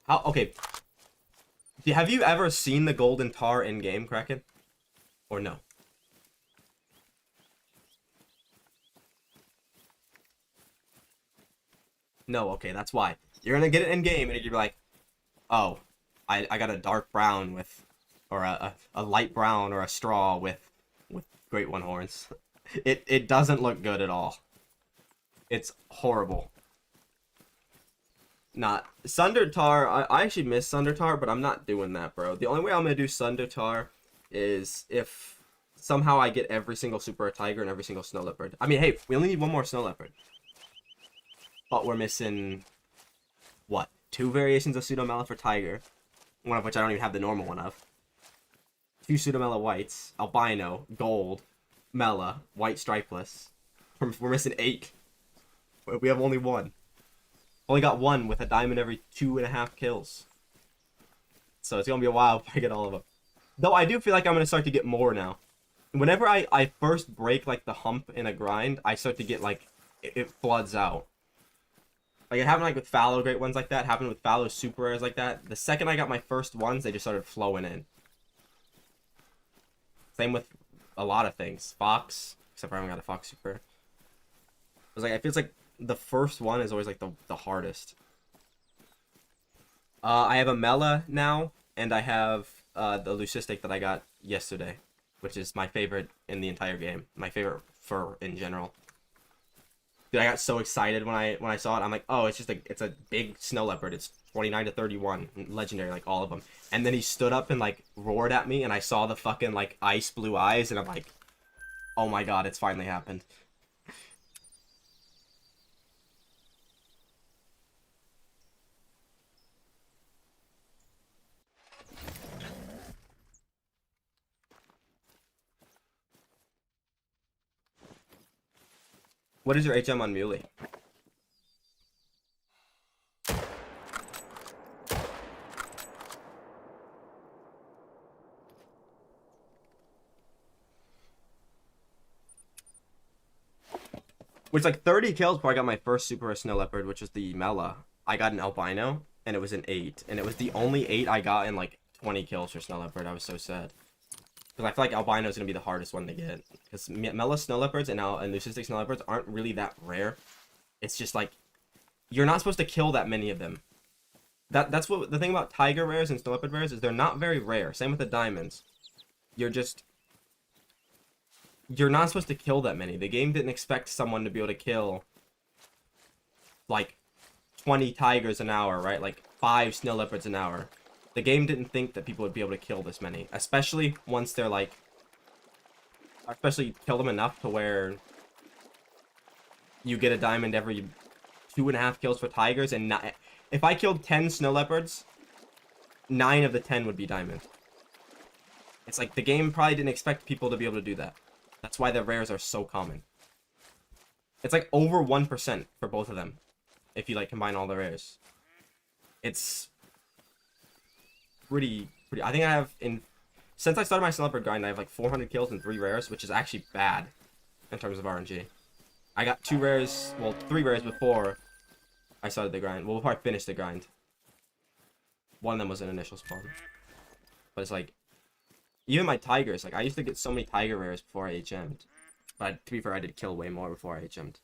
How... Okay. Have you ever seen the Golden Tar in-game, Kraken? Or no? No, okay, that's why. You're gonna get it in-game, and you're gonna be like, oh, I got a dark brown with... Or a light brown or a straw with Great One Horns. It doesn't look good at all. It's horrible. Not Sunder Tar. I actually miss Sunder Tar, but I'm not doing that, bro. The only way I'm gonna do Sunder Tar is if somehow I get every single Super Tiger and every single Snow Leopard. I mean, hey, we only need one more Snow Leopard, but we're missing what? 2 variations of Pseudomela for Tiger, one of which I don't even have the normal one of. 2 Pseudomela whites, albino, gold, Mela, white stripeless. We're missing 8. We have only 1. Only got 1 with a diamond every 2.5 kills. So it's gonna be a while before I get all of them. Though I do feel like I'm gonna start to get more now. Whenever I first break like the hump in a grind, I start to get like it floods out. Like it happened like with fallow great ones like that, happened with fallow super rares like that. The second I got my first ones, they just started flowing in. Same with a lot of things. Fox, except for I haven't got a Fox super. It was like, it feels like the first one is always like the hardest. I have a Mela now, and I have the Leucistic that I got yesterday, which is my favorite in the entire game. My favorite fur in general. Dude, I got so excited when I saw it. I'm like, oh, it's a big snow leopard. It's 29 to 31, legendary, like all of them. And then he stood up and like roared at me, and I saw the fucking like ice blue eyes, and I'm like, oh my god, it's finally happened. What is your HM on Muley? Which like 30 kills before I got my first super snow leopard, which was the Mela. I got an albino, and it was an 8, and it was the only 8 I got in like 20 kills for snow leopard. I was so sad. Because I feel like albino is gonna be the hardest one to get. Because Mela snow leopards and leucistic snow leopards aren't really that rare. It's just like you're not supposed to kill that many of them. That's what the thing about tiger rares and snow leopard rares is, they're not very rare. Same with the diamonds. You're not supposed to kill that many. The game didn't expect someone to be able to kill like 20 tigers an hour, right? Like 5 snow leopards an hour. The game didn't think that people would be able to kill this many, especially once they're like, especially kill them enough to where you get a diamond every 2.5 kills for tigers, and if I killed 10 snow leopards, 9 of the 10 would be diamond. It's like the game probably didn't expect people to be able to do that. That's why the rares are so common. It's like over 1% for both of them, if you like combine all the rares. It's pretty. I think I have since I started my snow leopard grind, I have like 400 kills and 3 rares, which is actually bad in terms of RNG. I got 2 rares, well 3 rares before I started the grind. Well, before I finished the grind. One of them was an initial spawn. But it's like, even my tigers, like I used to get so many tiger rares before I HM'd. But to be fair, I did kill way more before I HM'd.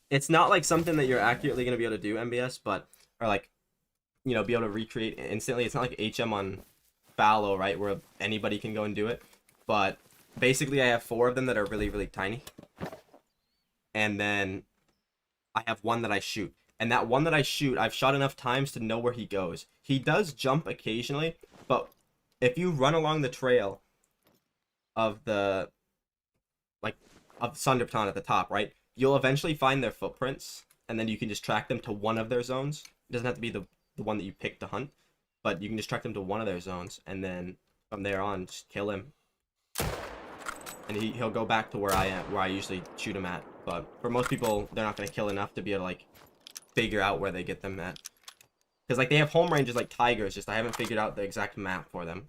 It's not like something that you're accurately going to be able to do, MBS, but, or like, you know, be able to recreate instantly. It's not like HM on fallow, right, where anybody can go and do it. But basically I have 4 of them that are really, really tiny. And then I have one that I shoot. And that one that I shoot, I've shot enough times to know where he goes. He does jump occasionally, but if you run along the trail of the, like, of Sunderton at the top, right, you'll eventually find their footprints, and then you can just track them to one of their zones. It doesn't have to be the one that you pick to hunt, but you can just track them to one of their zones, and then from there on, just kill him. And he'll go back to where I usually shoot him at. But for most people, they're not going to kill enough to be able to, like, figure out where they get them at. Because, like, they have home ranges like tigers, just I haven't figured out the exact map for them.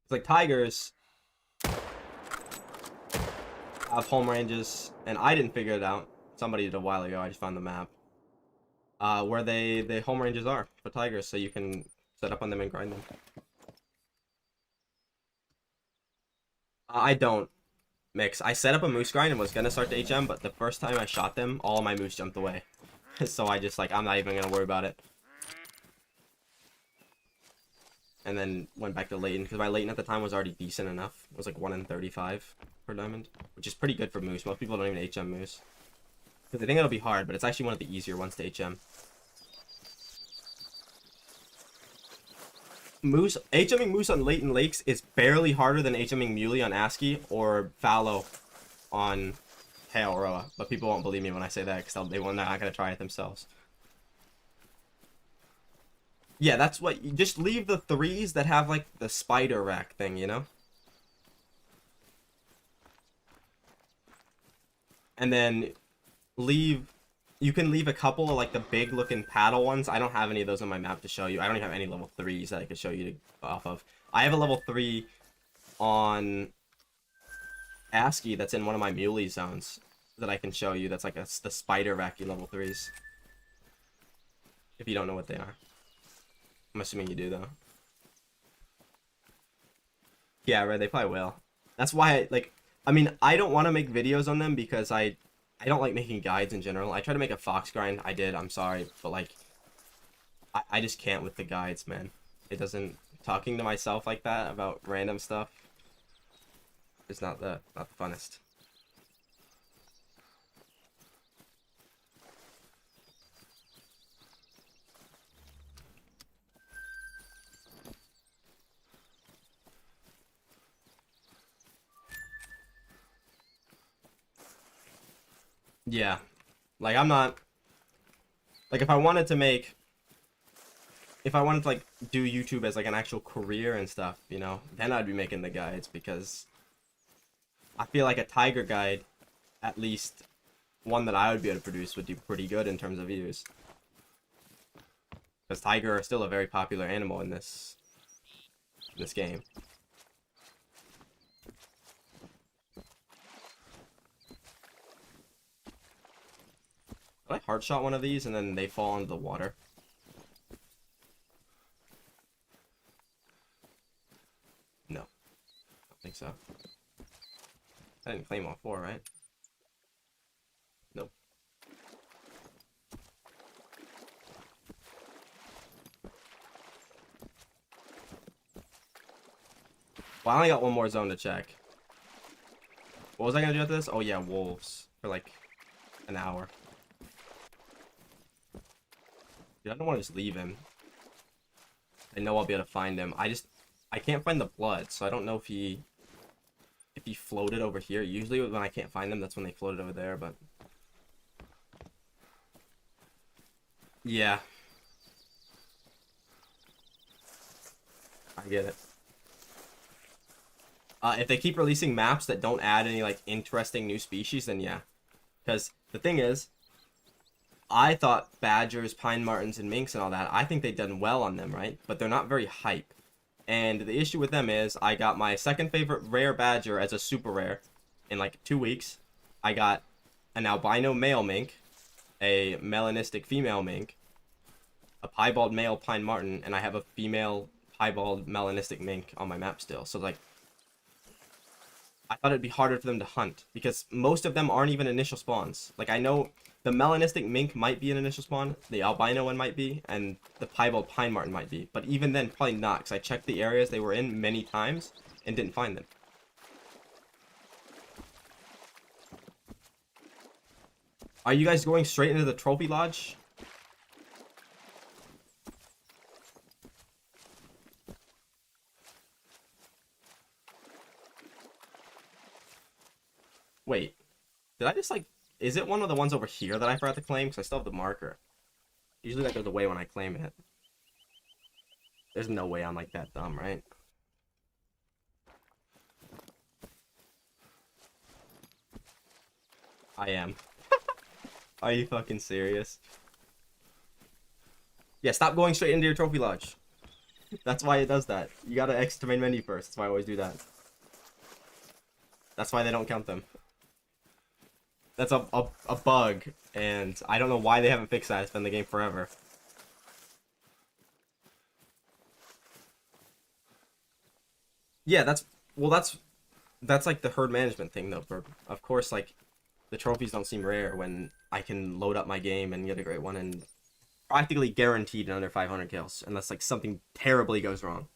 It's like tigers have home ranges, and I didn't figure it out. Somebody did a while ago, I just found the map. Where the home ranges are for tigers, so you can set up on them and grind them. I don't mix. I set up a moose grind and was gonna start the HM, but the first time I shot them, all of my moose jumped away. So I just, like, I'm not even gonna worry about it. And then went back to Leighton, because my Leighton at the time was already decent enough. It was like 1 in 35 per diamond, which is pretty good for moose. Most people don't even HM moose. Because they think it'll be hard, but it's actually one of the easier ones to HM. Moose, HMing moose on Leighton Lakes is barely harder than HMing muley on ASCII or fallow on Haoroa. But people won't believe me when I say that, because they're not going to try it themselves. Yeah, that's what, you just leave the 3s that have, like, the spider rack thing, you know? And then you can leave a couple of, like, the big looking paddle ones. I don't have any of those on my map to show you. I don't even have any level 3s that I could show you off of. I have a level 3 on ASCII that's in one of my muley zones that I can show you. That's like the spider racky level 3s. If you don't know what they are. I'm assuming you do, though. Yeah, right, they probably will. That's why, I mean, I don't want to make videos on them because I don't like making guides in general. I tried to make a fox grind. I did, I'm sorry. But, like, I just can't with the guides, man. It doesn't... Talking to myself like that about random stuff is not the funnest. Yeah. Like, I'm not... Like, if I wanted to, like, do YouTube as, like, an actual career and stuff, you know, then I'd be making the guides, because I feel like a tiger guide, at least one that I would be able to produce, would do pretty good in terms of views. Because tiger are still a very popular animal in this game. Did I hard shot one of these and then they fall into the water? No. I don't think so. I didn't claim all 4, right? Nope. Well, I only got one more zone to check. What was I gonna do with this? Oh yeah, wolves. For like an hour. Dude, I don't want to just leave him. I know I'll be able to find him. I can't find the blood, so I don't know if he floated over here. Usually when I can't find them, that's when they floated over there, but... Yeah. I get it. If they keep releasing maps that don't add any, like, interesting new species, then yeah. Because the thing is, I thought badgers, pine martens, and minks and all that, I think they've done well on them, right? But they're not very hype. And the issue with them is, I got my second favorite rare badger as a super rare in, like, 2 weeks. I got an albino male mink, a melanistic female mink, a piebald male pine marten, and I have a female piebald melanistic mink on my map still. So, like, I thought it'd be harder for them to hunt because most of them aren't even initial spawns. Like I know the melanistic mink might be an initial spawn, the albino one might be, and the piebald pine marten might be. But even then, probably not, because I checked the areas they were in many times and didn't find them. Are you guys going straight into the trophy lodge? Wait, did I just like... Is it one of the ones over here that I forgot to claim? Because I still have the marker. Usually that goes away when I claim it. There's no way I'm like that dumb, right? I am. Are you fucking serious? Yeah, stop going straight into your trophy lodge. That's why it does that. You gotta exit the main menu first. That's why I always do that. That's why they don't count them. That's a bug, and I don't know why they haven't fixed that. It's been in the game forever. Yeah, that's like the herd management thing though. Of course, like the trophies don't seem rare when I can load up my game and get a great one and practically guaranteed under 500 kills unless like something terribly goes wrong.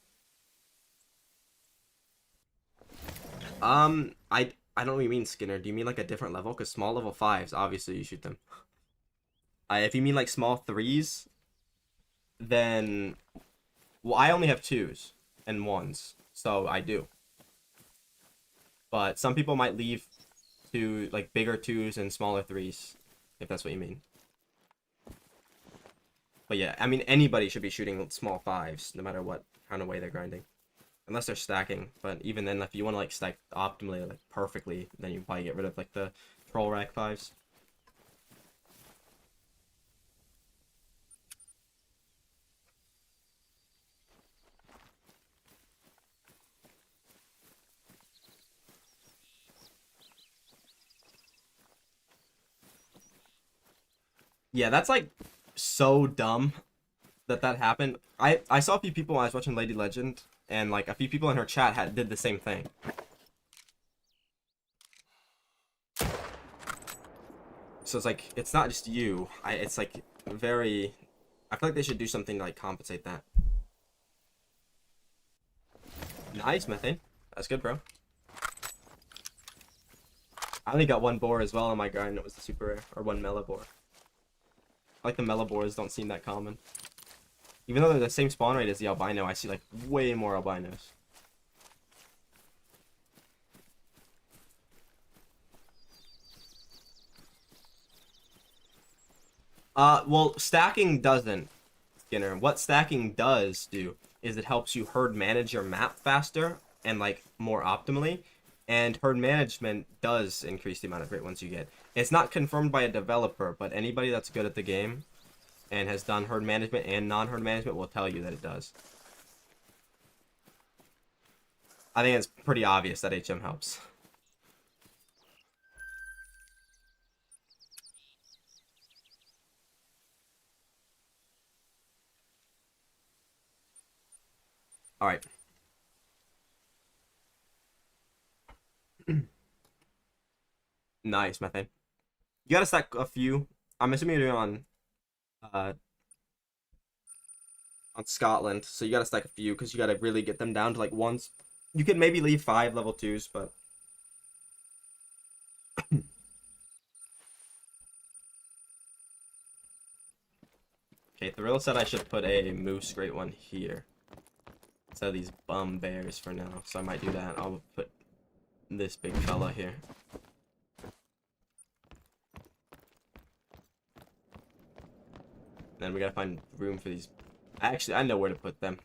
I don't know what you mean, Skinner. Do you mean like a different level? Because small level 5s, obviously you shoot them. If you mean like small 3s, then... Well, I only have 2s and 1s, so I do. But some people might leave to like bigger 2s and smaller 3s, if that's what you mean. But yeah, I mean anybody should be shooting small 5s, no matter what kind of way they're grinding. Unless they're stacking, but even then, if you want to like stack optimally, like perfectly, then you probably get rid of like the troll rack 5s. Yeah, that's like so dumb that happened. I saw a few people when I was watching Lady Legend, and like a few people in her chat did the same thing. So it's like it's not just you. It's like very. I feel like they should do something to like compensate that. Nice, methane. That's good, bro. I only got one boar as well on my grind. It was the super rare, or one mela boar. Like the mela boars don't seem that common. Even though they're the same spawn rate as the albino, I see like way more albinos. Well, stacking doesn't, Skinner. What stacking does do is it helps you herd manage your map faster and like more optimally. And herd management does increase the amount of great ones you get. It's not confirmed by a developer, but anybody that's good at the game and has done herd management and non-herd management will tell you that it does. I think it's pretty obvious that HM helps. Alright. Nice, methane. You gotta stack a few. I'm assuming you're doing on Scotland, so you gotta stack a few because you gotta really get them down to like ones. You could maybe leave 5 level 2s, but okay, Thrill said I should put a moose great one here instead of these bum bears for now, so I might do that. I'll put this big fella here. Then we gotta find room for these. Actually, I know where to put them.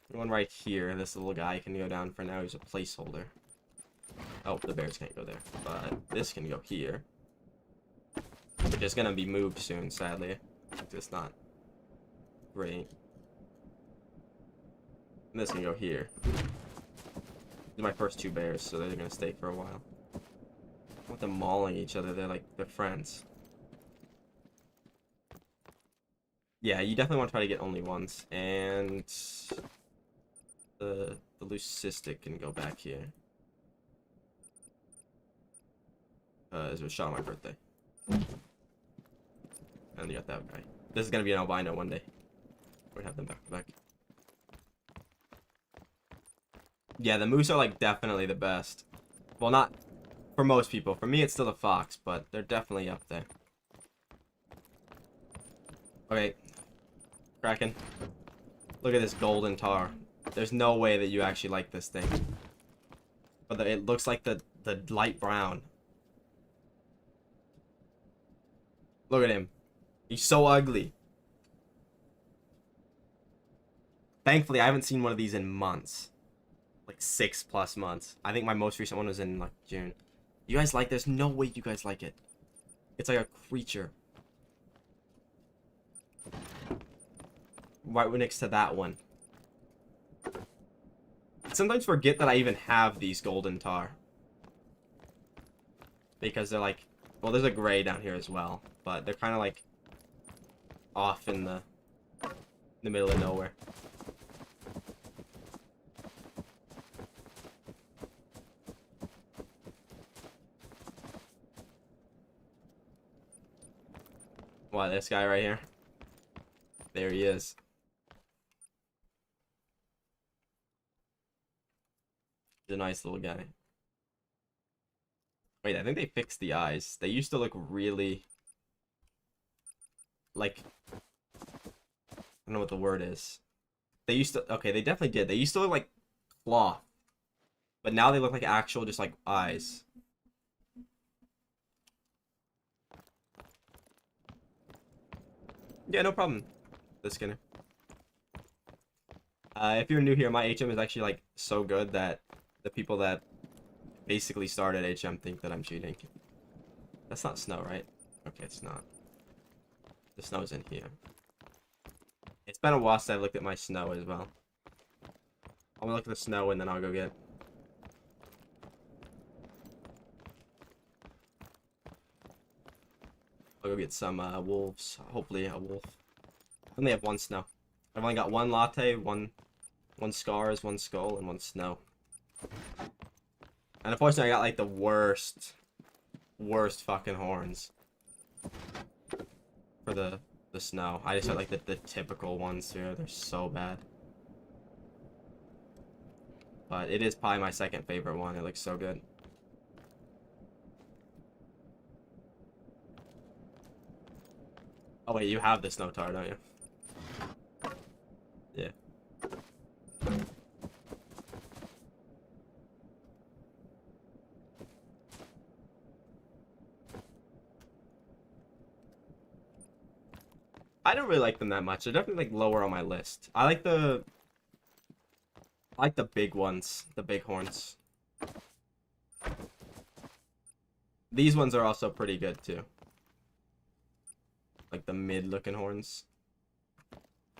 One right here. This little guy can go down for now. He's a placeholder. Oh, the bears can't go there. But this can go here. Which is gonna be moved soon, sadly. It's not great. And this can go here. These are my first 2 bears, so they're gonna stay for a while. I want them mauling each other. They're friends. Yeah, you definitely want to try to get only ones. And the the leucistic can go back here. It was shot on my birthday. And you got that guy. This is gonna be an albino one day. We have them back to back. Yeah, the moose are like definitely the best. Well, not for most people. For me, it's still the fox, but they're definitely up there. Okay, Kraken. Look at this golden tar. There's no way that you actually like this thing. But it looks like the light brown. Look at him. He's so ugly. Thankfully, I haven't seen one of these in months. Like 6+ months. I think my most recent one was in like June. You guys like this? No way you guys like it. It's like a creature. Right next to that one. I sometimes forget that I even have these golden tar. Because they're like... Well, there's a gray down here as well. But they're kind of like... off in the middle of nowhere. Why, this guy right here? There he is. He's a nice little guy. Wait, I think they fixed the eyes. They used to look really... like... I don't know what the word is. They used to... Okay, they definitely did. They used to look like cloth. But now they look like actual, just like, eyes. Yeah, no problem. The Skinner. If you're new here, my HM is actually like so good that the people that basically started HM think that I'm cheating. That's not snow, right? Okay, it's not. The snow's in here. It's been a while since I've looked at my snow as well. I'm gonna look at the snow and then I'll go get... I'll go get some wolves. Hopefully a wolf. I only have one snow. I've only got one latte, one scars, one skull, and one snow. And unfortunately I got like the worst fucking horns for the snow. I just got like the typical ones here. They're so bad. But it is probably my second favorite one. It looks so good. Oh wait, you have the snow tar, don't you? Yeah. I don't really like them that much. They're definitely like lower on my list. I like the big ones, the big horns. These ones are also pretty good too. Like the mid-looking horns.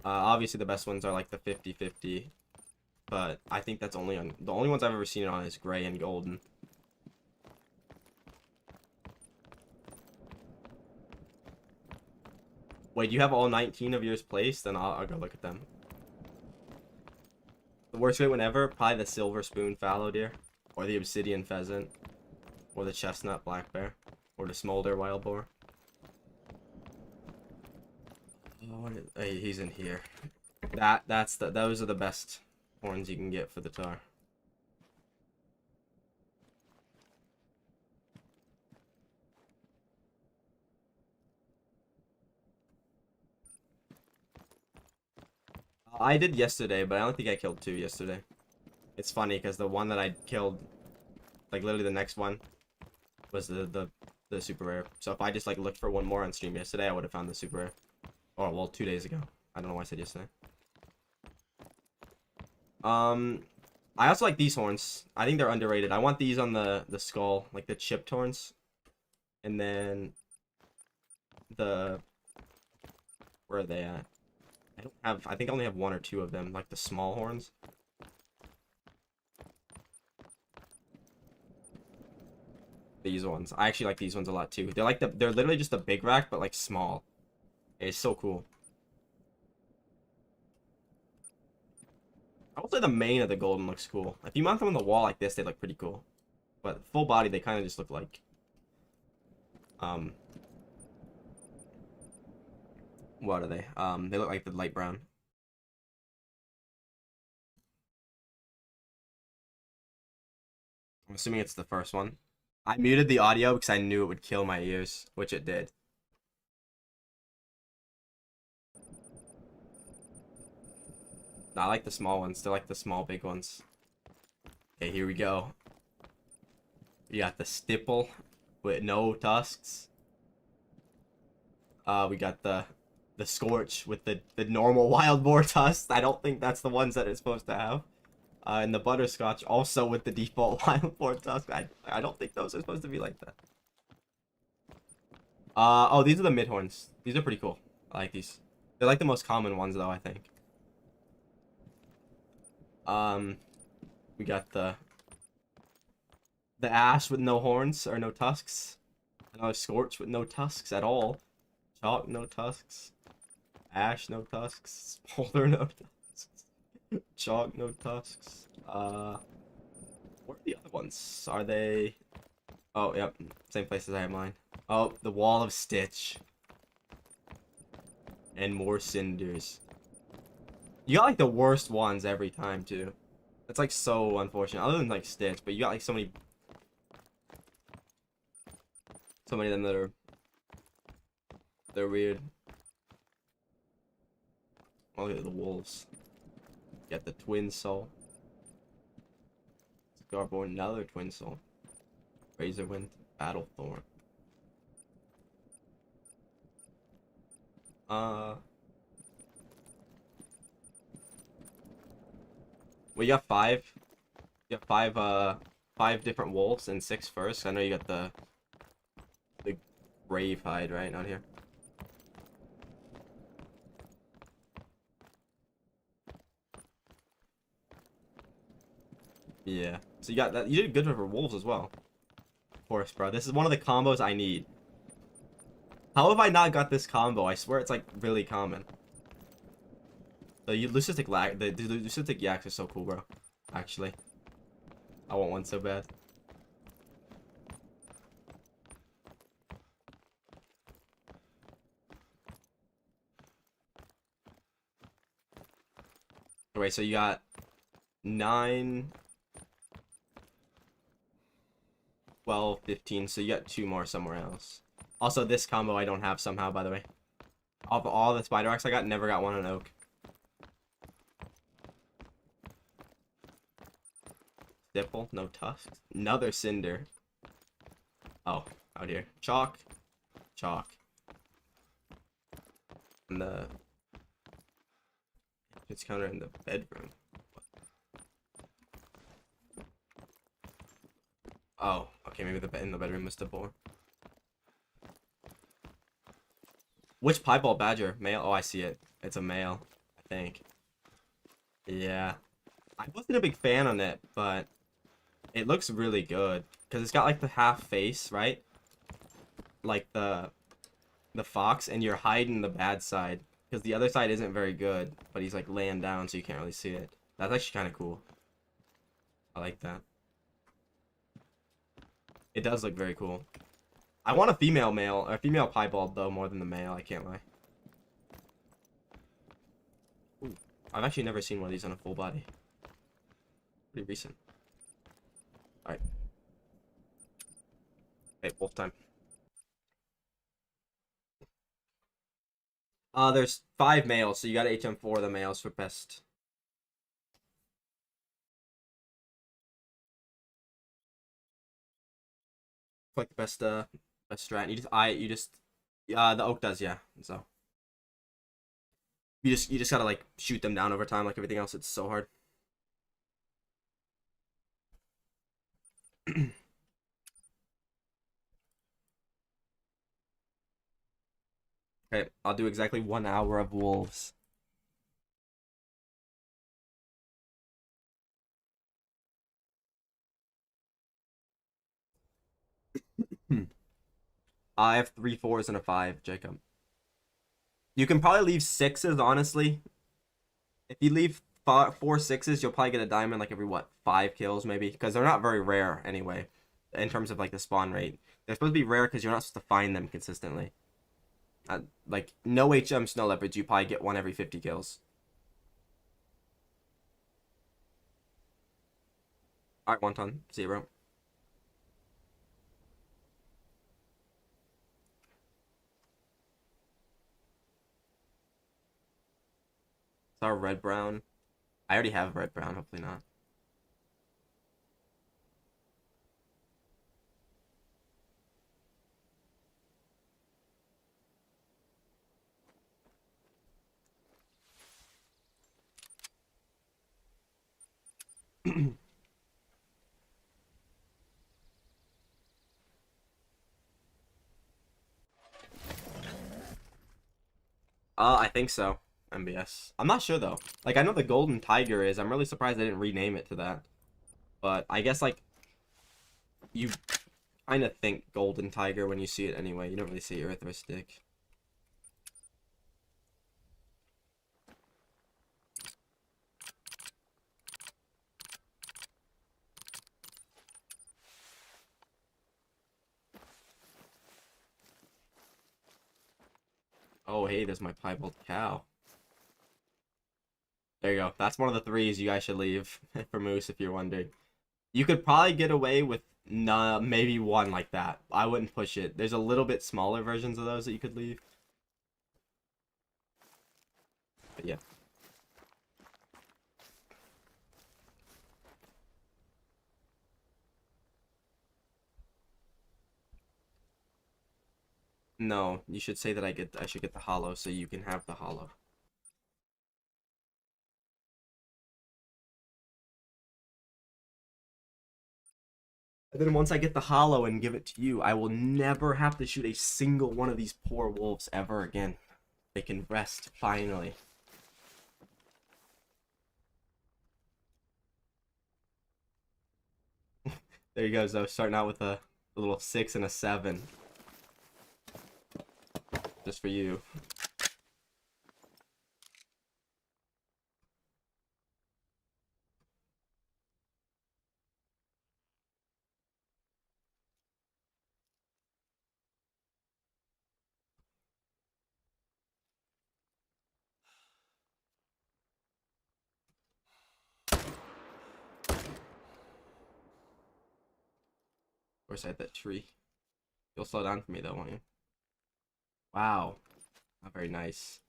Obviously the best ones are like the 50-50, but I think that's only on the only ones I've ever seen it on is gray and golden. Wait, you have all 19 of yours placed? Then I'll go look at them. The worst weight one ever, probably the silver spoon fallow deer, or the obsidian pheasant, or the chestnut black bear, or the smolder wild boar. Oh, hey, he's in here. Those are the best horns you can get for the tar. I did yesterday, but I don't think I killed 2 yesterday. It's funny because the one that I killed, like literally the next one, was the super rare. So if I just like looked for one more on stream yesterday, I would have found the super rare. Or well, 2 days ago. I don't know why I said yesterday. I also like these horns. I think they're underrated. I want these on the skull, like the chipped horns. And then the... Where are they at? I think I only have 1 or 2 of them, like the small horns. These ones. I actually like these ones a lot too. They're like they're literally just a big rack, but like small. It's so cool. I would say the mane of the golden looks cool. If you mount them on the wall like this, they look pretty cool. But full body, they kind of just look like what are they? They look like the light brown. I'm assuming it's the first one. I muted the audio because I knew it would kill my ears, which it did. I like the small ones. They're like the small, big ones. Okay, here we go. We got the stipple with no tusks. We got the scorch with the normal wild boar tusks. I don't think that's the ones that it's supposed to have. And the butterscotch also with the default wild boar tusk. I don't think those are supposed to be like that. Oh, these are the midhorns. These are pretty cool. I like these. They're like the most common ones though, I think. We got the ash with no horns or no tusks. Another scorch with no tusks at all. Chalk, no tusks. Ash, no tusks. Smolder, no tusks. Chalk, no tusks. What are the other ones? Are they... Oh, yep. Same place as I have mine. Oh, the wall of Stitch. And more cinders. You got, like, the worst ones every time, too. That's, like, so unfortunate. Other than, like, Stitch, but you got, like, so many of them that are... They're weird. Oh, look at the wolves. You got the twin soul. Scarborn, another twin soul. Razorwind, Battlethorn. We got five. You got five different wolves and 6 first. I know you got the brave hide right out here. Yeah. So you got that. You did good for wolves as well. Of course, bro. This is one of the combos I need. How have I not got this combo? I swear it's like really common. The leucistic yaks are so cool, bro. Actually, I want one so bad. Wait, so you got 9, 12, 15. So you got 2 more somewhere else. Also, this combo I don't have somehow, by the way. Of all the spider axe I got, never got one on oak. Stipple, no tusks. Another cinder. Oh, out here. Chalk. Chalk. And the... It's counter in the bedroom. Oh, okay, maybe the bed in the bedroom was stipple. Which piebald badger? Male? Oh, I see it. It's a male, I think. Yeah. I wasn't a big fan on it, but it looks really good. Because it's got like the half face, right? Like the fox, and you're hiding the bad side. Because the other side isn't very good, but he's like laying down so you can't really see it. That's actually kind of cool. I like that. It does look very cool. I want a female piebald though, more than the male, I can't lie. Ooh, I've actually never seen one of these on a full body. Pretty recent. Alright. Hey, wolf time. There's 5 males, so you gotta HM4 the males for best. Like the best strat. The oak does, yeah. So you just gotta like shoot them down over time, like everything else. It's so hard. Okay, I'll do exactly 1 hour of wolves. I have 3 4s and a 5, Jacob. You can probably leave 6s, honestly. If you leave four sixes, you'll probably get a diamond like every what 5 kills maybe, because they're not very rare anyway, in terms of like the spawn rate. They're supposed to be rare because you're not supposed to find them consistently. Like no HM snow leopards, you probably get one every 50 kills. All right, wonton 0. It's our red brown. I already have red brown. Hopefully not. I think so. MBS. I'm not sure though. Like I know the golden tiger is. I'm really surprised they didn't rename it to that. But I guess like you kind of think golden tiger when you see it anyway. You don't really see erythrostic. Oh, hey, there's my piebald cow. There you go. That's one of the 3s you guys should leave for moose if you're wondering. You could probably get away with maybe one like that. I wouldn't push it. There's a little bit smaller versions of those that you could leave. But yeah. No, you should say that I should get the hollow so you can have the hollow. And then once I get the hollow and give it to you, I will never have to shoot a single one of these poor wolves ever again. They can rest, finally. There you go, Zoe. Starting out with a little 6 and a 7. Just for you. Of course, I had that tree. You'll slow down for me, though, won't you? Wow. Not very nice.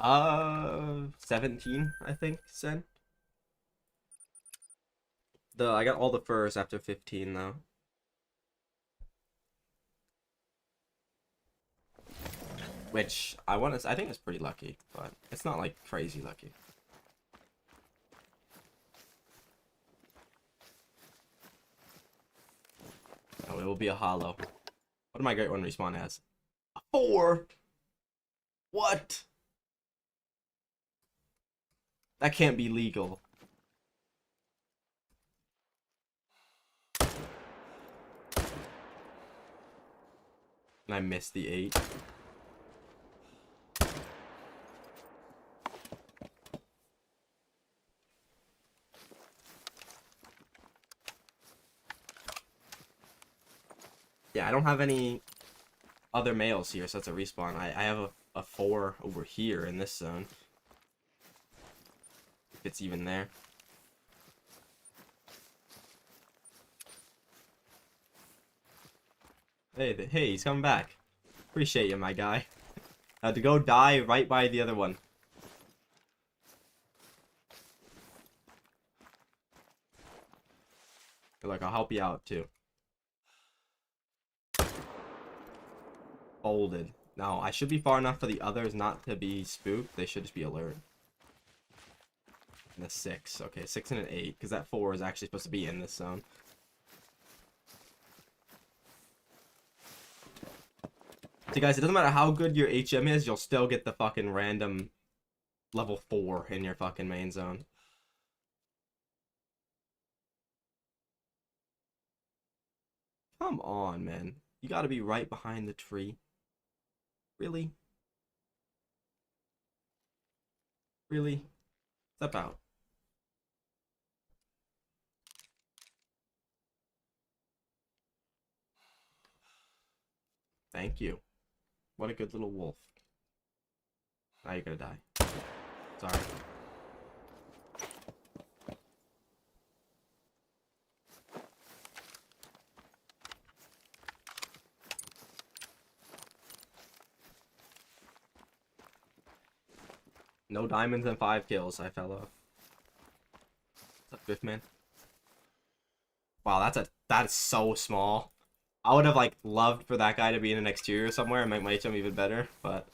Uh, 17, I think, Sen. I got all the furs after 15, though. Which, I think it's pretty lucky, but it's not, like, crazy lucky. Oh, it will be a hollow. What did my great one respawn as? A 4? What? That can't be legal. And I missed the 8. Yeah, I don't have any other males here, so that's a respawn. I have a 4 over here in this zone. If it's even there. Hey, he's coming back. Appreciate you, my guy. Had to go die right by the other one. Look, I'll help you out, too. Folded. Now, I should be far enough for the others not to be spooked. They should just be alert. And a 6. Okay, 6 and an 8, because that 4 is actually supposed to be in this zone. So guys, it doesn't matter how good your HM is, you'll still get the fucking random level 4 in your fucking main zone. Come on, man. You gotta be right behind the tree. Really? Really? Step out. Thank you. What a good little wolf. Now you're gonna die. Sorry. No diamonds and 5 kills. I fell off. What's up, Driftman? Wow, that is so small. I would have like loved for that guy to be in an exterior somewhere and make my HM even better, but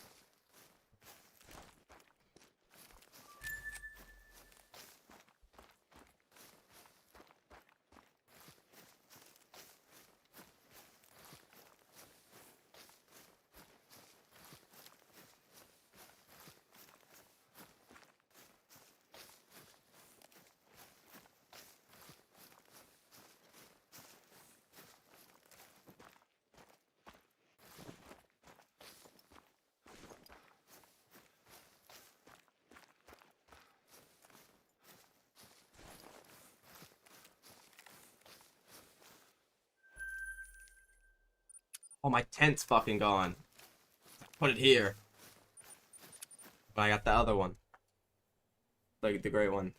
oh, my tent's fucking gone. Put it here. But I got the other one. Like the great one.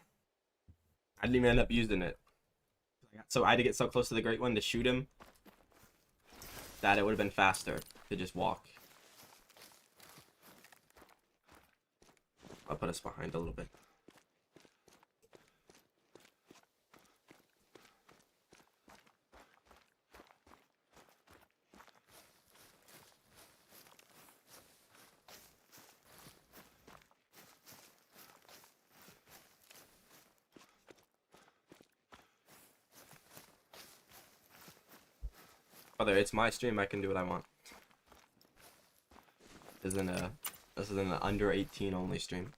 I didn't even end up using it. So I had to get so close to the great one to shoot him that it would have been faster to just walk. I'll put us behind a little bit. Brother, it's my stream. I can do what I want. This isn't an under 18 only stream.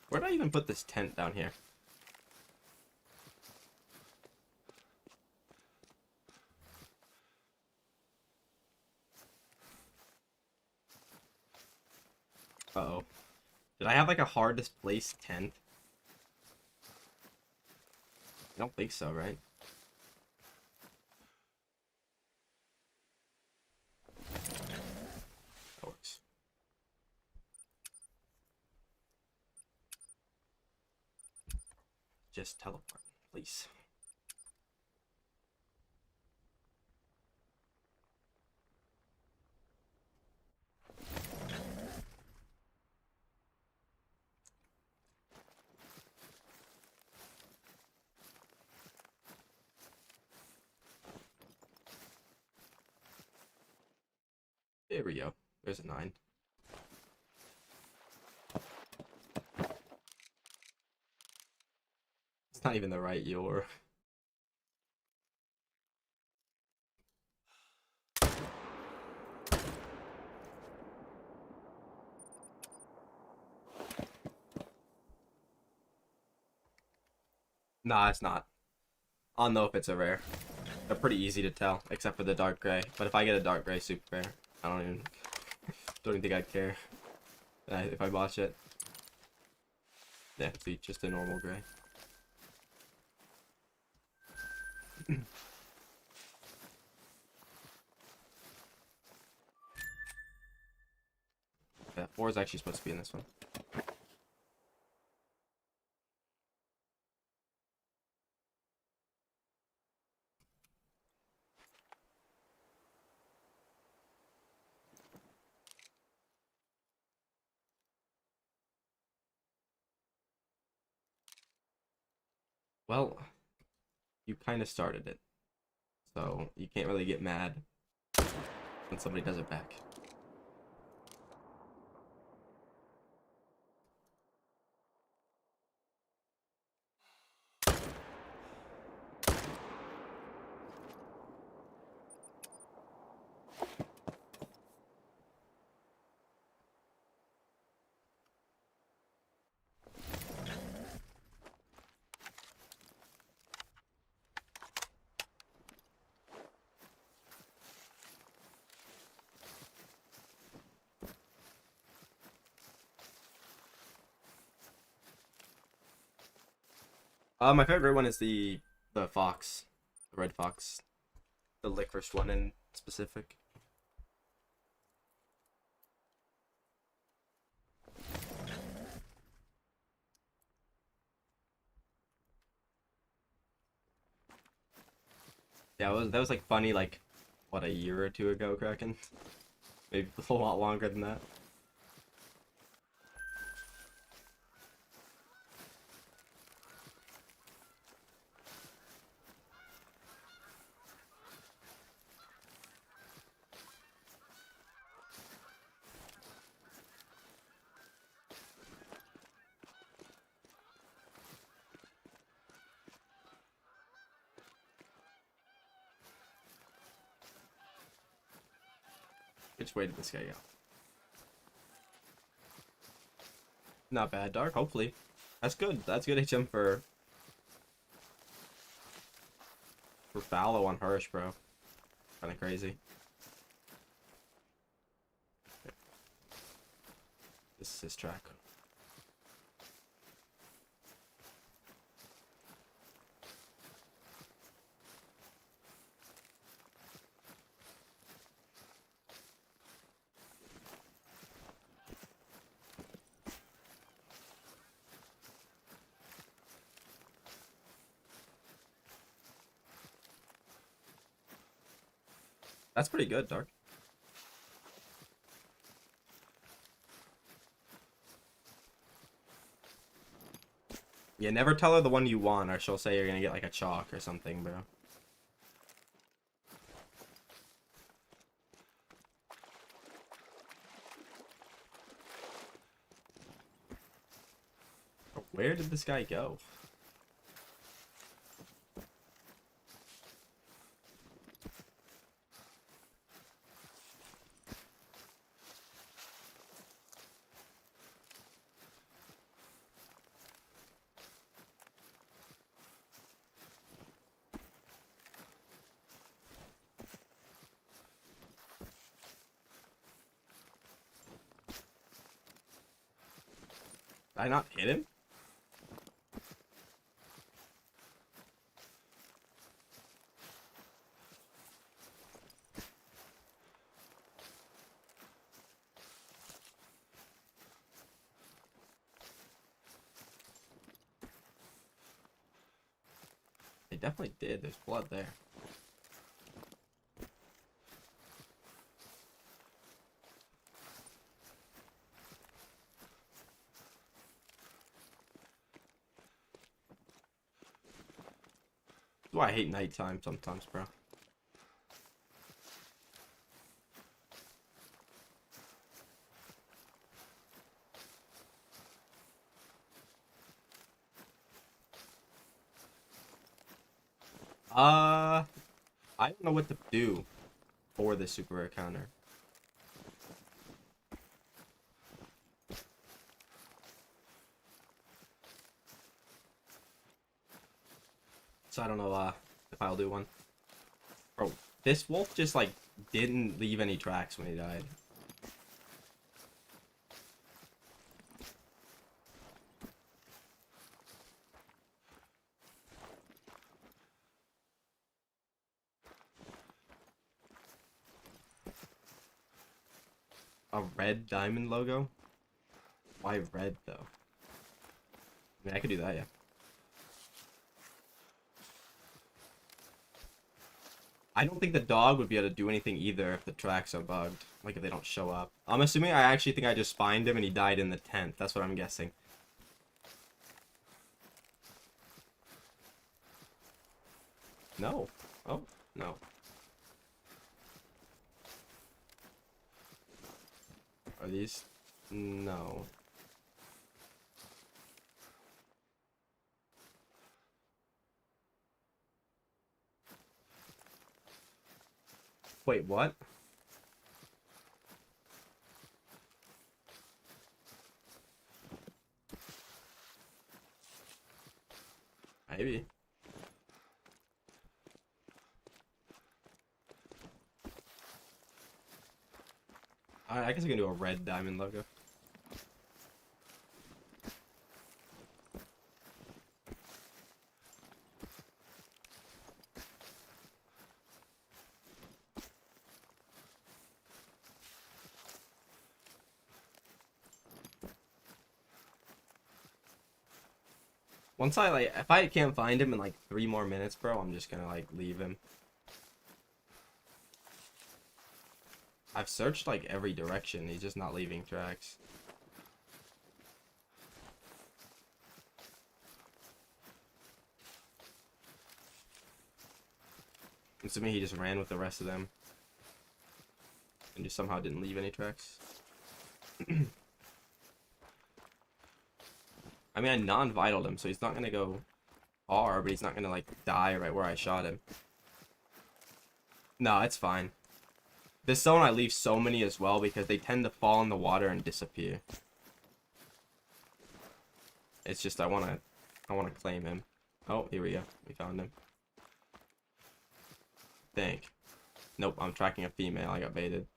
Where did I even put this tent down here? Uh-oh. Did I have like a hardest place tent? I don't think so, right? That works. Just teleport, please. There we go. There's a 9. It's not even the right your. Nah, it's not. I'll know if it's a rare. They're pretty easy to tell, except for the dark gray. But if I get a dark gray super rare, I don't even think I'd care if I botch it. Yeah, see, just a normal gray. Yeah, 4 is actually supposed to be in this one. Well, you kind of started it, so you can't really get mad when somebody does it back. My favorite one is the fox, the red fox, the licorice one in specific. Yeah, that was like funny, like what, a year or two ago, Kraken? Maybe a lot longer than that. Which way did this guy go? Not bad, Dark. Hopefully, that's good. That's good HM for Fallow on Hirsch, bro. Kind of crazy. This is his track. That's pretty good, Dark. Yeah, never tell her the one you want, or she'll say you're gonna get like a chalk or something, bro. Where did this guy go? Did I not hit him? They definitely did. There's blood there. That's why I hate nighttime sometimes, bro. I don't know what to do for this super rare counter. So I don't know if I'll do one. Bro, this wolf just like didn't leave any tracks when he died. A red diamond logo? Why red though? I mean, I could do that, yeah. I don't think the dog would be able to do anything either if the tracks are bugged. Like if they don't show up. I'm assuming I actually think I just spined him and he died in the tent. That's what I'm guessing. No. Oh, no. Are these? No. Wait, what? Maybe. I guess I can do a red diamond logo. Once I like, if I can't find him in like 3 more minutes, bro, I'm just gonna like leave him. I've searched like every direction. He's just not leaving tracks. I'm assuming he just ran with the rest of them and just somehow didn't leave any tracks. I mean, I non-vitaled him, so he's not gonna go R, but he's not gonna like die right where I shot him. No, it's fine. This zone I leave so many as well because they tend to fall in the water and disappear. It's just I wanna claim him. Oh, here we go. We found him. Think. Nope, I'm tracking a female. I got baited.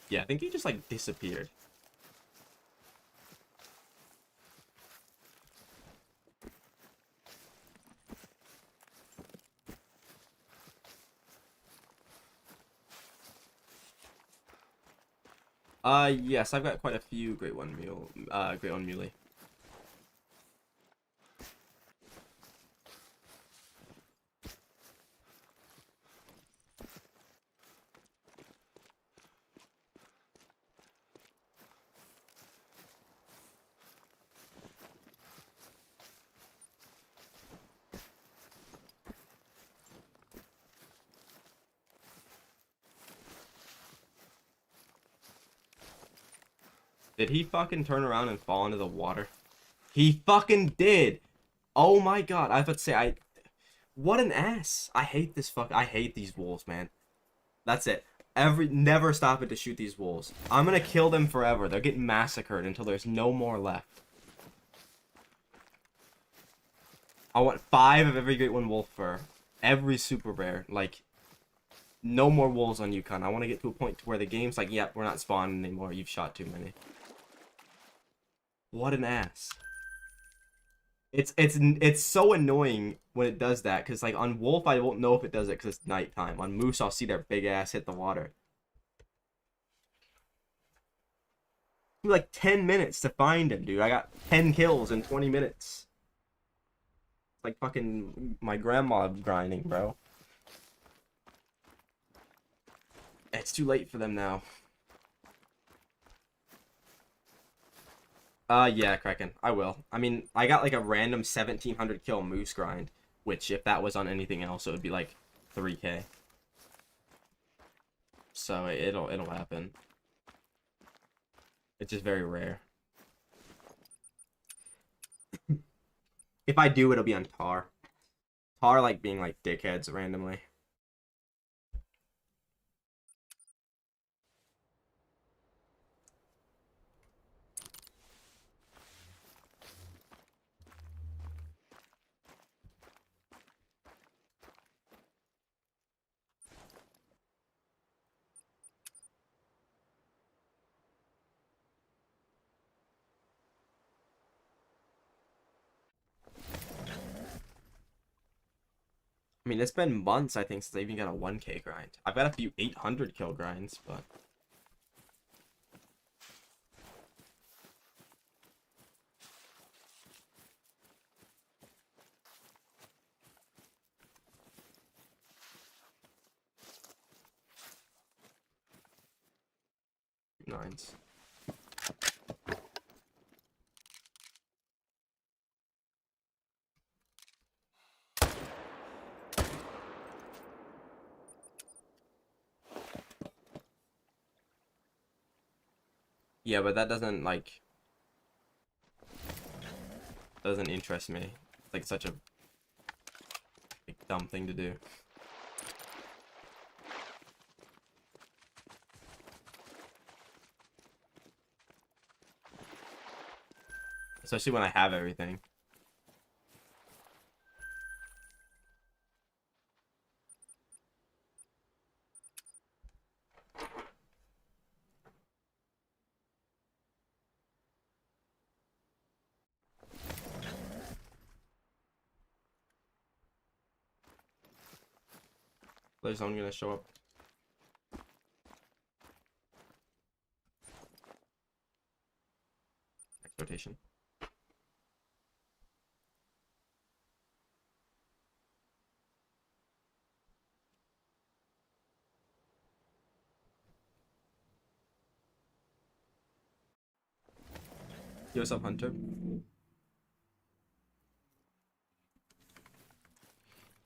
Yeah, I think he just like disappeared. Yes, I've got quite a few Great One Muley. Did he fucking turn around and fall into the water? He fucking did! Oh my god, I was about to say, what an ass. I hate this I hate these wolves, man. That's it. Never stop it to shoot these wolves. I'm gonna kill them forever. They're getting massacred until there's no more left. I want 5 of every Great One Wolf fur. Every super rare. Like, no more wolves on Yukon. I want to get to a point to where the game's like, yep, we're not spawning anymore. You've shot too many. What an ass. It's so annoying when it does that, because like on wolf I won't know if it does it because it's nighttime. On moose I'll see their big ass hit the water. Like 10 minutes to find him, dude. I got 10 kills in 20 minutes. It's like fucking my grandma grinding, bro. It's too late for them now. Yeah, Kraken. I will. I mean, I got like a random 1700 kill moose grind, which if that was on anything else, it would be like 3K. So it'll happen. It's just very rare. If I do, it'll be on Tar. Tar like being like dickheads randomly. I mean, it's been months, I think, since I even got a 1K grind. I've got a few 800 kill grinds, but... 9s. Yeah, but that doesn't like doesn't interest me. It's like such a like, dumb thing to do. Especially when I have everything. There's someone gonna show up. Next rotation. Yo, what's up, Hunter?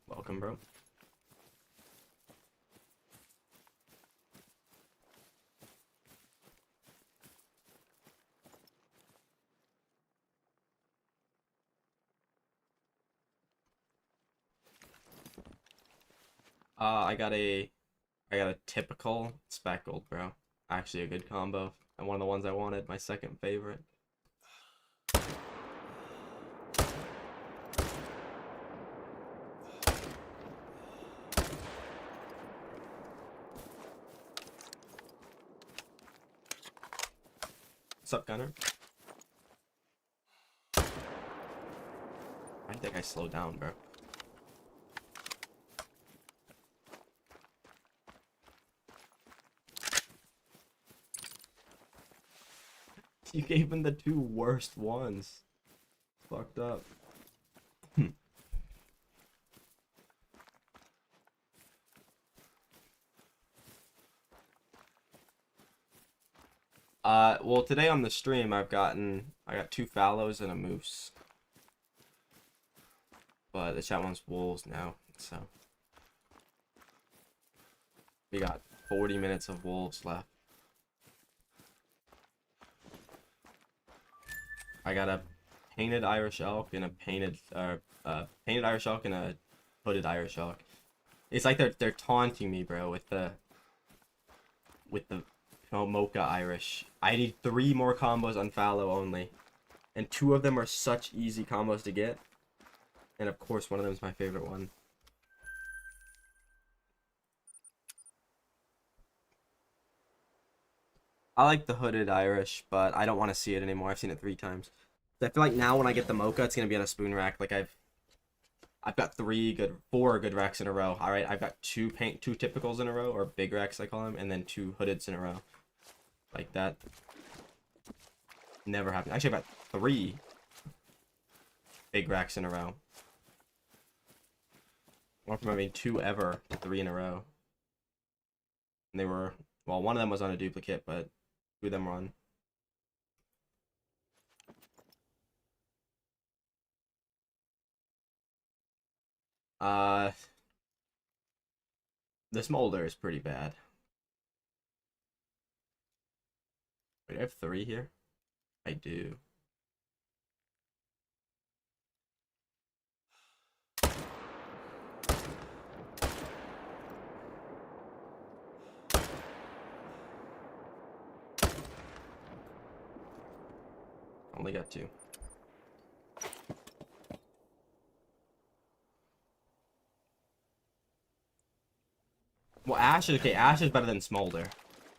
Welcome, bro. I got a typical speckled, bro. Actually a good combo. And one of the ones I wanted, my second favorite. What's up, Gunner? I think I slowed down, bro. You gave him the 2 worst ones. Fucked up. Well, today on the stream, I got 2 fallows and a moose. But the chat wants wolves now, so we got 40 minutes of wolves left. I got a painted Irish elk and a painted Irish elk and a hooded Irish elk. It's like they're taunting me, bro, with the mocha Irish. I need 3 more combos on fallow only, and 2 of them are such easy combos to get, and of course one of them is my favorite one. I like the hooded Irish, but I don't want to see it anymore. I've seen it 3 times. I feel like now when I get the mocha, it's gonna be on a spoon rack. Like I've got 4 good racks in a row. All right, I've got 2 typicals in a row, or big racks I call them, and then 2 hoodeds in a row. Like that never happened. Actually, I've got 3 big racks in a row. One from having 2 ever to 3 in a row. And they were, well, one of them was on a duplicate, but 2 of them were on. The smolder is pretty bad. Wait, I have 3 here? I do. Only got 2. Well, Ash is okay. Ash is better than Smolder.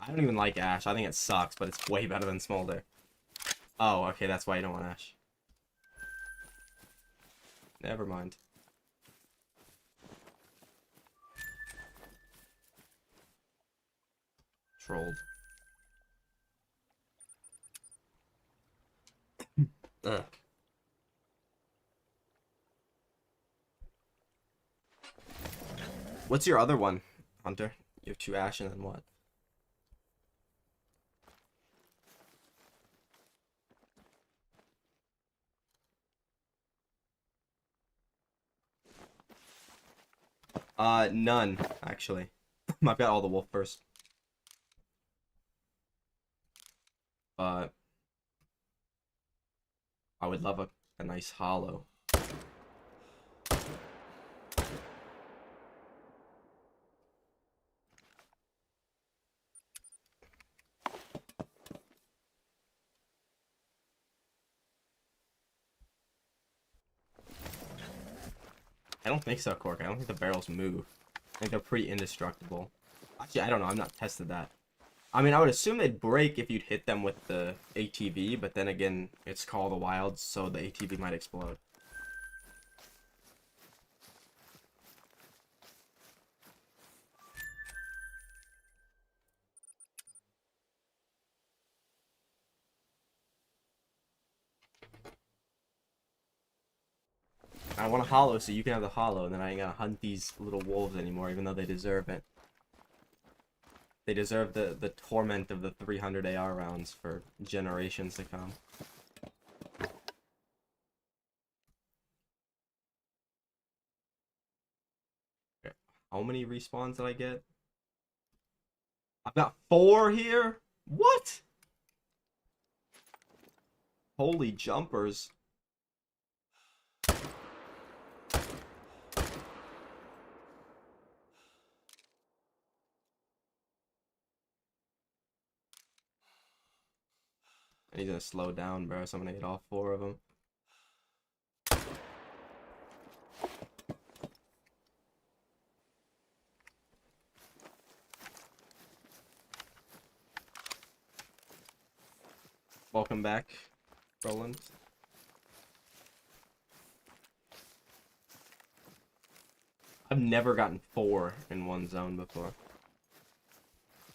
I don't even like Ash. I think it sucks, but it's way better than Smolder. Oh, okay, that's why you don't want Ash. Never mind. Trolled. Ugh. What's your other one, Hunter? You have 2 Ash and then what? None, actually. I've got all the wolf first. But I would love a nice hollow. I don't think so, Cork. I don't think the barrels move. I think they're pretty indestructible. Actually, I don't know. I've not tested that. I mean, I would assume they'd break if you'd hit them with the ATV, but then again, it's Call of the Wilds, so the ATV might explode. I want a hollow so you can have the hollow, and then I ain't gotta hunt these little wolves anymore, even though they deserve it. They deserve the torment of the 300 AR rounds for generations to come. Okay. How many respawns did I get? I've got 4 here? What? Holy jumpers. And he's gonna slow down, bro, so I'm gonna get all 4 of them. Welcome back, Roland. I've never gotten 4 in one zone before.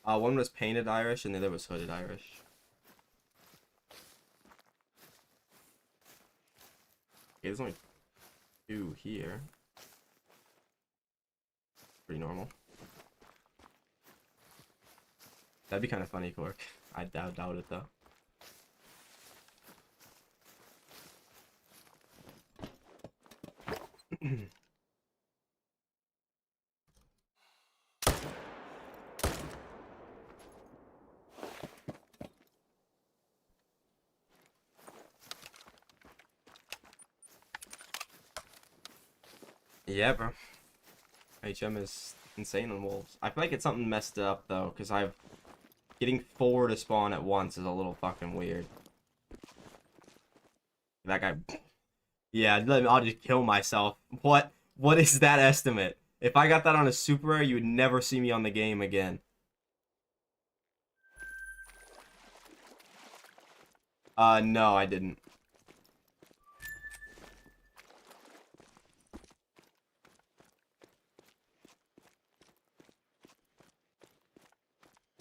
One was painted Irish and the other was hooded Irish. Okay, there's only 2 here. Pretty normal. That'd be kind of funny, Cork. I doubt it, though. Yeah, bro. HM is insane on wolves. I feel like it's something messed up, though, because getting 4 to spawn at once is a little fucking weird. That guy... Yeah, I'll just kill myself. What is that estimate? If I got that on a super rare, you would never see me on the game again. No, I didn't.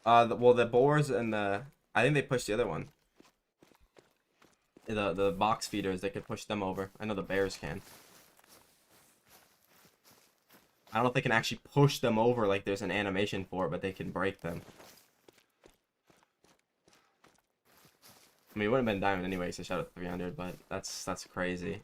Well, the boars and I think they pushed the other one. The box feeders, they could push them over. I know the bears can. I don't know if they can actually push them over like there's an animation for it, but they can break them. I mean, it wouldn't have been diamond anyway, so shout out to 300, but that's crazy.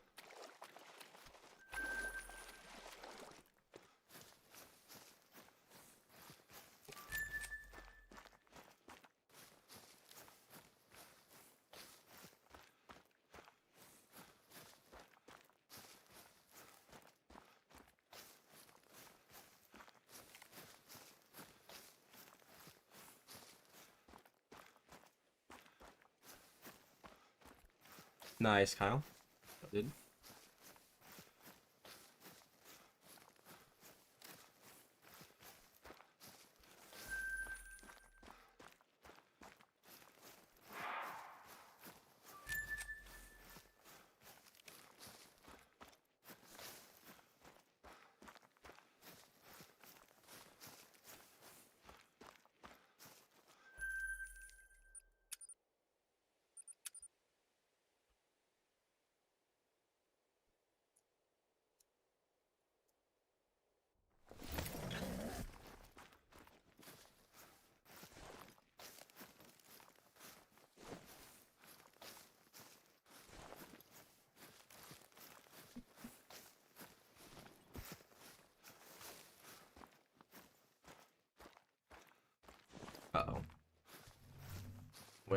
Nice, Kyle. Good.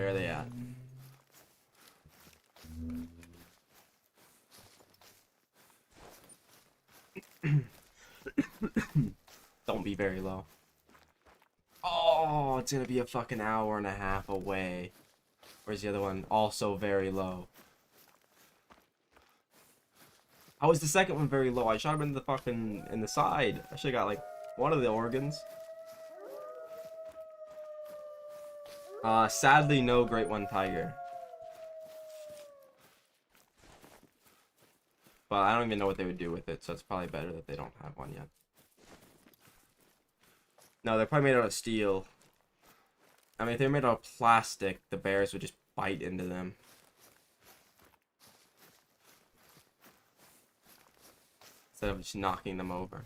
Where are they at? Don't be very low. Oh, it's gonna be a fucking hour and a half away. Where's the other one? Also very low. How was the second one very low? I shot him in the fucking in the side. I should've got like one of the organs. Sadly no great one tiger. But I don't even know what they would do with it, so it's probably better that they don't have one yet. No, they're probably made out of steel. I mean, if they're made out of plastic, the bears would just bite into them. Instead of just knocking them over.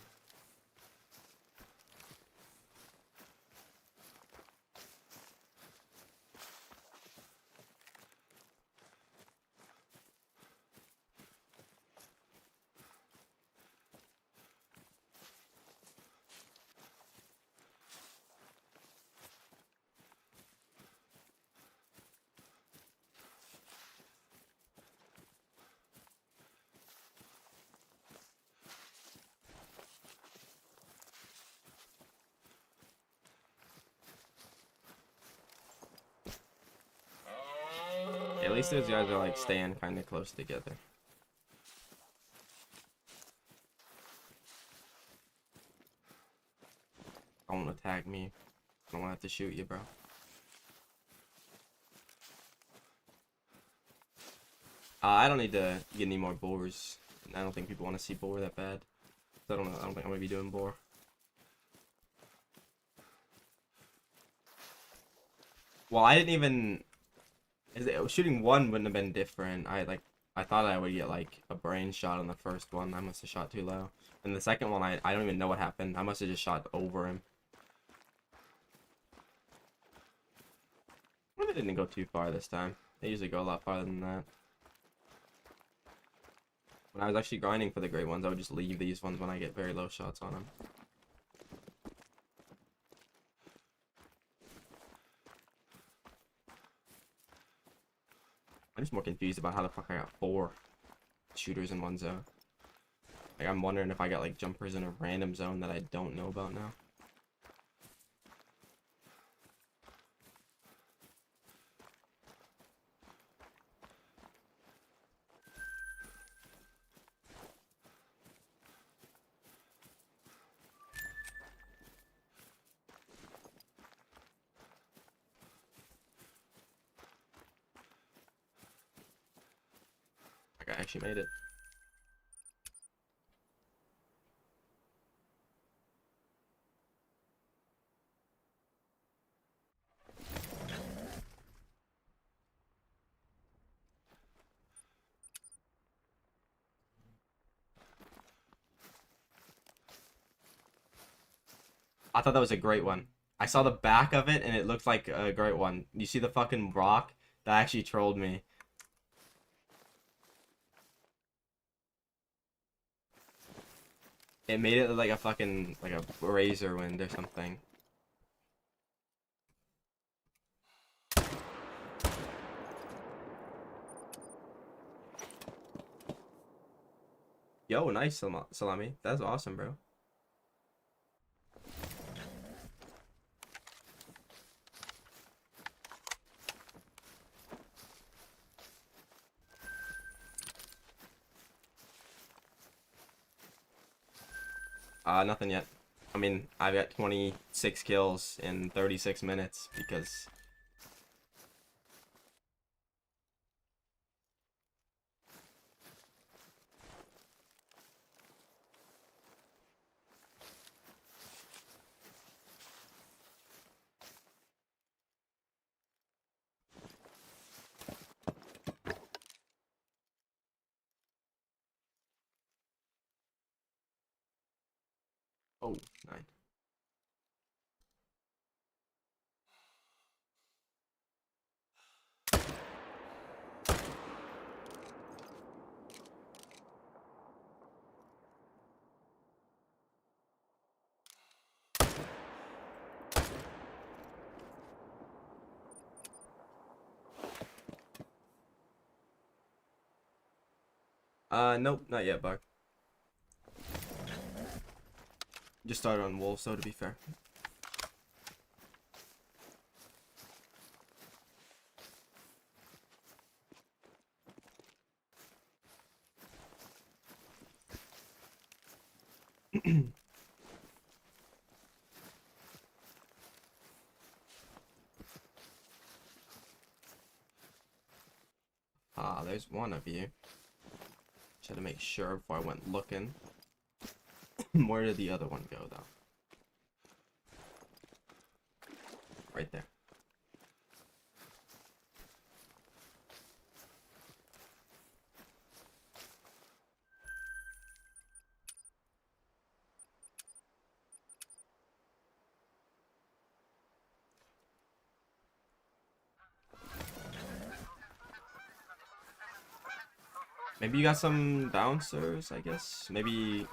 At least those guys are like staying kind of close together. Don't attack me. I don't want to have to shoot you, bro. I don't need to get any more boars. I don't think people want to see boar that bad. So I don't know. I don't think I'm gonna be doing boar. Well, I didn't even. Shooting one wouldn't have been different. I thought I would get like a brain shot on the first one. I must have shot too low. And the second one, I don't even know what happened. I must have just shot over him. Well, they didn't go too far this time. They usually go a lot farther than that. When I was actually grinding for the great ones, I would just leave these ones when I get very low shots on them. I'm just more confused about how the fuck I got 4 shooters in one zone. Like, I'm wondering if I got like jumpers in a random zone that I don't know about now. Like, I actually made it. I thought that was a great one. I saw the back of it and it looked like a great one. You see the fucking rock? That actually trolled me. It made it look like a fucking, like a razor wind or something. Yo, nice salami. That's awesome, bro. Nothing yet. I mean, I've got 26 kills in 36 minutes because... Oh, 9. Nope, not yet, Buck. Just started on wolves, so to be fair. Ah, there's one of you. Just had to make sure before I went looking. Where did the other one go, though? Right there. Maybe you got some bouncers, I guess. Maybe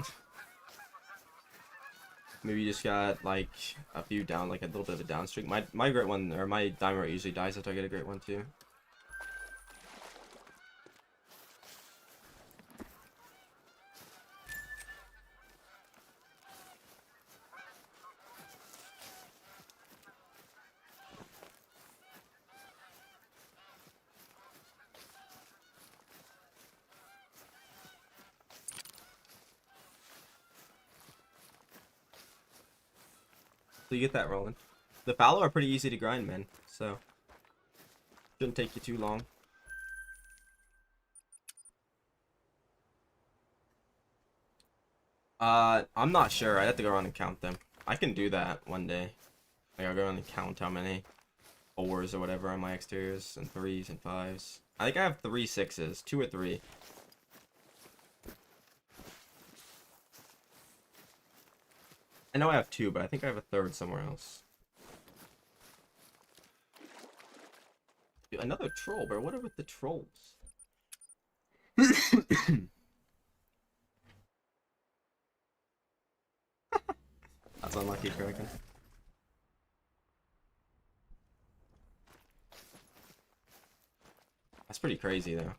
maybe you just got like a few down, like a little bit of a down streak. My great one, or my diamond usually dies after I get a great one too. So you get that rolling. The fallow are pretty easy to grind, man. So shouldn't take you too long. I'm not sure. I have to go around and count them. I can do that one day. Like I'll go around and count how many 4s or whatever on my exteriors, and 3s and 5s. I think I have 3 6s, 2 or 3. I know I have 2, but I think I have a 3rd somewhere else. Dude, another troll, bro. What are with the trolls? That's unlucky, Kraken. That's pretty crazy, though.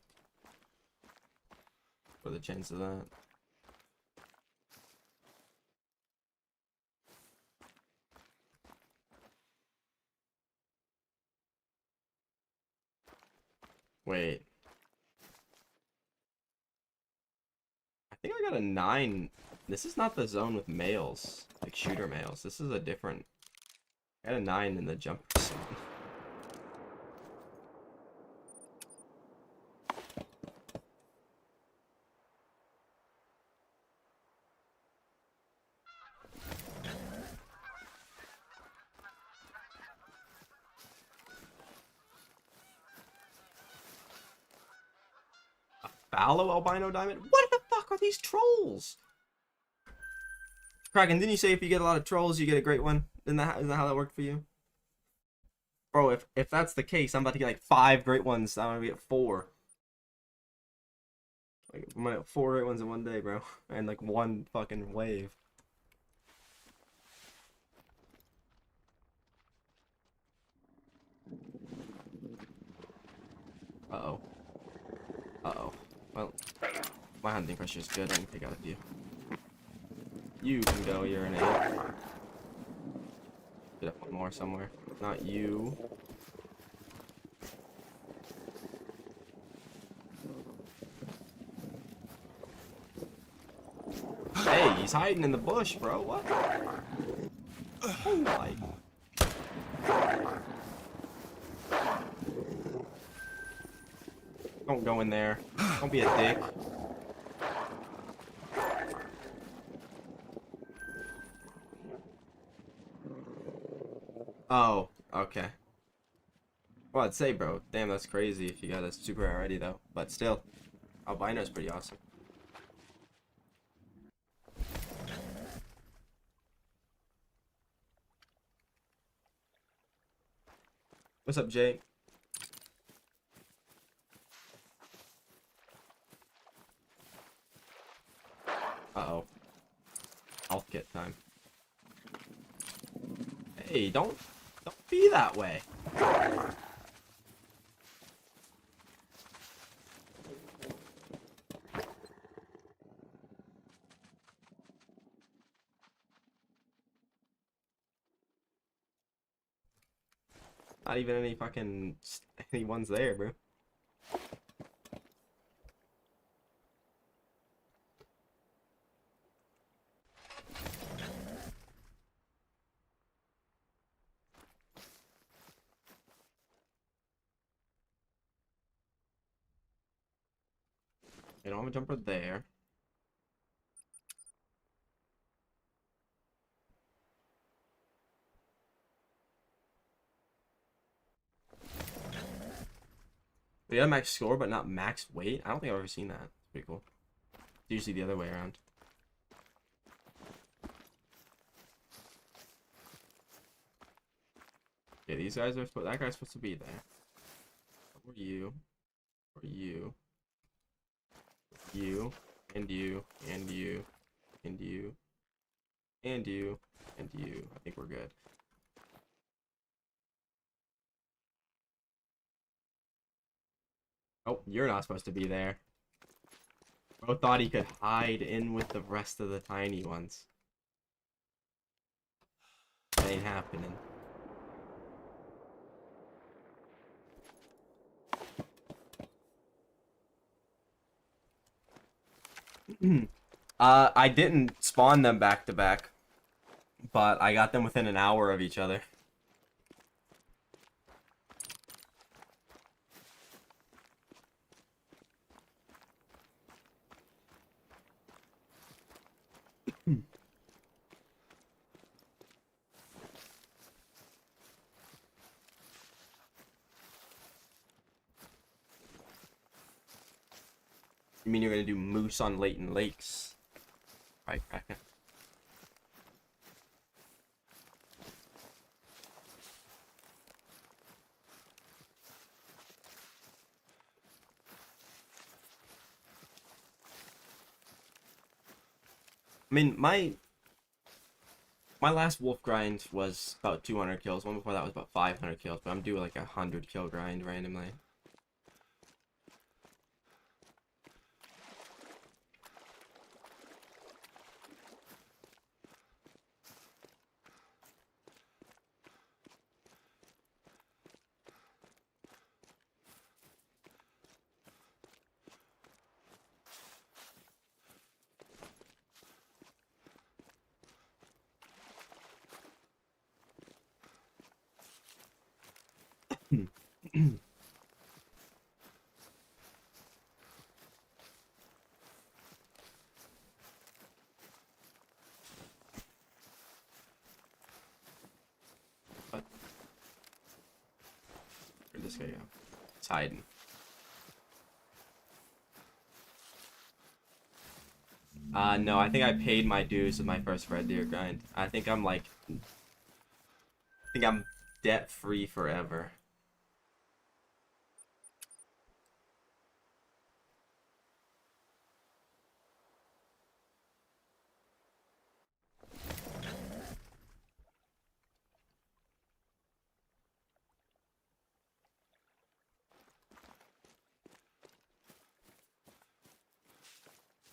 What are the chances of that? Wait. I think I got a 9. This is not the zone with males, like shooter males. This is a different... I got a 9 in the jumper zone. Fallow albino diamond? What the fuck are these trolls? Kraken, didn't you say if you get a lot of trolls, you get a great one? Isn't that how that worked for you? Bro, if that's the case, I'm about to get like 5 great ones. I'm gonna get 4. Like, I'm gonna get 4 great ones in one day, bro. And like 1 fucking wave. Uh-oh. Uh-oh. Well, my hunting pressure is good. I can take out a few. You can go, you're an 8. Get up one more somewhere. Not you. Hey, he's hiding in the bush, bro. What? Oh my. Don't go in there. Don't be a dick. Oh, okay. Well, I'd say, bro. Damn, that's crazy if you got a super already, though. But still, albino's pretty awesome. What's up, Jay? Uh-oh. Health kit time. Hey, don't be that way. not even any fucking anyone's there, bro. I don't have a jumper there. We got a max score, but not max weight. I don't think I've ever seen that. It's pretty cool. It's usually the other way around. Okay, these guys are that guy's supposed to be there. Or you. Or you. You. And you. And you. And you. And you. And you. I think we're good. Oh, you're not supposed to be there. Bro thought he could hide in with the rest of the tiny ones. That ain't happening. I didn't spawn them back to back, but I got them within an hour of each other. You mean you're gonna do moose on Leighton Lakes? Right, Kraken. I mean, my last wolf grind was about 200 kills. One before that was about 500 kills, but I'm doing like a 100 kill grind randomly. What? Where'd this guy go? It's hiding. No, I think I paid my dues with my first Red Deer grind. I think I'm debt free forever.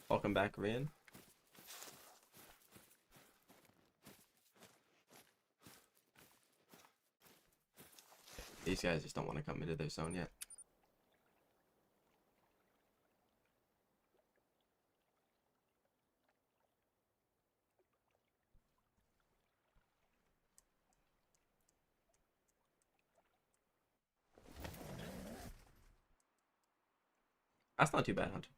Welcome back, Ryan. These guys just don't want to come into their zone yet. That's not too bad, Hunter.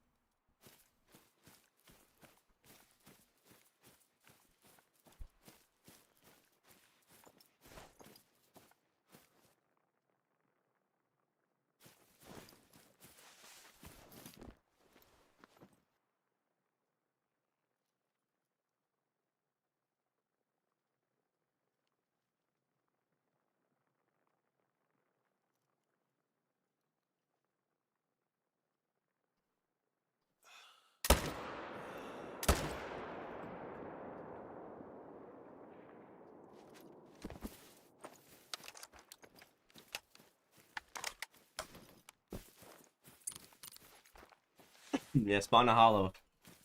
Yeah, spawn a hollow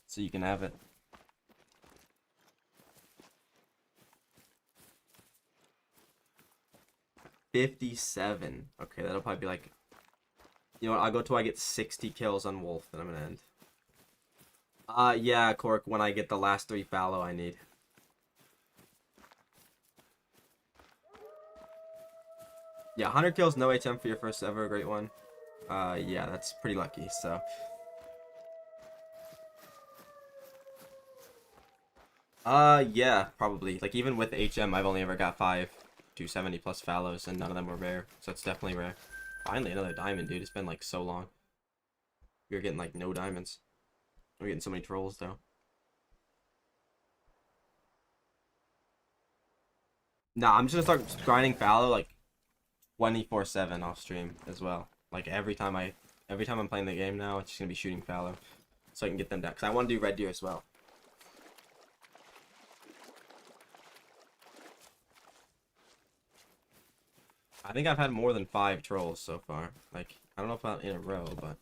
so you can have it. 57. Okay, that'll probably be like... You know what, I'll go till I get 60 kills on Wolf, then I'm gonna end. Yeah, Cork, when I get the last 3 fallow I need. Yeah, 100 kills, no HM for your first ever great one. Yeah, that's pretty lucky, so... Yeah, probably. Like, even with HM, I've only ever got 5 270 plus fallows, and none of them were rare, so it's definitely rare. Finally, another diamond, dude. It's been, like, so long. We were getting, like, no diamonds. We're getting so many trolls, though. Nah, I'm just gonna start grinding fallow, like, 24/7 off stream as well. Like, every time I'm playing the game now, it's just gonna be shooting fallow. So I can get them down. Because I want to do red deer as well. I think I've had more than 5 trolls so far. Like, I don't know if I'm in a row, but...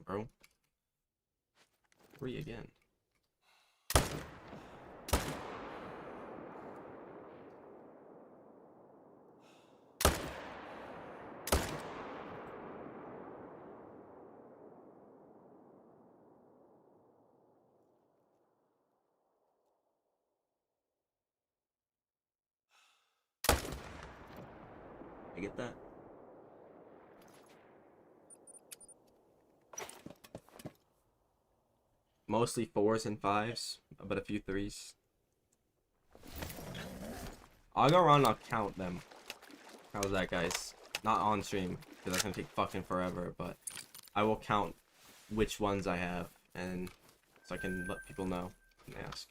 Bro. 3 again. I get that. Mostly 4s and 5s, but a few 3s. I'll go around and I'll count them. How's that, guys? Not on stream, because that's gonna take fucking forever, but I will count which ones I have, and so I can let people know and ask.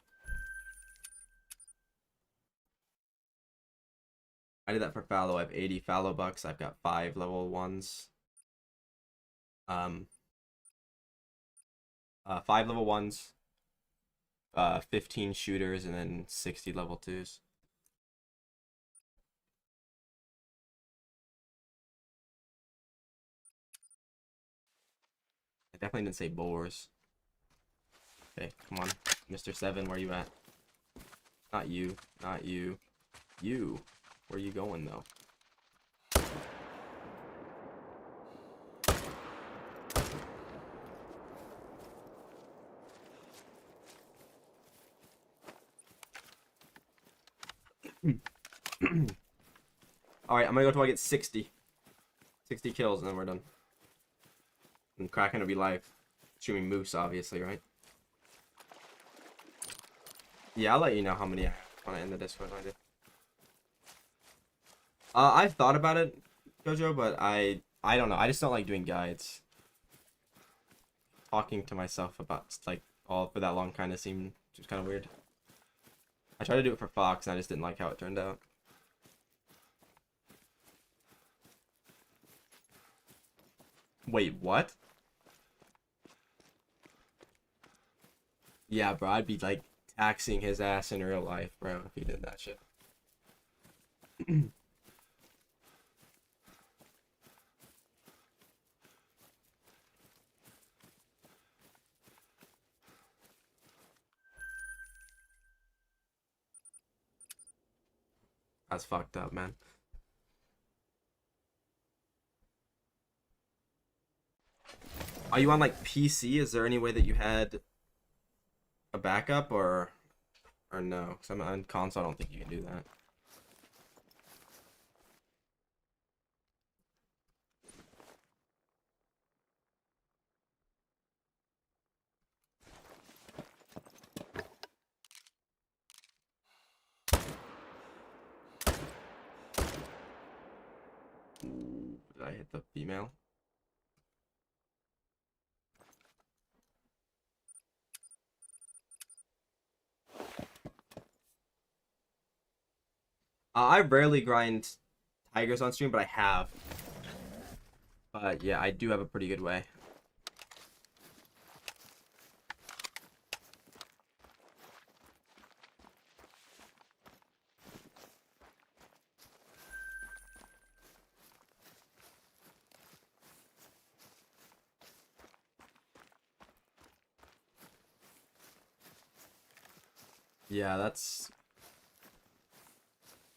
I did that for fallow. I have 80 fallow bucks. I've got 5 level 1s. 5 level 1s, 15 shooters, and then 60 level 2s. I definitely didn't say boars. Okay, come on. Mr. 7, where you at? Not you. Not you. You. Where you going, though? Alright, I'm gonna go till I get 60. 60 kills, and then we're done. And Kraken will be live. Streaming Moose, obviously, right? Yeah, I'll let you know how many I want to end the Discord when I do. I've thought about it, Jojo, but I don't know. I just don't like doing guides. Talking to myself about, like, all for that long kind of seemed just kind of weird. I tried to do it for Fox, and I just didn't like how it turned out. Wait, what? Yeah, bro, I'd be, like, taxing his ass in real life, bro, if he did that shit. That's fucked up, man. Are you on, like, PC? Is there any way that you had a backup, or no? Because I'm on console, I don't think you can do that. Ooh, did I hit the female? I rarely grind tigers on stream, but I have. But yeah, I do have a pretty good way. Yeah,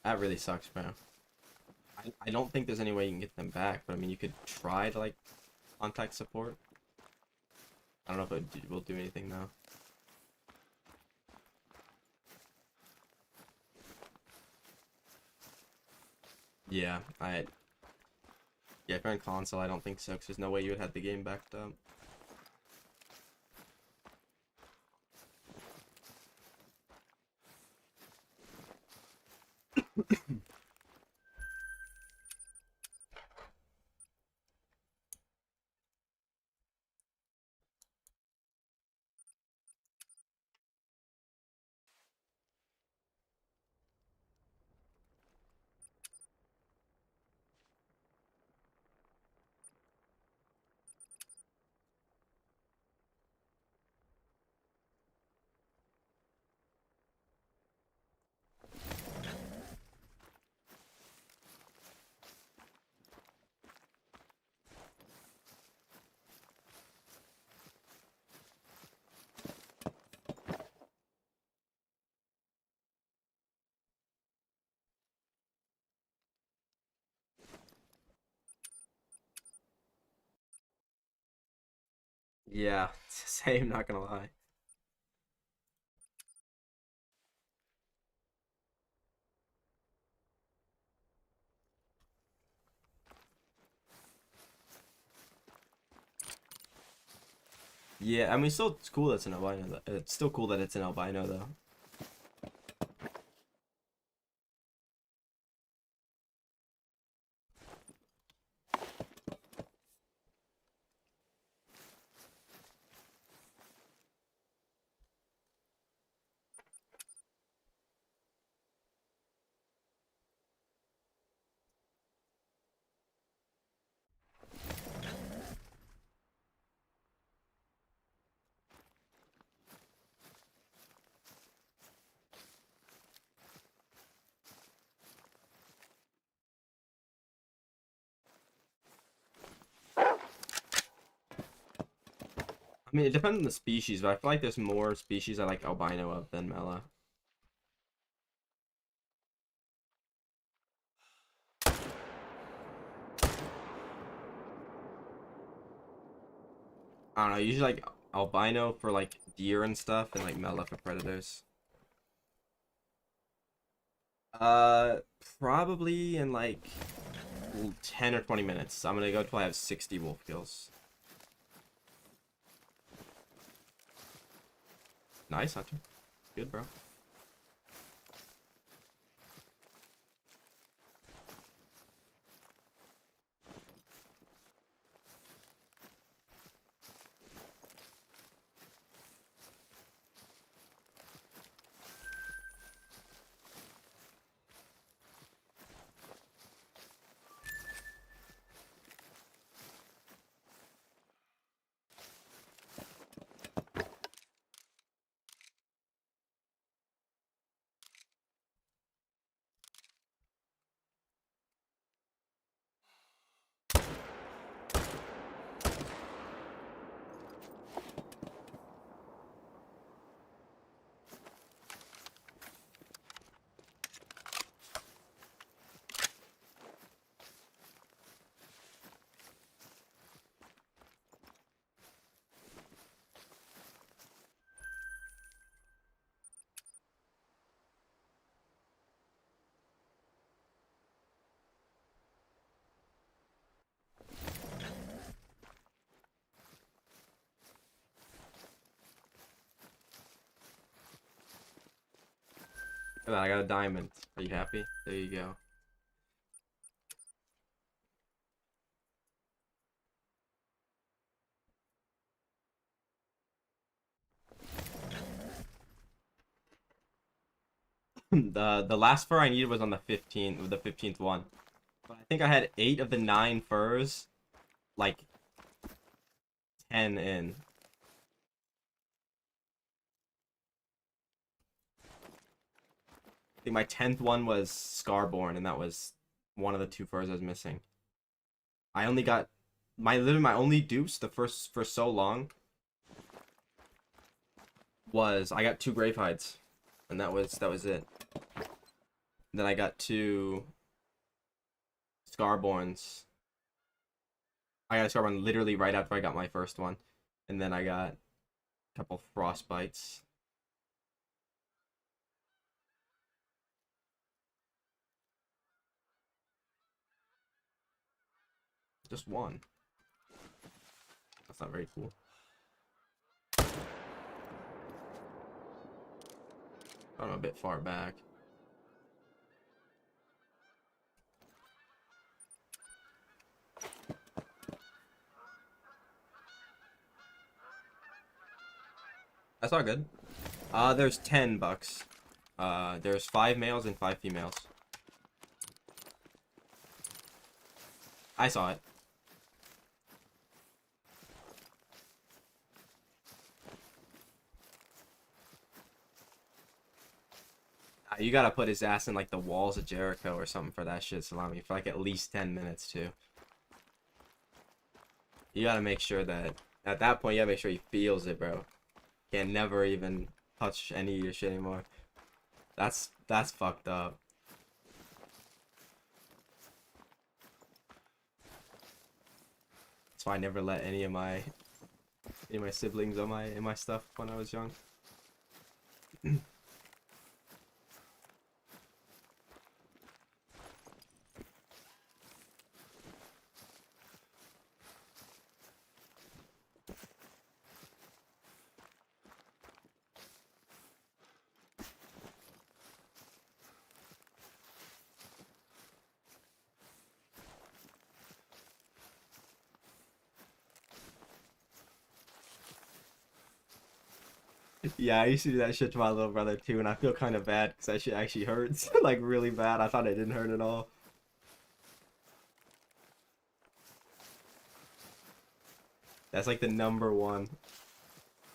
that really sucks, bro. I don't think there's any way you can get them back, but I mean, you could try to like contact support. I don't know if it will do anything though. Yeah, yeah, if you're on console, I don't think so, 'cause there's no way you would have the game backed up. Yeah, same, not gonna lie. Yeah, I mean, still it's cool that it's an albino. It's still cool that it's an albino though. I mean, it depends on the species, but I feel like there's more species I like albino of than Mela. I don't know, usually like albino for like deer and stuff, and like Mela for predators. Uh, Probably in like 10 or 20 minutes. I'm gonna go till I have 60 wolf kills. Nice, Hunter. Good, bro. And I got a diamond. Are you happy? There you go. The last fur I needed was on the 15th one. But I think I had 8 of the 9 furs, like 10 in. I think my 10th one was Scarborn, and that was one of the 2 furs I was missing. I only got literally my only dupes the first for so long was I got 2 grave hides. and that was it. Then I got 2 Scarborns. I got a Scarborn literally right after I got my first one, and then I got a couple Frostbites. Just one. That's not very cool. I'm a bit far back. That's not good. There's 10 bucks. There's 5 males and 5 females. I saw it. You gotta put his ass in like the walls of Jericho or something for that shit, Salami, for like at least 10 minutes too. You gotta make sure that at that point you gotta make sure he feels it, bro. Can't never even touch any of your shit anymore. That's fucked up. That's why I never let any of my siblings on in my stuff when I was young. Yeah, I used to do that shit to my little brother too, and I feel kind of bad because that shit actually hurts, like really bad. I thought it didn't hurt at all. That's like the number one.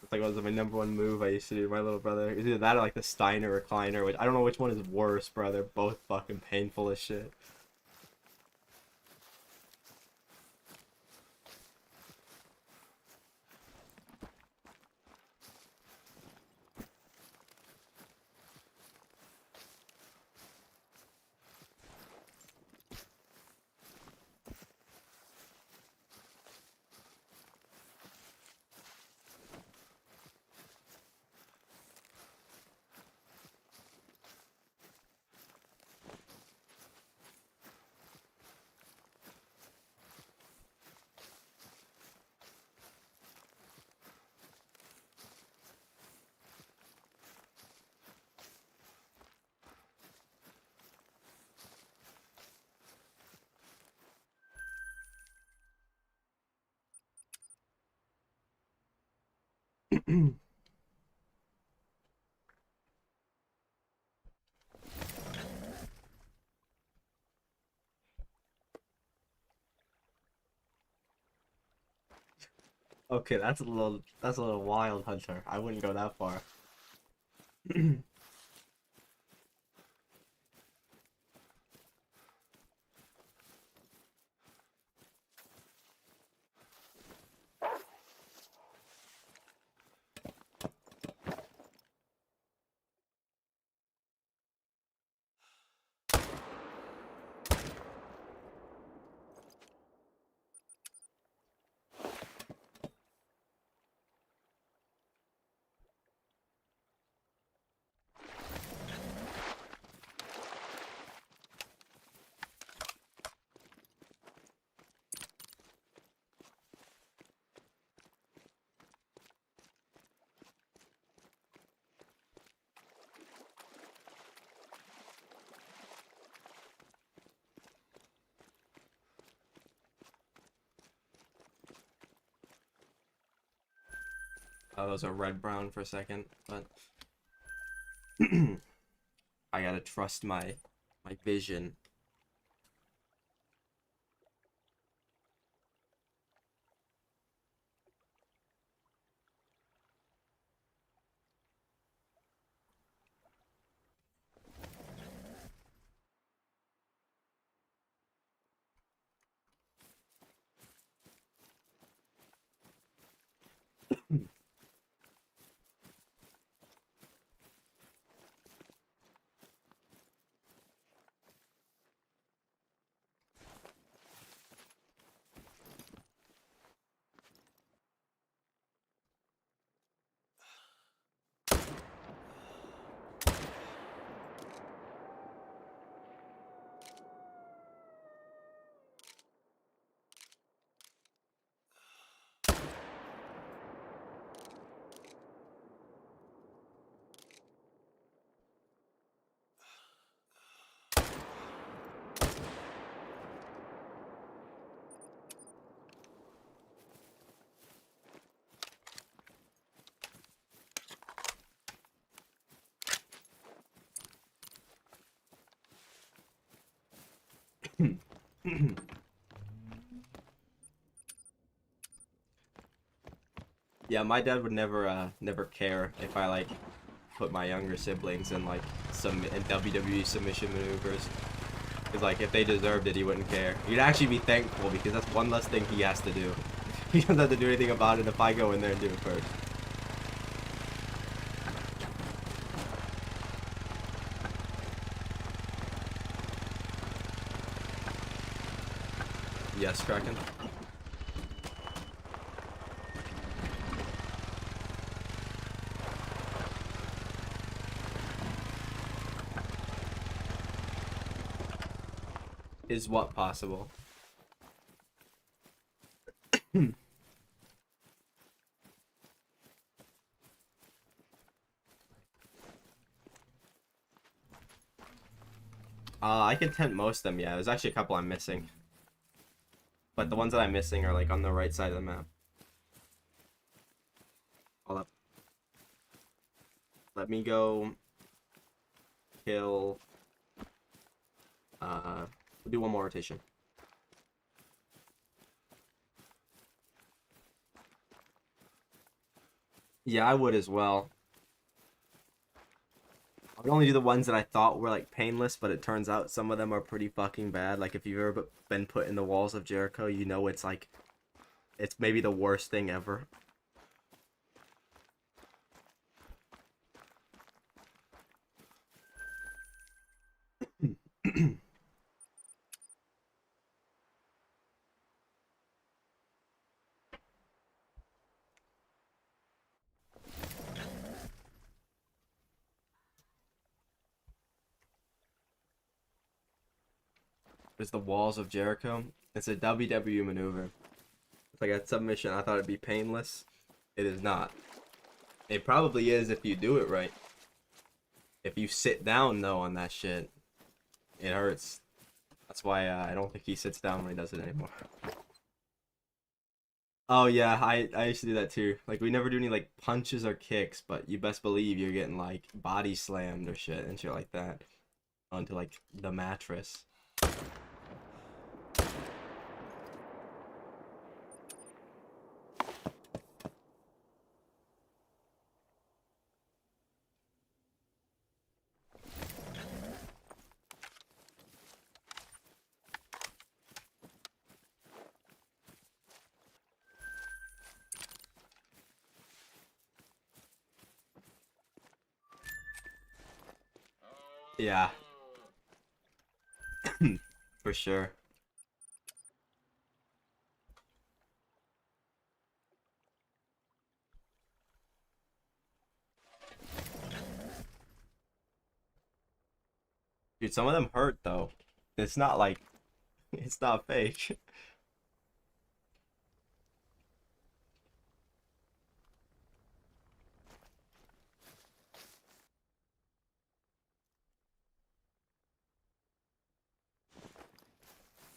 It's like was my number one move I used to do to my little brother. It's either that or like the Steiner recliner, which I don't know which one is worse, bro. They're both fucking painful as shit. Okay, that's a little wild, Hunter. I wouldn't go that far. Oh, those are red brown for a second, but I gotta trust my vision. Yeah, my dad would never care if I like put my younger siblings in like some in WWE submission maneuvers. Cause like if they deserved it, he wouldn't care. He'd actually be thankful because that's one less thing he has to do. He doesn't have to do anything about it if I go in there and do it first. Yes, Kraken. Is what possible? I can tent most of them, yeah. There's actually a couple I'm missing. But the ones that I'm missing are like on the right side of the map. Hold up. Let me go kill we'll do one more rotation. Yeah, I would as well. I would only do the ones that I thought were like painless, but it turns out some of them are pretty fucking bad. Like if you've ever been put in the walls of Jericho, you know it's like it's maybe the worst thing ever. It's the walls of Jericho. It's a WWE maneuver. It's like a submission. I thought it'd be painless. It is not. It probably is if you do it right. If you sit down though on that shit, it hurts. That's why I don't think he sits down when he does it anymore. Oh yeah, I used to do that too. Like we never do any like punches or kicks, but you best believe you're getting like body slammed or shit and shit like that onto like the mattress. Yeah, for sure. Dude, some of them hurt though. It's not like it's not fake.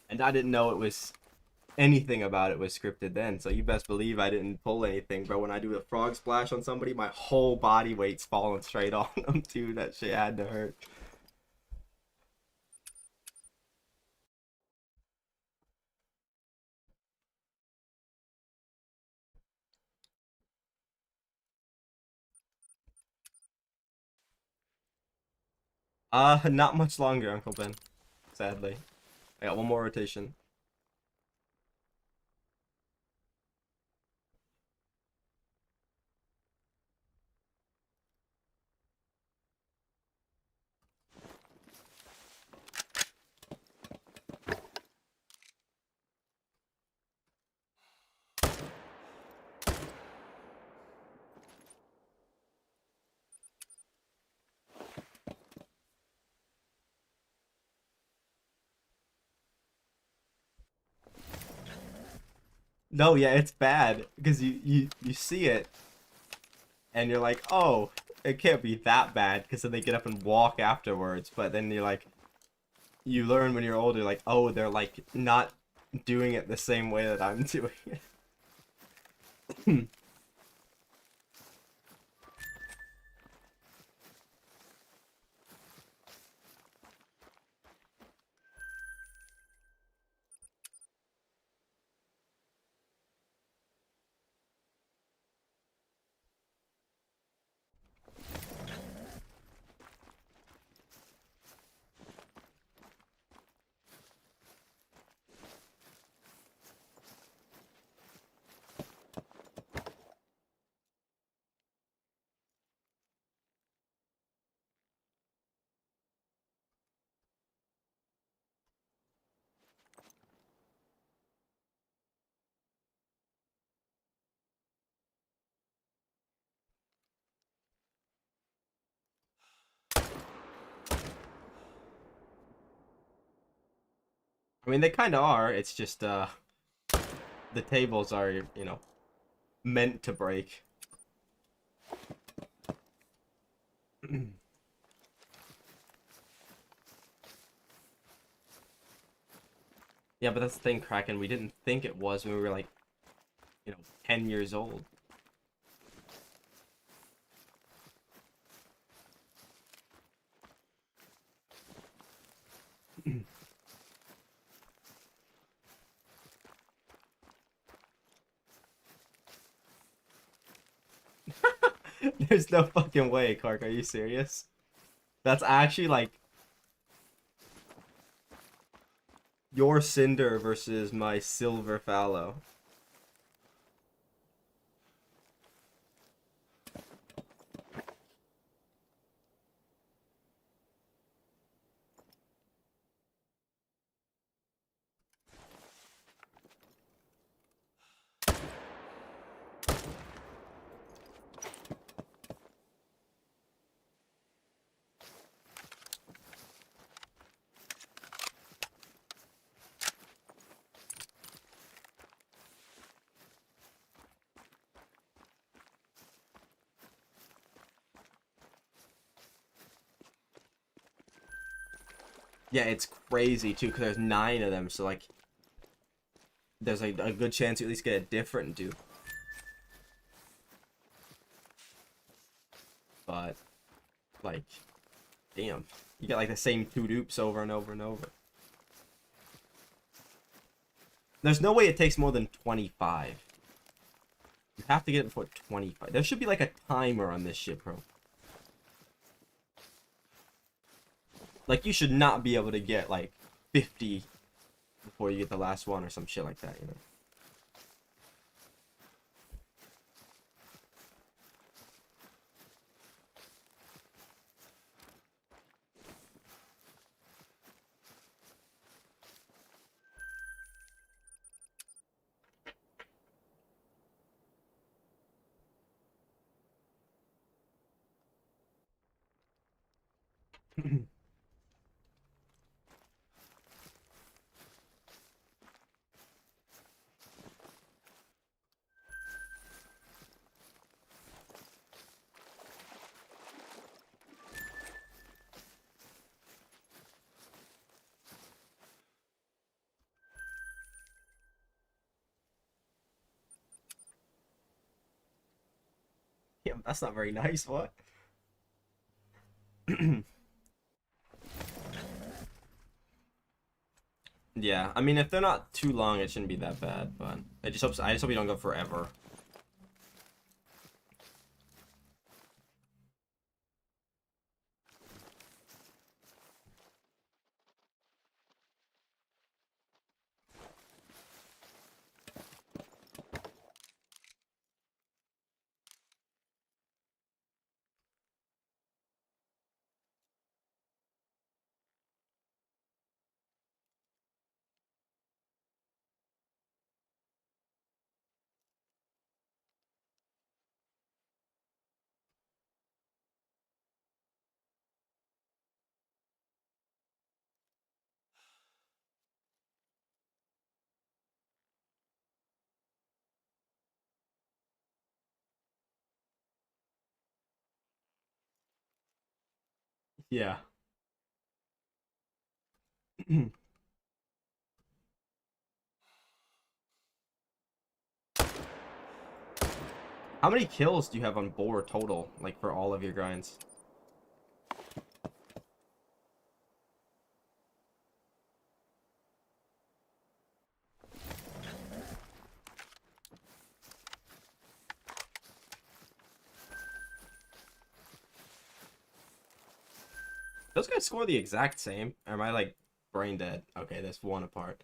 And I didn't know it was anything about it was scripted then, so you best believe I didn't pull anything, bro. When I do a frog splash on somebody, my whole body weight's falling straight on them too. That shit had to hurt. Not much longer, Uncle Ben. Sadly. I got one more rotation. No, yeah, it's bad because you see it and you're like, oh, it can't be that bad because then they get up and walk afterwards. But then you're like, you learn when you're older, like, oh, they're like not doing it the same way that I'm doing it. I mean, they kind of are. It's just the tables are, meant to break. Yeah, but that's the thing, Kraken. We didn't think it was when we were like, 10 years old. There's no fucking way, Clark. Are you serious? That's actually like your Cinder versus my Silver Fallow. Yeah, it's crazy too, because there's 9 of them, so like, there's like a good chance you at least get a different dupe. But, like, damn. You get like the same 2 dupes over and over and over. There's no way it takes more than 25. You have to get it before 25. There should be like a timer on this shit, bro. Like, you should not be able to get like 50 before you get the last one or some shit like that, Yeah, that's not very nice, what? Yeah, I mean, if they're not too long, it shouldn't be that bad, but I just hope you don't go forever. Yeah. How many kills do you have on board total, like for all of your grinds? Those guys score the exact same. Or am I like brain dead? Okay, that's 1 apart.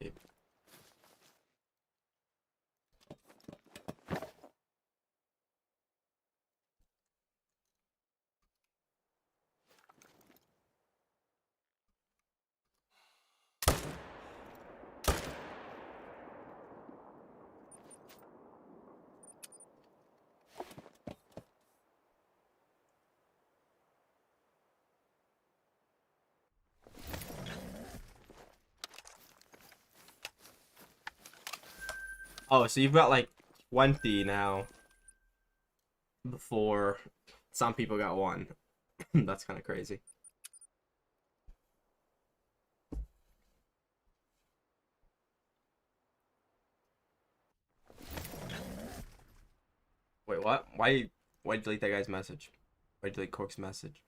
Okay. Oh, so you've got like 20 now before some people got one. That's kind of crazy. Wait, what? Why delete that guy's message? Why delete Cork's message?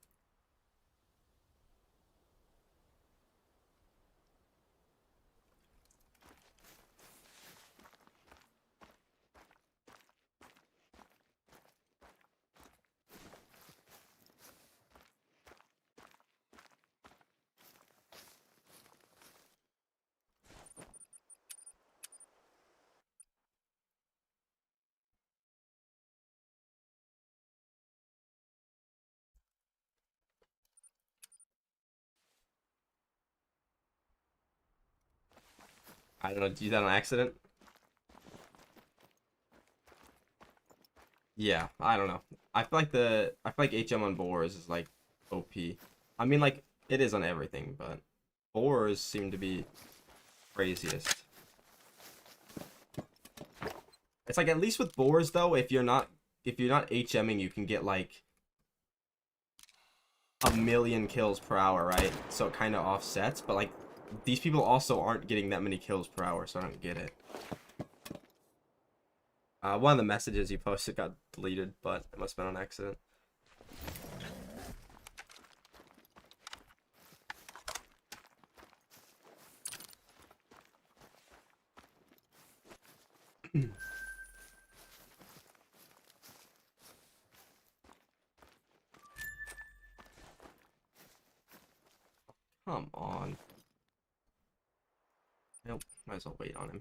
I don't know. Did you do that on accident? Yeah, I don't know. I feel like HM on boars is like OP. I mean, like it is on everything, but boars seem to be craziest. It's like at least with boars though, if you're not HMing, you can get like a million kills per hour, right? So it kind of offsets, but like these people also aren't getting that many kills per hour, so I don't get it. One of the messages you posted got deleted, but it must have been on accident. Come on. Nope, might as well wait on him.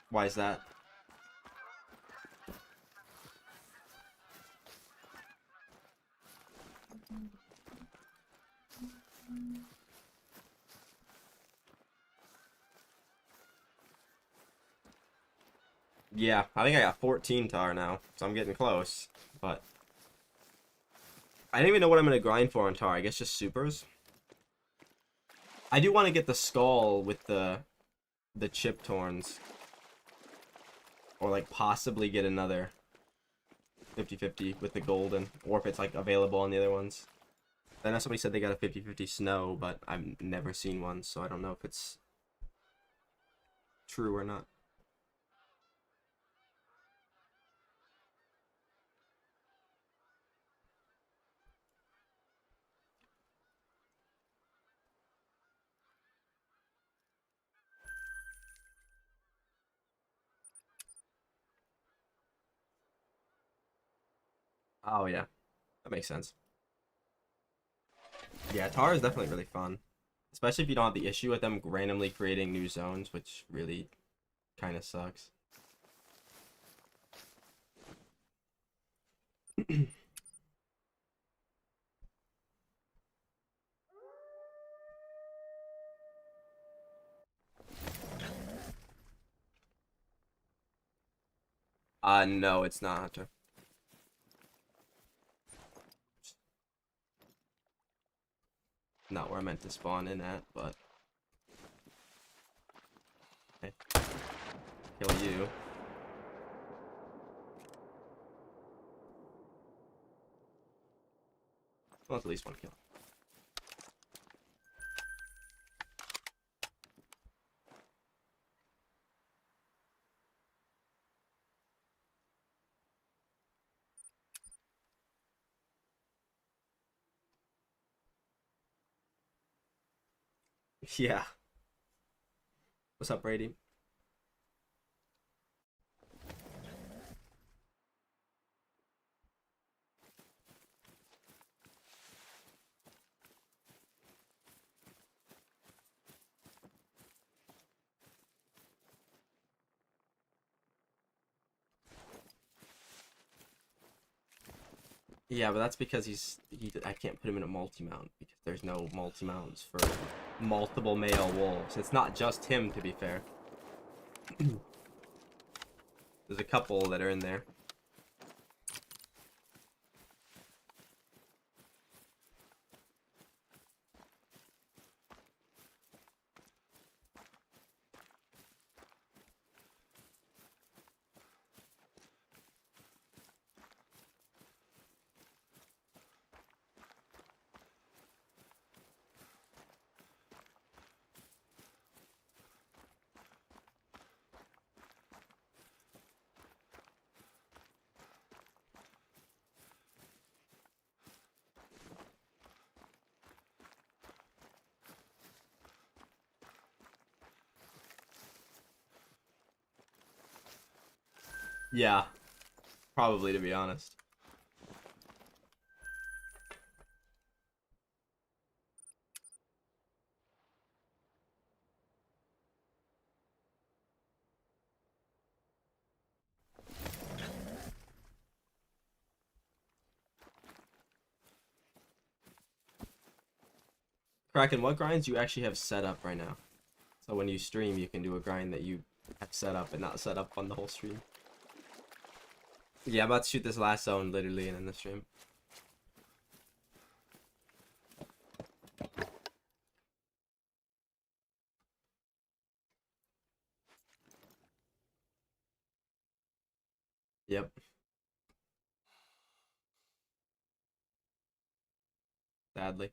Why is that? Yeah, I think I got 14 tar now, so I'm getting close. But I don't even know what I'm gonna grind for on tar. I guess just supers. I do want to get the skull with the chip torns, or like possibly get another 50-50 with the golden, or if it's like available on the other ones. I know somebody said they got a 50-50 snow, but I've never seen one, so I don't know if it's true or not. Oh yeah, that makes sense. Yeah, tar is definitely really fun, especially if you don't have the issue with them randomly creating new zones, which really kind of sucks. No, it's not Hunter. Not where I meant to spawn in at, but okay. Kill you. Well, at least one kill. Yeah. What's up, Brady? Yeah, but that's because I can't put him in a multi-mount because there's no multi-mounts for multiple male wolves. It's not just him, to be fair. There's a couple that are in there. Yeah, probably, to be honest. Kraken, what grinds do you actually have set up right now? So when you stream, you can do a grind that you have set up and not set up on the whole stream. Yeah, I'm about to shoot this last zone literally and in the stream. Yep. Sadly.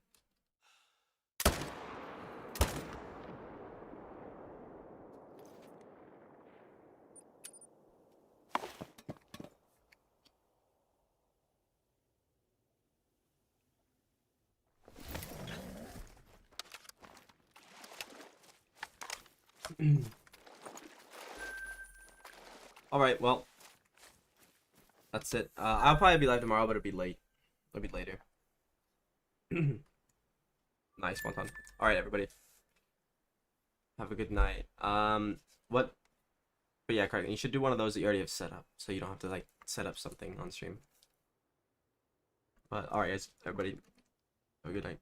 Alright, well. That's it. I'll probably be live tomorrow, but it'll be late. It'll be later. Nice, one ton. Alright, everybody. Have a good night. What? But yeah, Kraken, you should do one of those that you already have set up, so you don't have to, like, set up something on stream. But, alright, guys. Everybody, have a good night.